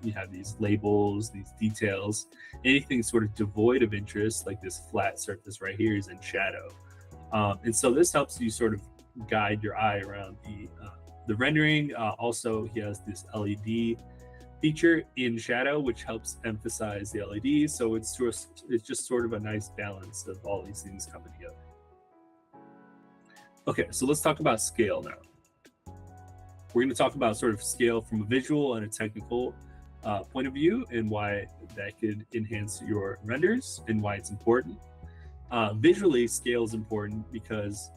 You have these labels, these details. Anything sort of devoid of interest, like this flat surface right here, is in shadow. And so this helps you sort of guide your eye around the rendering. Also, he has this LED feature in shadow, which helps emphasize the LED. So it's just sort of a nice balance of all these things coming together. Okay, so let's talk about scale now. We're going to talk about sort of scale from a visual and a technical point of view, and why that could enhance your renders and why it's important. Visually, scale is important because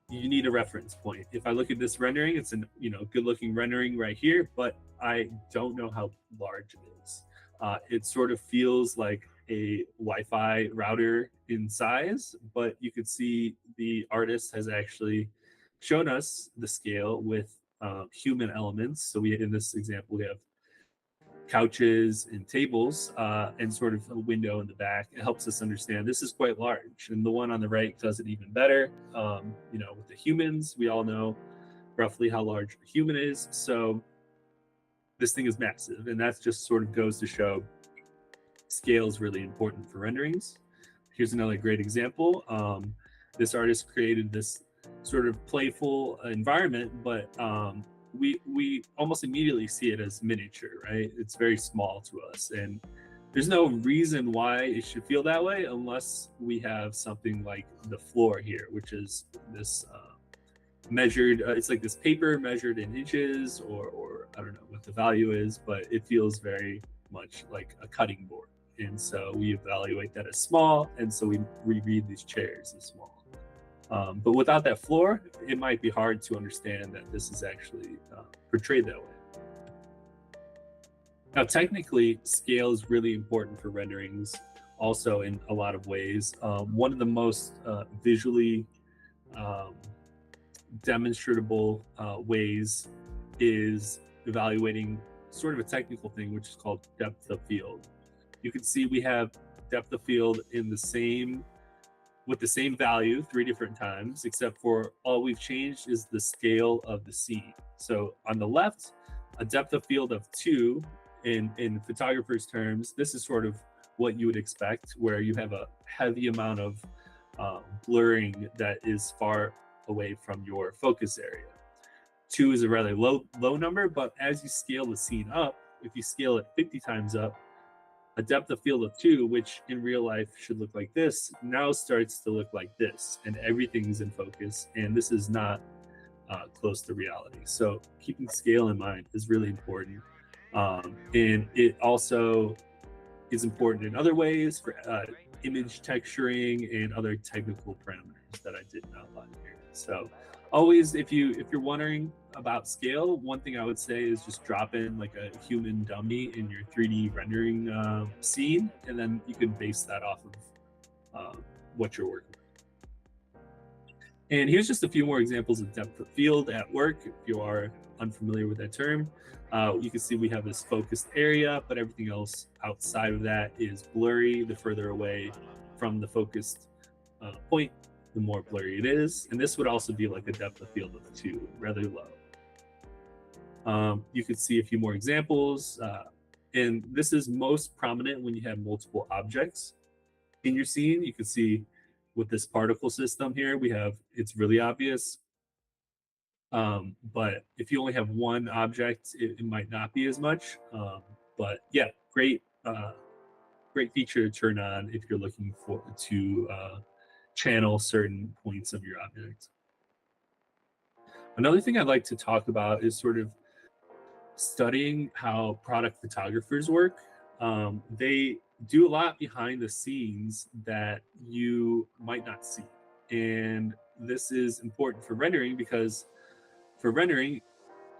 you need a reference point. If I look at this rendering, it's an good looking rendering right here, but I don't know how large it is. It sort of feels like a Wi-Fi router in size, but you could see the artist has actually shown us the scale with human elements. So in this example, we have couches and tables and sort of a window in the back. It helps us understand this is quite large. And the one on the right does it even better. With the humans, we all know roughly how large a human is. So this thing is massive. And that just sort of goes to show scale is really important for renderings. Here's another great example. This artist created this sort of playful environment, but we almost immediately see it as miniature, right? It's very small to us, and there's no reason why it should feel that way unless we have something like the floor here, which is this measured, it's like this paper measured in inches, or I don't know what the value is, but it feels very much like a cutting board. And so we evaluate that as small, and so we read these chairs as small. But without that floor, it might be hard to understand that this is actually portrayed that way. Now, technically, scale is really important for renderings also in a lot of ways. One of the most visually demonstrable ways is evaluating sort of a technical thing, which is called depth of field. You can see we have depth of field with the same value 3 different times, except for all we've changed is the scale of the scene. So on the left, a depth of field of 2, in photographers' terms, this is sort of what you would expect, where you have a heavy amount of blurring that is far away from your focus area. 2 is a rather low number, but as you scale the scene up, if you scale it 50 times up, a depth of field of 2, which in real life should look like this, now starts to look like this, and everything's in focus, and this is not close to reality. So keeping scale in mind is really important. And it also is important in other ways for image texturing and other technical parameters that I didn't outline here. So always, if you're wondering about scale, one thing I would say is just drop in like a human dummy in your 3D rendering scene, and then you can base that off of what you're working with. And here's just a few more examples of depth of field at work. If you are unfamiliar with that term, you can see we have this focused area, but everything else outside of that is blurry. The further away from the focused point, the more blurry it is. And this would also be like a depth of field of 2, rather low. You could see a few more examples. And this is most prominent when you have multiple objects in your scene. You can see with this particle system here, it's really obvious. But if you only have one object, it might not be as much. But yeah, great feature to turn on if you're looking to channel certain points of your object. Another thing I'd like to talk about is sort of studying how product photographers work. They do a lot behind the scenes that you might not see. And this is important for rendering, because for rendering,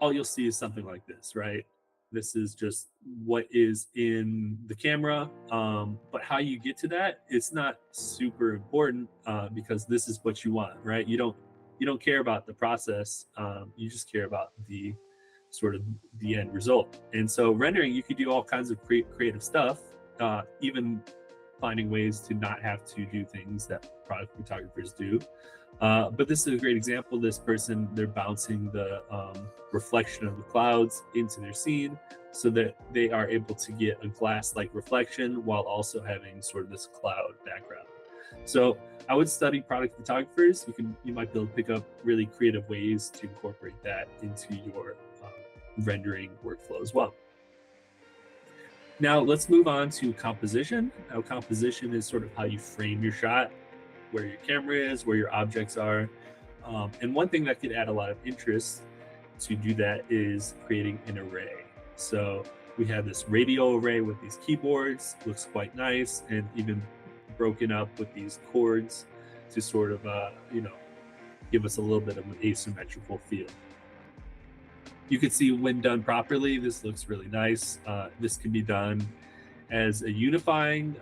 all you'll see is something like this, right? This is just what is in the camera. But how you get to that, it's not super important because this is what you want, right? You don't care about the process. You just care about the sort of the end result. And so rendering, you could do all kinds of creative stuff, even finding ways to not have to do things that product photographers do. But this is a great example. This person, they're bouncing the reflection of the clouds into their scene so that they are able to get a glass-like reflection while also having sort of this cloud background. So I would study product photographers. You might be able to pick up really creative ways to incorporate that into your rendering workflow as well. Now let's move on to composition. Now composition is sort of how you frame your shot, where your camera is, where your objects are. And one thing that could add a lot of interest to do that is creating an array. So we have this radio array with these keyboards, looks quite nice, and even broken up with these chords to sort of, give us a little bit of an asymmetrical feel. You can see when done properly, this looks really nice. This can be done as a unifying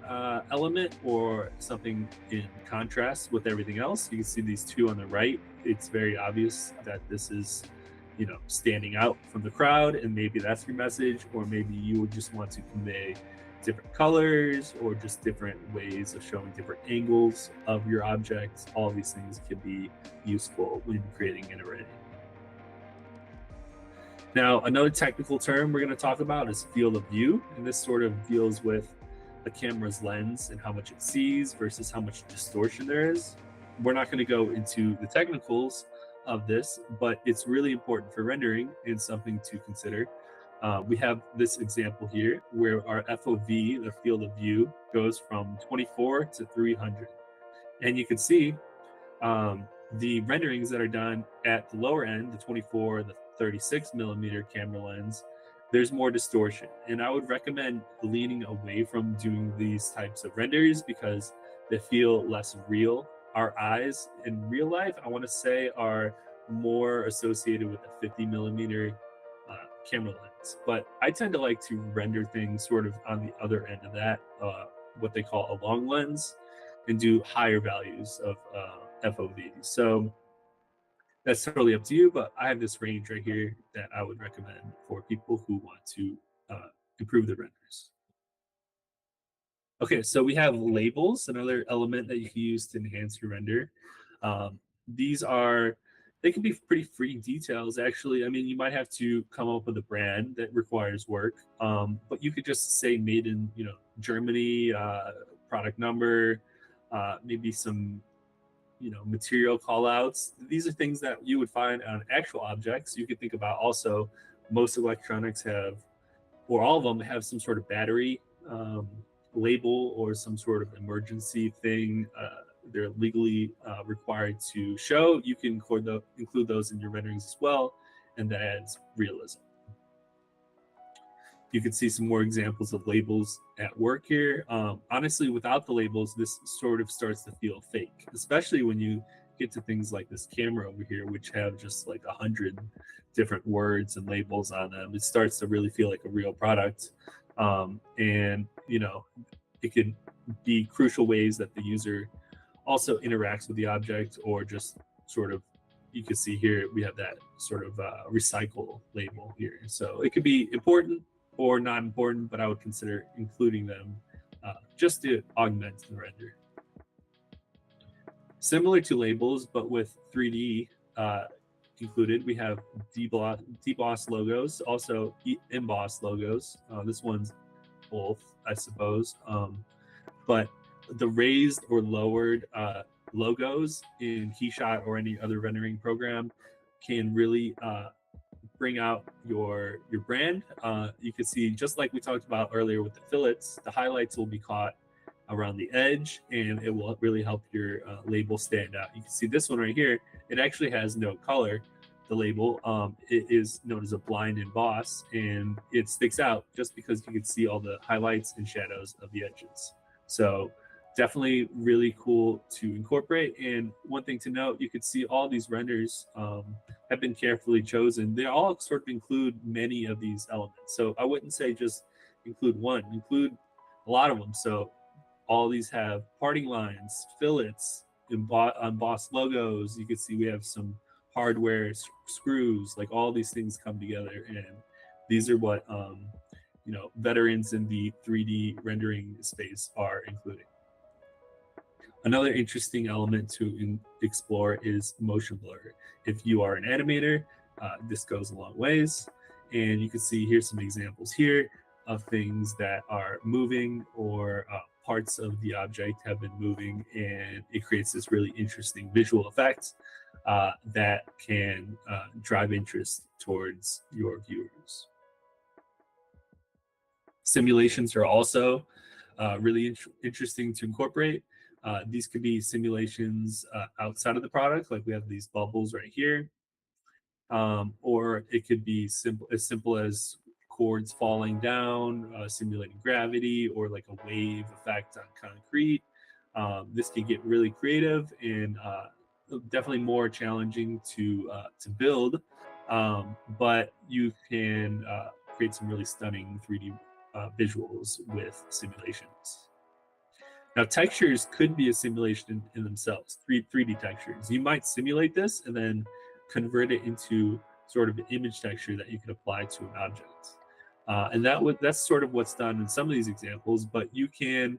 element or something in contrast with everything else. You can see these two on the right. It's very obvious that this is standing out from the crowd, and maybe that's your message, or maybe you would just want to convey different colors or just different ways of showing different angles of your objects. All these things can be useful when creating an array. Now, another technical term we're going to talk about is field of view, and this sort of deals with the camera's lens and how much it sees versus how much distortion there is. We're not going to go into the technicals of this, but it's really important for rendering and something to consider. We have this example here where our FOV, the field of view, goes from 24 to 300. And you can see the renderings that are done at the lower end, the 24, the 36 millimeter camera lens, there's more distortion. And I would recommend leaning away from doing these types of renders because they feel less real. Our eyes in real life, I want to say, are more associated with the 50 millimeter camera lens. But I tend to like to render things sort of on the other end of that, what they call a long lens, and do higher values of FOV. So that's totally up to you, but I have this range right here that I would recommend for people who want to improve their renders. Okay, so we have labels, another element that you can use to enhance your render. They can be pretty free details, actually. I mean, you might have to come up with a brand that requires work, but you could just say made in, Germany, product number, maybe some, material callouts. These are things that you would find on actual objects. You could think about also most electronics have, or all of them have some sort of battery label or some sort of emergency thing they're legally required to show. You can include those in your renderings as well, and that adds realism. You can see some more examples of labels at work here. Honestly, without the labels, this sort of starts to feel fake, especially when you get to things like this camera over here, which have just like 100 different words and labels on them. It starts to really feel like a real product. And, it could be crucial ways that the user also interacts with the object, or just sort of, you can see here, we have that sort of recycle label here. So it could be important or not important, but I would consider including them just to augment the render. Similar to labels, but with 3D included, we have deboss logos, also emboss logos. This one's both, I suppose. But the raised or lowered logos in KeyShot or any other rendering program can really bring out your brand. You can see, just like we talked about earlier with the fillets, the highlights will be caught around the edge, and it will really help your label stand out. You can see this one right here, it actually has no color, the label. It is known as a blind emboss, and it sticks out just because you can see all the highlights and shadows of the edges. So definitely really cool to incorporate. And one thing to note, you could see all these renders have been carefully chosen. They all sort of include many of these elements. So I wouldn't say just include one, include a lot of them. So all these have parting lines, fillets, embossed logos. You can see we have some hardware screws, like all these things come together. And these are what veterans in the 3D rendering space are including. Another interesting element to explore is motion blur. If you are an animator, this goes a long ways. And you can see here's some examples here of things that are moving, or parts of the object have been moving, and it creates this really interesting visual effect that can drive interest towards your viewers. Simulations are also really interesting to incorporate. These could be simulations outside of the product, like we have these bubbles right here, or it could be as simple as cords falling down, simulating gravity, or like a wave effect on concrete. This can get really creative and definitely more challenging to build, but you can create some really stunning 3D visuals with simulations. Now, textures could be a simulation in themselves, 3D textures. You might simulate this and then convert it into sort of image texture that you can apply to an object. And that's sort of what's done in some of these examples, but you can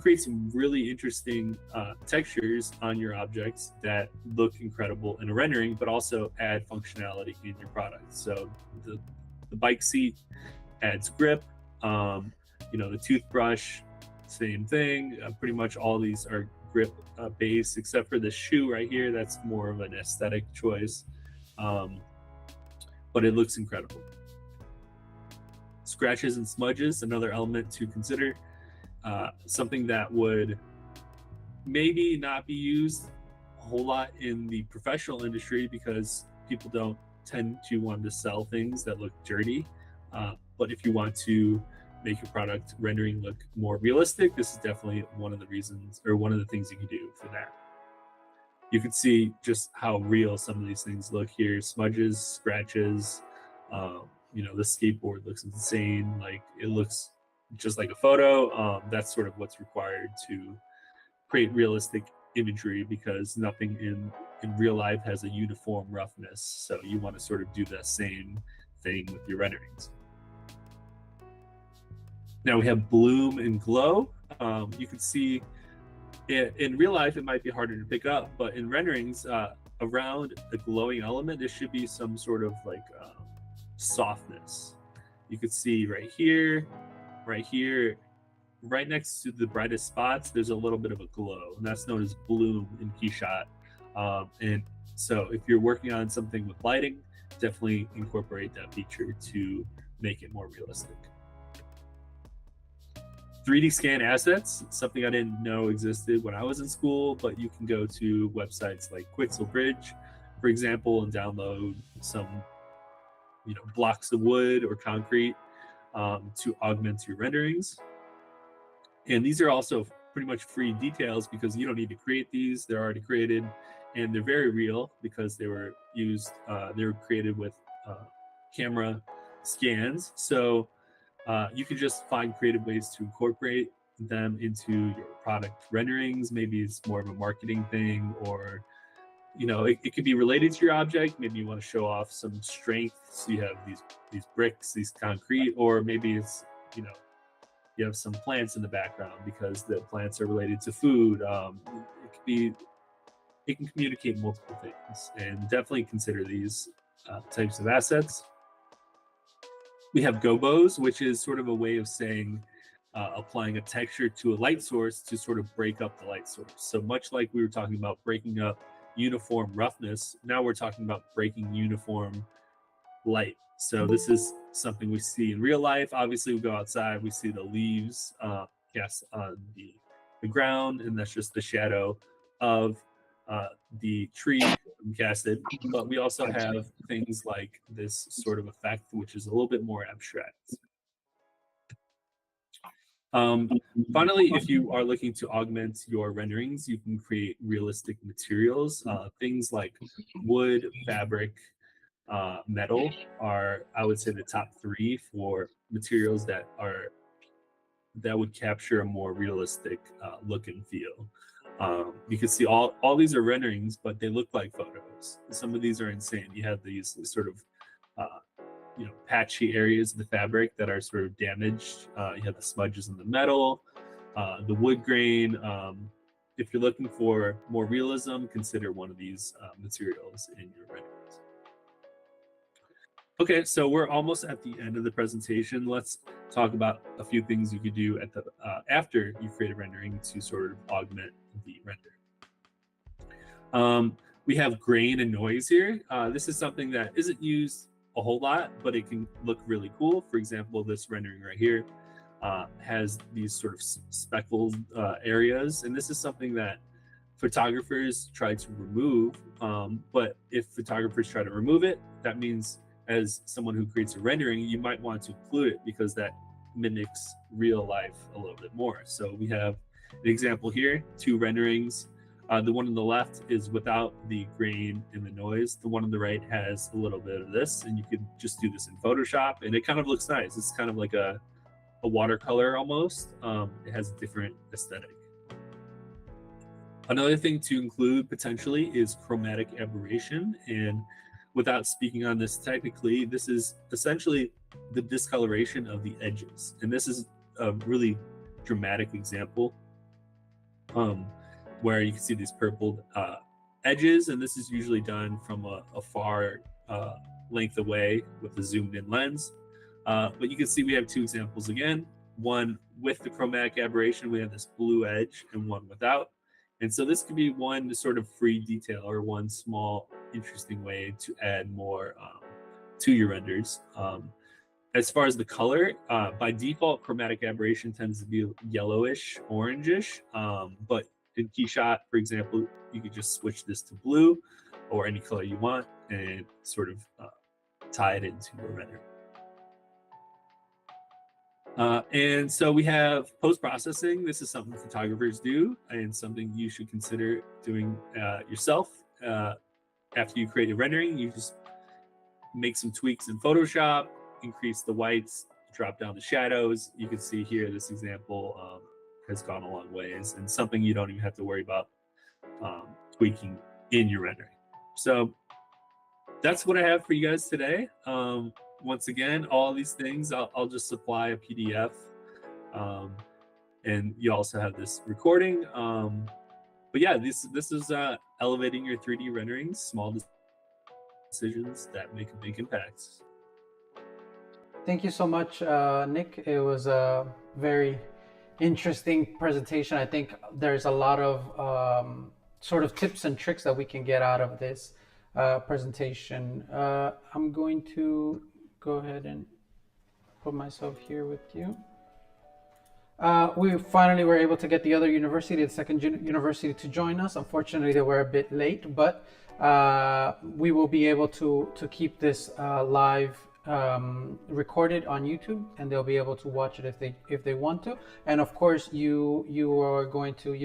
create some really interesting textures on your objects that look incredible in a rendering, but also add functionality in your product. So the bike seat adds grip, the toothbrush, same thing. Pretty much all these are grip based, except for the shoe right here. That's more of an aesthetic choice, but it looks incredible. Scratches and smudges, another element to consider. Something that would maybe not be used a whole lot in the professional industry because people don't tend to want to sell things that look dirty. But if you want to make your product rendering look more realistic, this is definitely one of the reasons, or one of the things you can do for that. You can see just how real some of these things look here. Smudges, scratches, the skateboard looks insane. Like, it looks just like a photo. That's sort of what's required to create realistic imagery, because nothing in real life has a uniform roughness. So you want to sort of do the same thing with your renderings. Now we have bloom and glow. You can see in real life, it might be harder to pick up, but in renderings, around a glowing element, there should be some sort of like softness. You could see right here, right next to the brightest spots, there's a little bit of a glow, and that's known as bloom in Keyshot. And so if you're working on something with lighting, definitely incorporate that feature to make it more realistic. 3D scan assets, something I didn't know existed when I was in school, but you can go to websites like Quixel Bridge, for example, and download some blocks of wood or concrete to augment your renderings. And these are also pretty much free details because you don't need to create these. They're already created, and they're very real because they were created with camera scans. So you can just find creative ways to incorporate them into your product renderings. Maybe it's more of a marketing thing, or it could be related to your object. Maybe you want to show off some strength, so you have these bricks, these concrete, or maybe it's you have some plants in the background because the plants are related to food. It can communicate multiple things, and definitely consider these types of assets. We have gobos, which is sort of a way of saying applying a texture to a light source to sort of break up the light source. So much like we were talking about breaking up uniform roughness, now we're talking about breaking uniform light. So this is something we see in real life. Obviously, we go outside, we see the leaves cast on the ground, and that's just the shadow of the tree casted. But we also have things like this sort of effect, which is a little bit more abstract. Finally, if you are looking to augment your renderings, you can create realistic materials. Things like wood, fabric, metal are, I would say, the top three for materials that would capture a more realistic look and feel. You can see all these are renderings, but they look like photos. Some of these are insane. You have these sort of patchy areas of the fabric that are sort of damaged. You have the smudges in the metal, the wood grain. If you're looking for more realism, consider one of these materials in your renderings. Okay, so we're almost at the end of the presentation. Let's talk about a few things you could do at the after you create a rendering to sort of augment the render. We have grain and noise here. This is something that isn't used a whole lot, but it can look really cool. For example, this rendering right here has these sort of speckled areas, and this is something that photographers try to remove. But if photographers try to remove it, that means as someone who creates a rendering, you might want to include it because that mimics real life a little bit more. So we have an example here, two renderings. The one on the left is without the grain and the noise. The one on the right has a little bit of this, and you could just do this in Photoshop, and it kind of looks nice. It's kind of like a watercolor almost. It has a different aesthetic. Another thing to include potentially is chromatic aberration, and without speaking on this technically, this is essentially the discoloration of the edges. And this is a really dramatic example where you can see these purpled edges, and this is usually done from a far length away with a zoomed in lens. But you can see we have two examples again, one with the chromatic aberration, we have this blue edge, and one without. And so this could be one sort of free detail or one small interesting way to add more to your renders. As far as the color, by default, chromatic aberration tends to be yellowish, orangish. But in KeyShot, for example, you could just switch this to blue or any color you want and sort of tie it into a render. And so we have post-processing. This is something photographers do and something you should consider doing yourself. After you create a rendering, you just make some tweaks in Photoshop, increase the whites, drop down the shadows. You can see here, this example has gone a long ways and something you don't even have to worry about tweaking in your rendering. So that's what I have for you guys today. Once again, all these things, I'll just supply a PDF. And you also have this recording. But yeah, this is elevating your 3D renderings, small decisions that make a big impact. Thank you so much, Nick. It was a very interesting presentation. I think there's a lot of sort of tips and tricks that we can get out of this presentation. I'm going to go ahead and put myself here with you. We finally were able to get the other university, the second university, to join us. Unfortunately, they were a bit late, but we will be able to keep this live recorded on YouTube, and they'll be able to watch it if they want to. And of course, you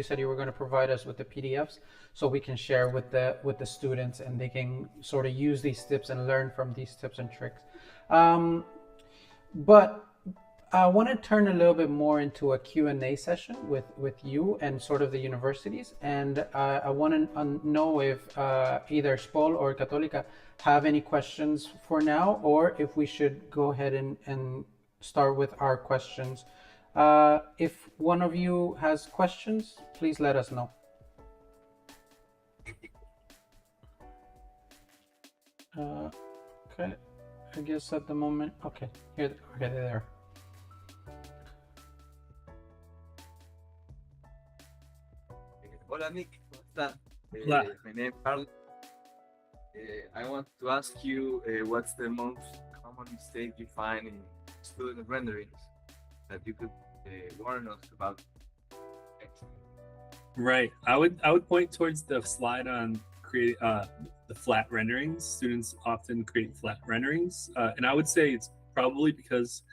said you were going to provide us with the PDFs so we can share with the students, and they can sort of use these tips and learn from these tips and tricks. But I want to turn a little bit more into a Q&A session with you and sort of the universities. And I want to know if either SPOL or Católica have any questions for now, or if we should go ahead and start with our questions. If one of you has questions, please let us know. Okay, I guess at the moment, okay, here, okay, there. Hola Nick, ¿cómo estás? Hola. My name is Carl. I want to ask you what's the most common mistake you find in student renderings that you could warn us about? Right. I would point towards the slide on create the flat renderings. Students often create flat renderings, and I would say it's probably because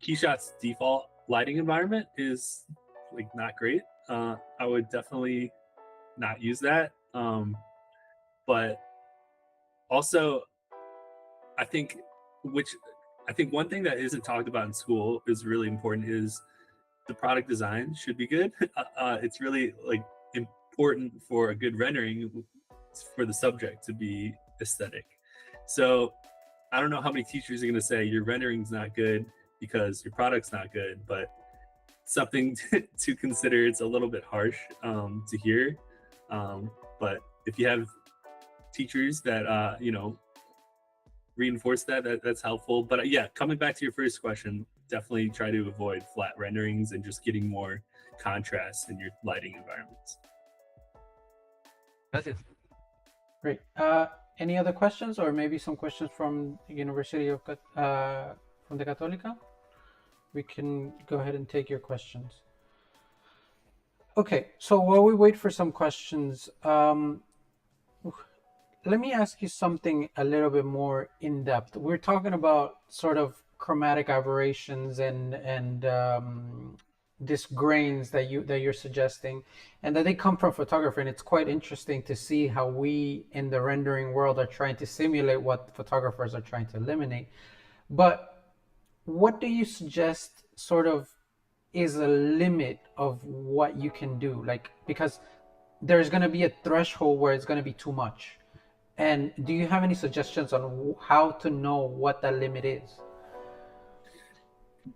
KeyShot's default lighting environment is like not great. I would definitely not use that. But also, I think one thing that isn't talked about in school is really important is the product design should be good. It's really like important for a good rendering for the subject to be aesthetic. So I don't know how many teachers are going to say your rendering's not good because your product's not good, but something to consider. It's a little bit harsh to hear, but if you have teachers that reinforce that's helpful. But yeah, coming back to your first question, definitely try to avoid flat renderings and just getting more contrast in your lighting environments. Gracias. Great. Any other questions, or maybe some questions from the University of from the Católica? We can go ahead and take your questions. Okay, so while we wait for some questions, let me ask you something a little bit more in depth. We're talking about sort of chromatic aberrations and these grains that you're suggesting, and that they come from photography. And it's quite interesting to see how we in the rendering world are trying to simulate what photographers are trying to eliminate. But what do you suggest sort of is a limit of what you can do? Like, because there's going to be a threshold where it's going to be too much. And do you have any suggestions on how to know what that limit is?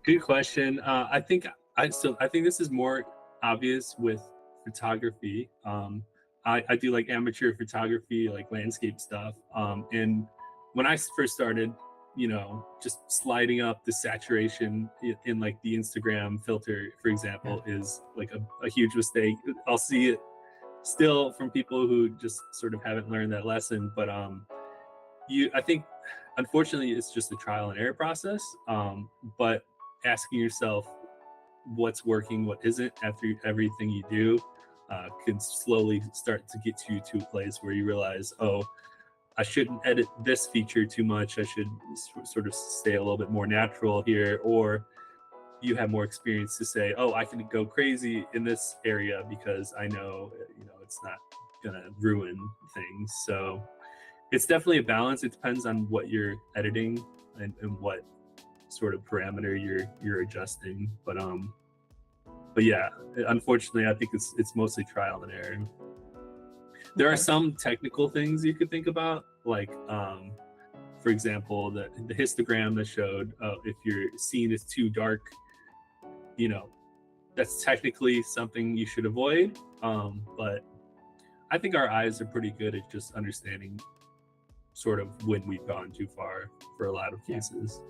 Good question. I think this is more obvious with photography. I do like amateur photography, like landscape stuff. And when I first started, just sliding up the saturation in like the Instagram filter, for example, is like a huge mistake. I'll see it still from people who just sort of haven't learned that lesson. But I think, unfortunately, it's just a trial and error process. But asking yourself what's working, what isn't after everything you do can slowly start to get you to a place where you realize, oh, I shouldn't edit this feature too much. I should sort of stay a little bit more natural here. Or you have more experience to say, oh, I can go crazy in this area because I know, it's not gonna ruin things. So it's definitely a balance. It depends on what you're editing and what sort of parameter you're adjusting. But yeah, unfortunately, I think it's mostly trial and error. There are some technical things you could think about, like for example, the histogram that showed if your scene is too dark, that's technically something you should avoid. But I think our eyes are pretty good at just understanding sort of when we've gone too far for a lot of cases.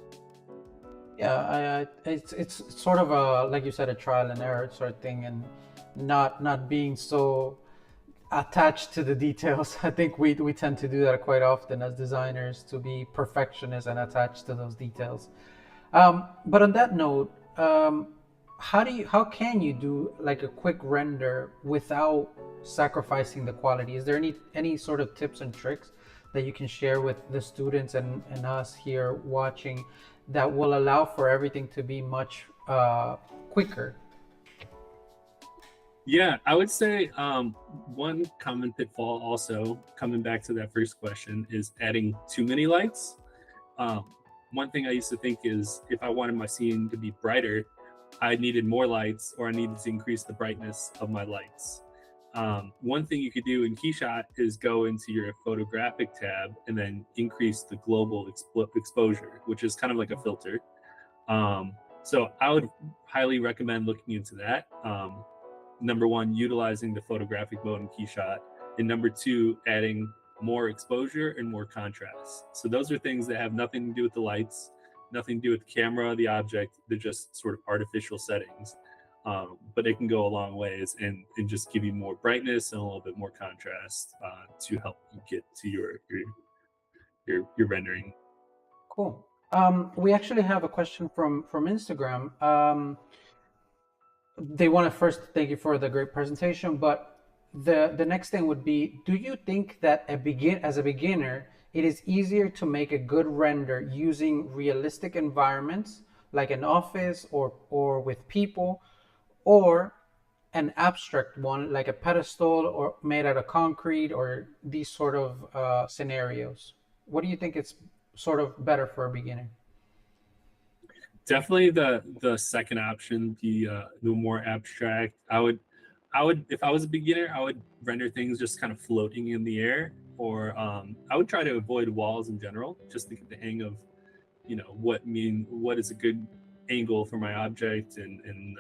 Yeah, it's sort of like you said, a trial and error sort of thing, and not being so attached to the details. I think we tend to do that quite often as designers, to be perfectionists and attached to those details. But on that note, how can you do like a quick render without sacrificing the quality? Is there any sort of tips and tricks that you can share with the students and us here watching that will allow for everything to be much quicker? Yeah, I would say one common pitfall, also coming back to that first question, is adding too many lights. One thing I used to think is if I wanted my scene to be brighter, I needed more lights, or I needed to increase the brightness of my lights. One thing you could do in KeyShot is go into your photographic tab and then increase the global exposure, which is kind of like a filter. So I would highly recommend looking into that. Number one, utilizing the photographic mode in KeyShot, and number two, adding more exposure and more contrast. So those are things that have nothing to do with the lights, nothing to do with the camera, the object. They're just sort of artificial settings. But it can go a long ways and just give you more brightness and a little bit more contrast to help you get to your rendering. Cool. We actually have a question from Instagram. They want to first thank you for the great presentation, but the next thing would be, do you think that as a beginner, it is easier to make a good render using realistic environments like an office or with people, or an abstract one like a pedestal or made out of concrete, or these sort of scenarios? What do you think it's sort of better for a beginner? Definitely the second option, the more abstract. I would, if I was a beginner, I would render things just kind of floating in the air, or I would try to avoid walls in general, just to get the hang of, what is a good angle for my object, and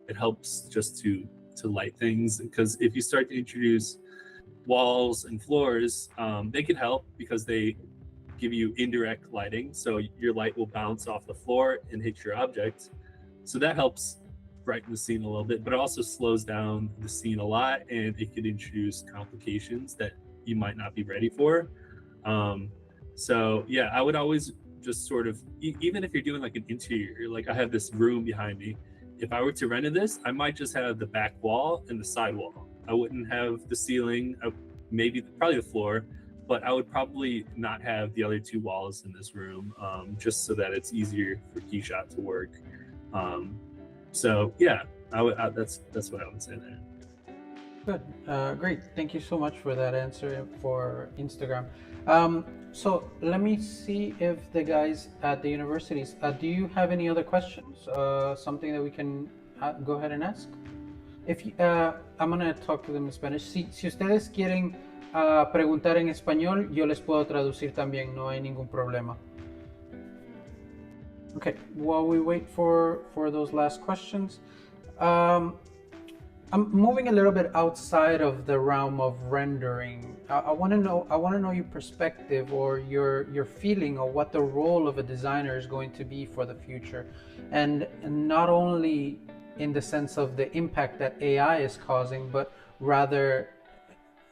it helps just to light things. Because if you start to introduce walls and floors, they can help because they give you indirect lighting, so your light will bounce off the floor and hit your object, so that helps brighten the scene a little bit, but it also slows down the scene a lot, and it could introduce complications that you might not be ready for. So yeah, I would always just sort of, even if you're doing like an interior, like I have this room behind me, if I were to render this, I might just have the back wall and the side wall. I wouldn't have the ceiling, probably the floor, but I would probably not have the other two walls in this room, just so that it's easier for KeyShot to work. So yeah, that's what I would say there. Good, great. Thank you so much for that answer for Instagram. So let me see if the guys at the universities, do you have any other questions? Something that we can go ahead and ask? I'm gonna talk to them in Spanish. Si ustedes quieren preguntar en español, yo les puedo traducir también, no hay ningún problema. Okay, while we wait for those last questions, I'm moving a little bit outside of the realm of rendering. I want to know your perspective or your feeling of what the role of a designer is going to be for the future, and not only in the sense of the impact that AI is causing, but rather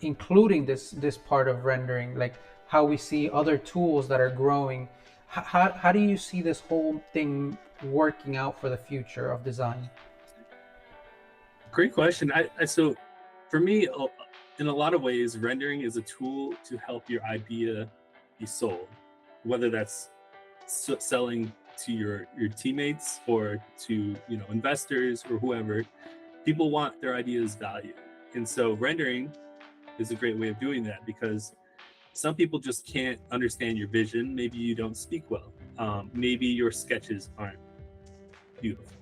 including this part of rendering, like how we see other tools that are growing. How do you see this whole thing working out for the future of design? Great question. So for me, in a lot of ways, rendering is a tool to help your idea be sold, whether that's selling to your teammates or to investors or whoever. People want their ideas valued, and so rendering is a great way of doing that, because some people just can't understand your vision. Maybe you don't speak well. Maybe your sketches aren't beautiful.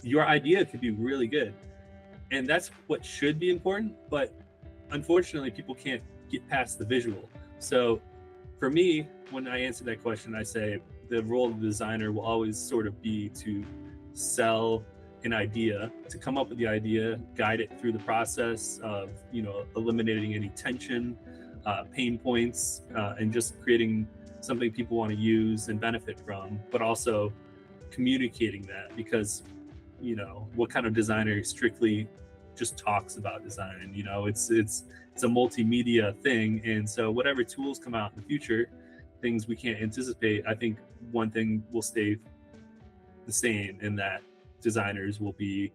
Your idea could be really good, and that's what should be important, but unfortunately people can't get past the visual. So for me, when I answer that question, I say the role of the designer will always sort of be to sell an idea, to come up with the idea, guide it through the process of eliminating any tension, pain points, and just creating something people want to use and benefit from, but also communicating that, because what kind of designer strictly just talks about design? It's a multimedia thing, and so whatever tools come out in the future, things we can't anticipate, I think one thing will stay the same, in that designers will be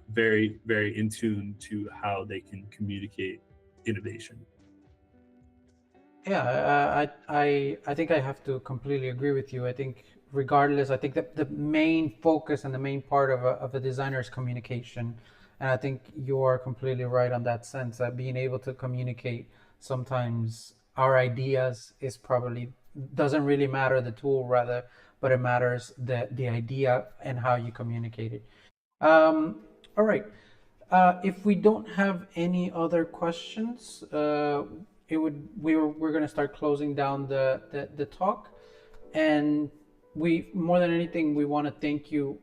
very, very in tune to how they can communicate innovation. Yeah, I think I have to completely agree with you. I think regardless, I think that the main focus and the main part of a designer is communication. And I think you are completely right on that sense, that being able to communicate sometimes our ideas is probably, doesn't really matter the tool rather, but it matters the idea and how you communicate it. All right. If we don't have any other questions, we're going to start closing down the talk. And more than anything, we want to thank you,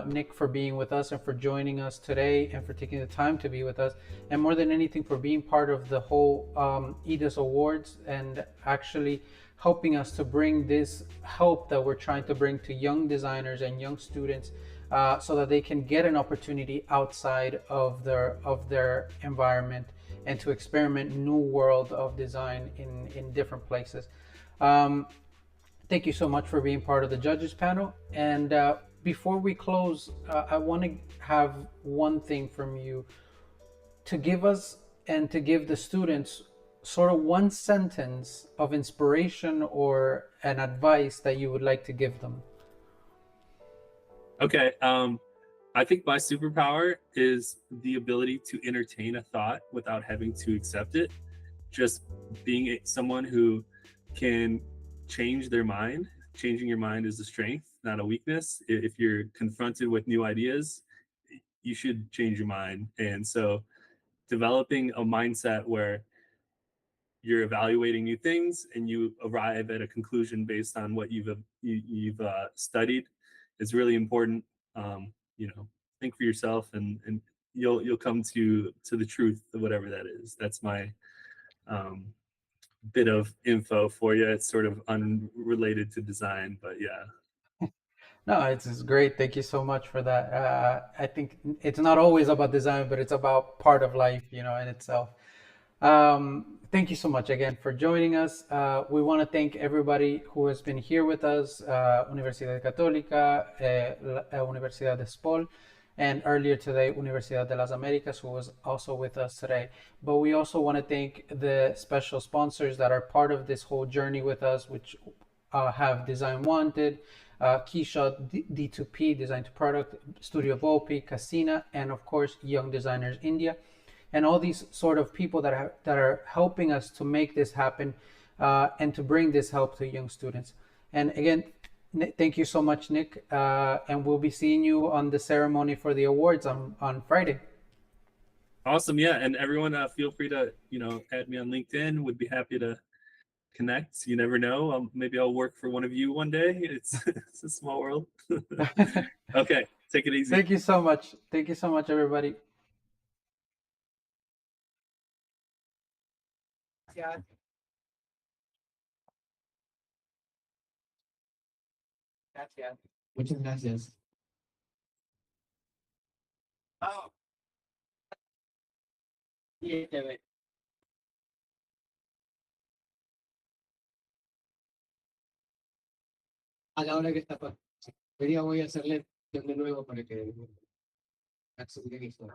Nick, for being with us and for joining us today and for taking the time to be with us. And more than anything, for being part of the whole IDES Awards and actually helping us to bring this help that we're trying to bring to young designers and young students, so that they can get an opportunity outside of their environment and to experiment new world of design in different places. Thank you so much for being part of the judges panel. And before we close, I want to have one thing from you to give us and to give the students sort of one sentence of inspiration or an advice that you would like to give them. Okay. I think my superpower is the ability to entertain a thought without having to accept it. Just being someone who can change their mind. Changing your mind is a strength, not a weakness. If you're confronted with new ideas, you should change your mind. And so developing a mindset where you're evaluating new things and you arrive at a conclusion based on what you've studied is really important. Think for yourself, and you'll come to the truth of whatever that is. That's my bit of info for you. It's sort of unrelated to design, but yeah. No, it's great. Thank you so much for that. I think it's not always about design, but it's about part of life, in itself. Thank you so much again for joining us. We want to thank everybody who has been here with us, Universidad Católica, Universidad de Spol, and earlier today, Universidad de las Americas, who was also with us today. But we also want to thank the special sponsors that are part of this whole journey with us, which have Design Wanted, Keyshot, D2P, Design to Product, Studio Volpi, Casina, and of course, Young Designers India. And all these sort of people that are helping us to make this happen and to bring this help to young students. And again, Thank you so much, Nick. And we'll be seeing you on the ceremony for the awards on Friday. Awesome. Yeah. And everyone, feel free to, add me on LinkedIn. Would be happy to connect. You never know. Maybe I'll work for one of you one day. It's a small world. Okay. Take it easy. Thank you so much. Thank you so much, everybody. Gracias. Muchas gracias. Oh. Yeah, a la hora que está. Quería voy a hacerle de nuevo para que acceda a esto.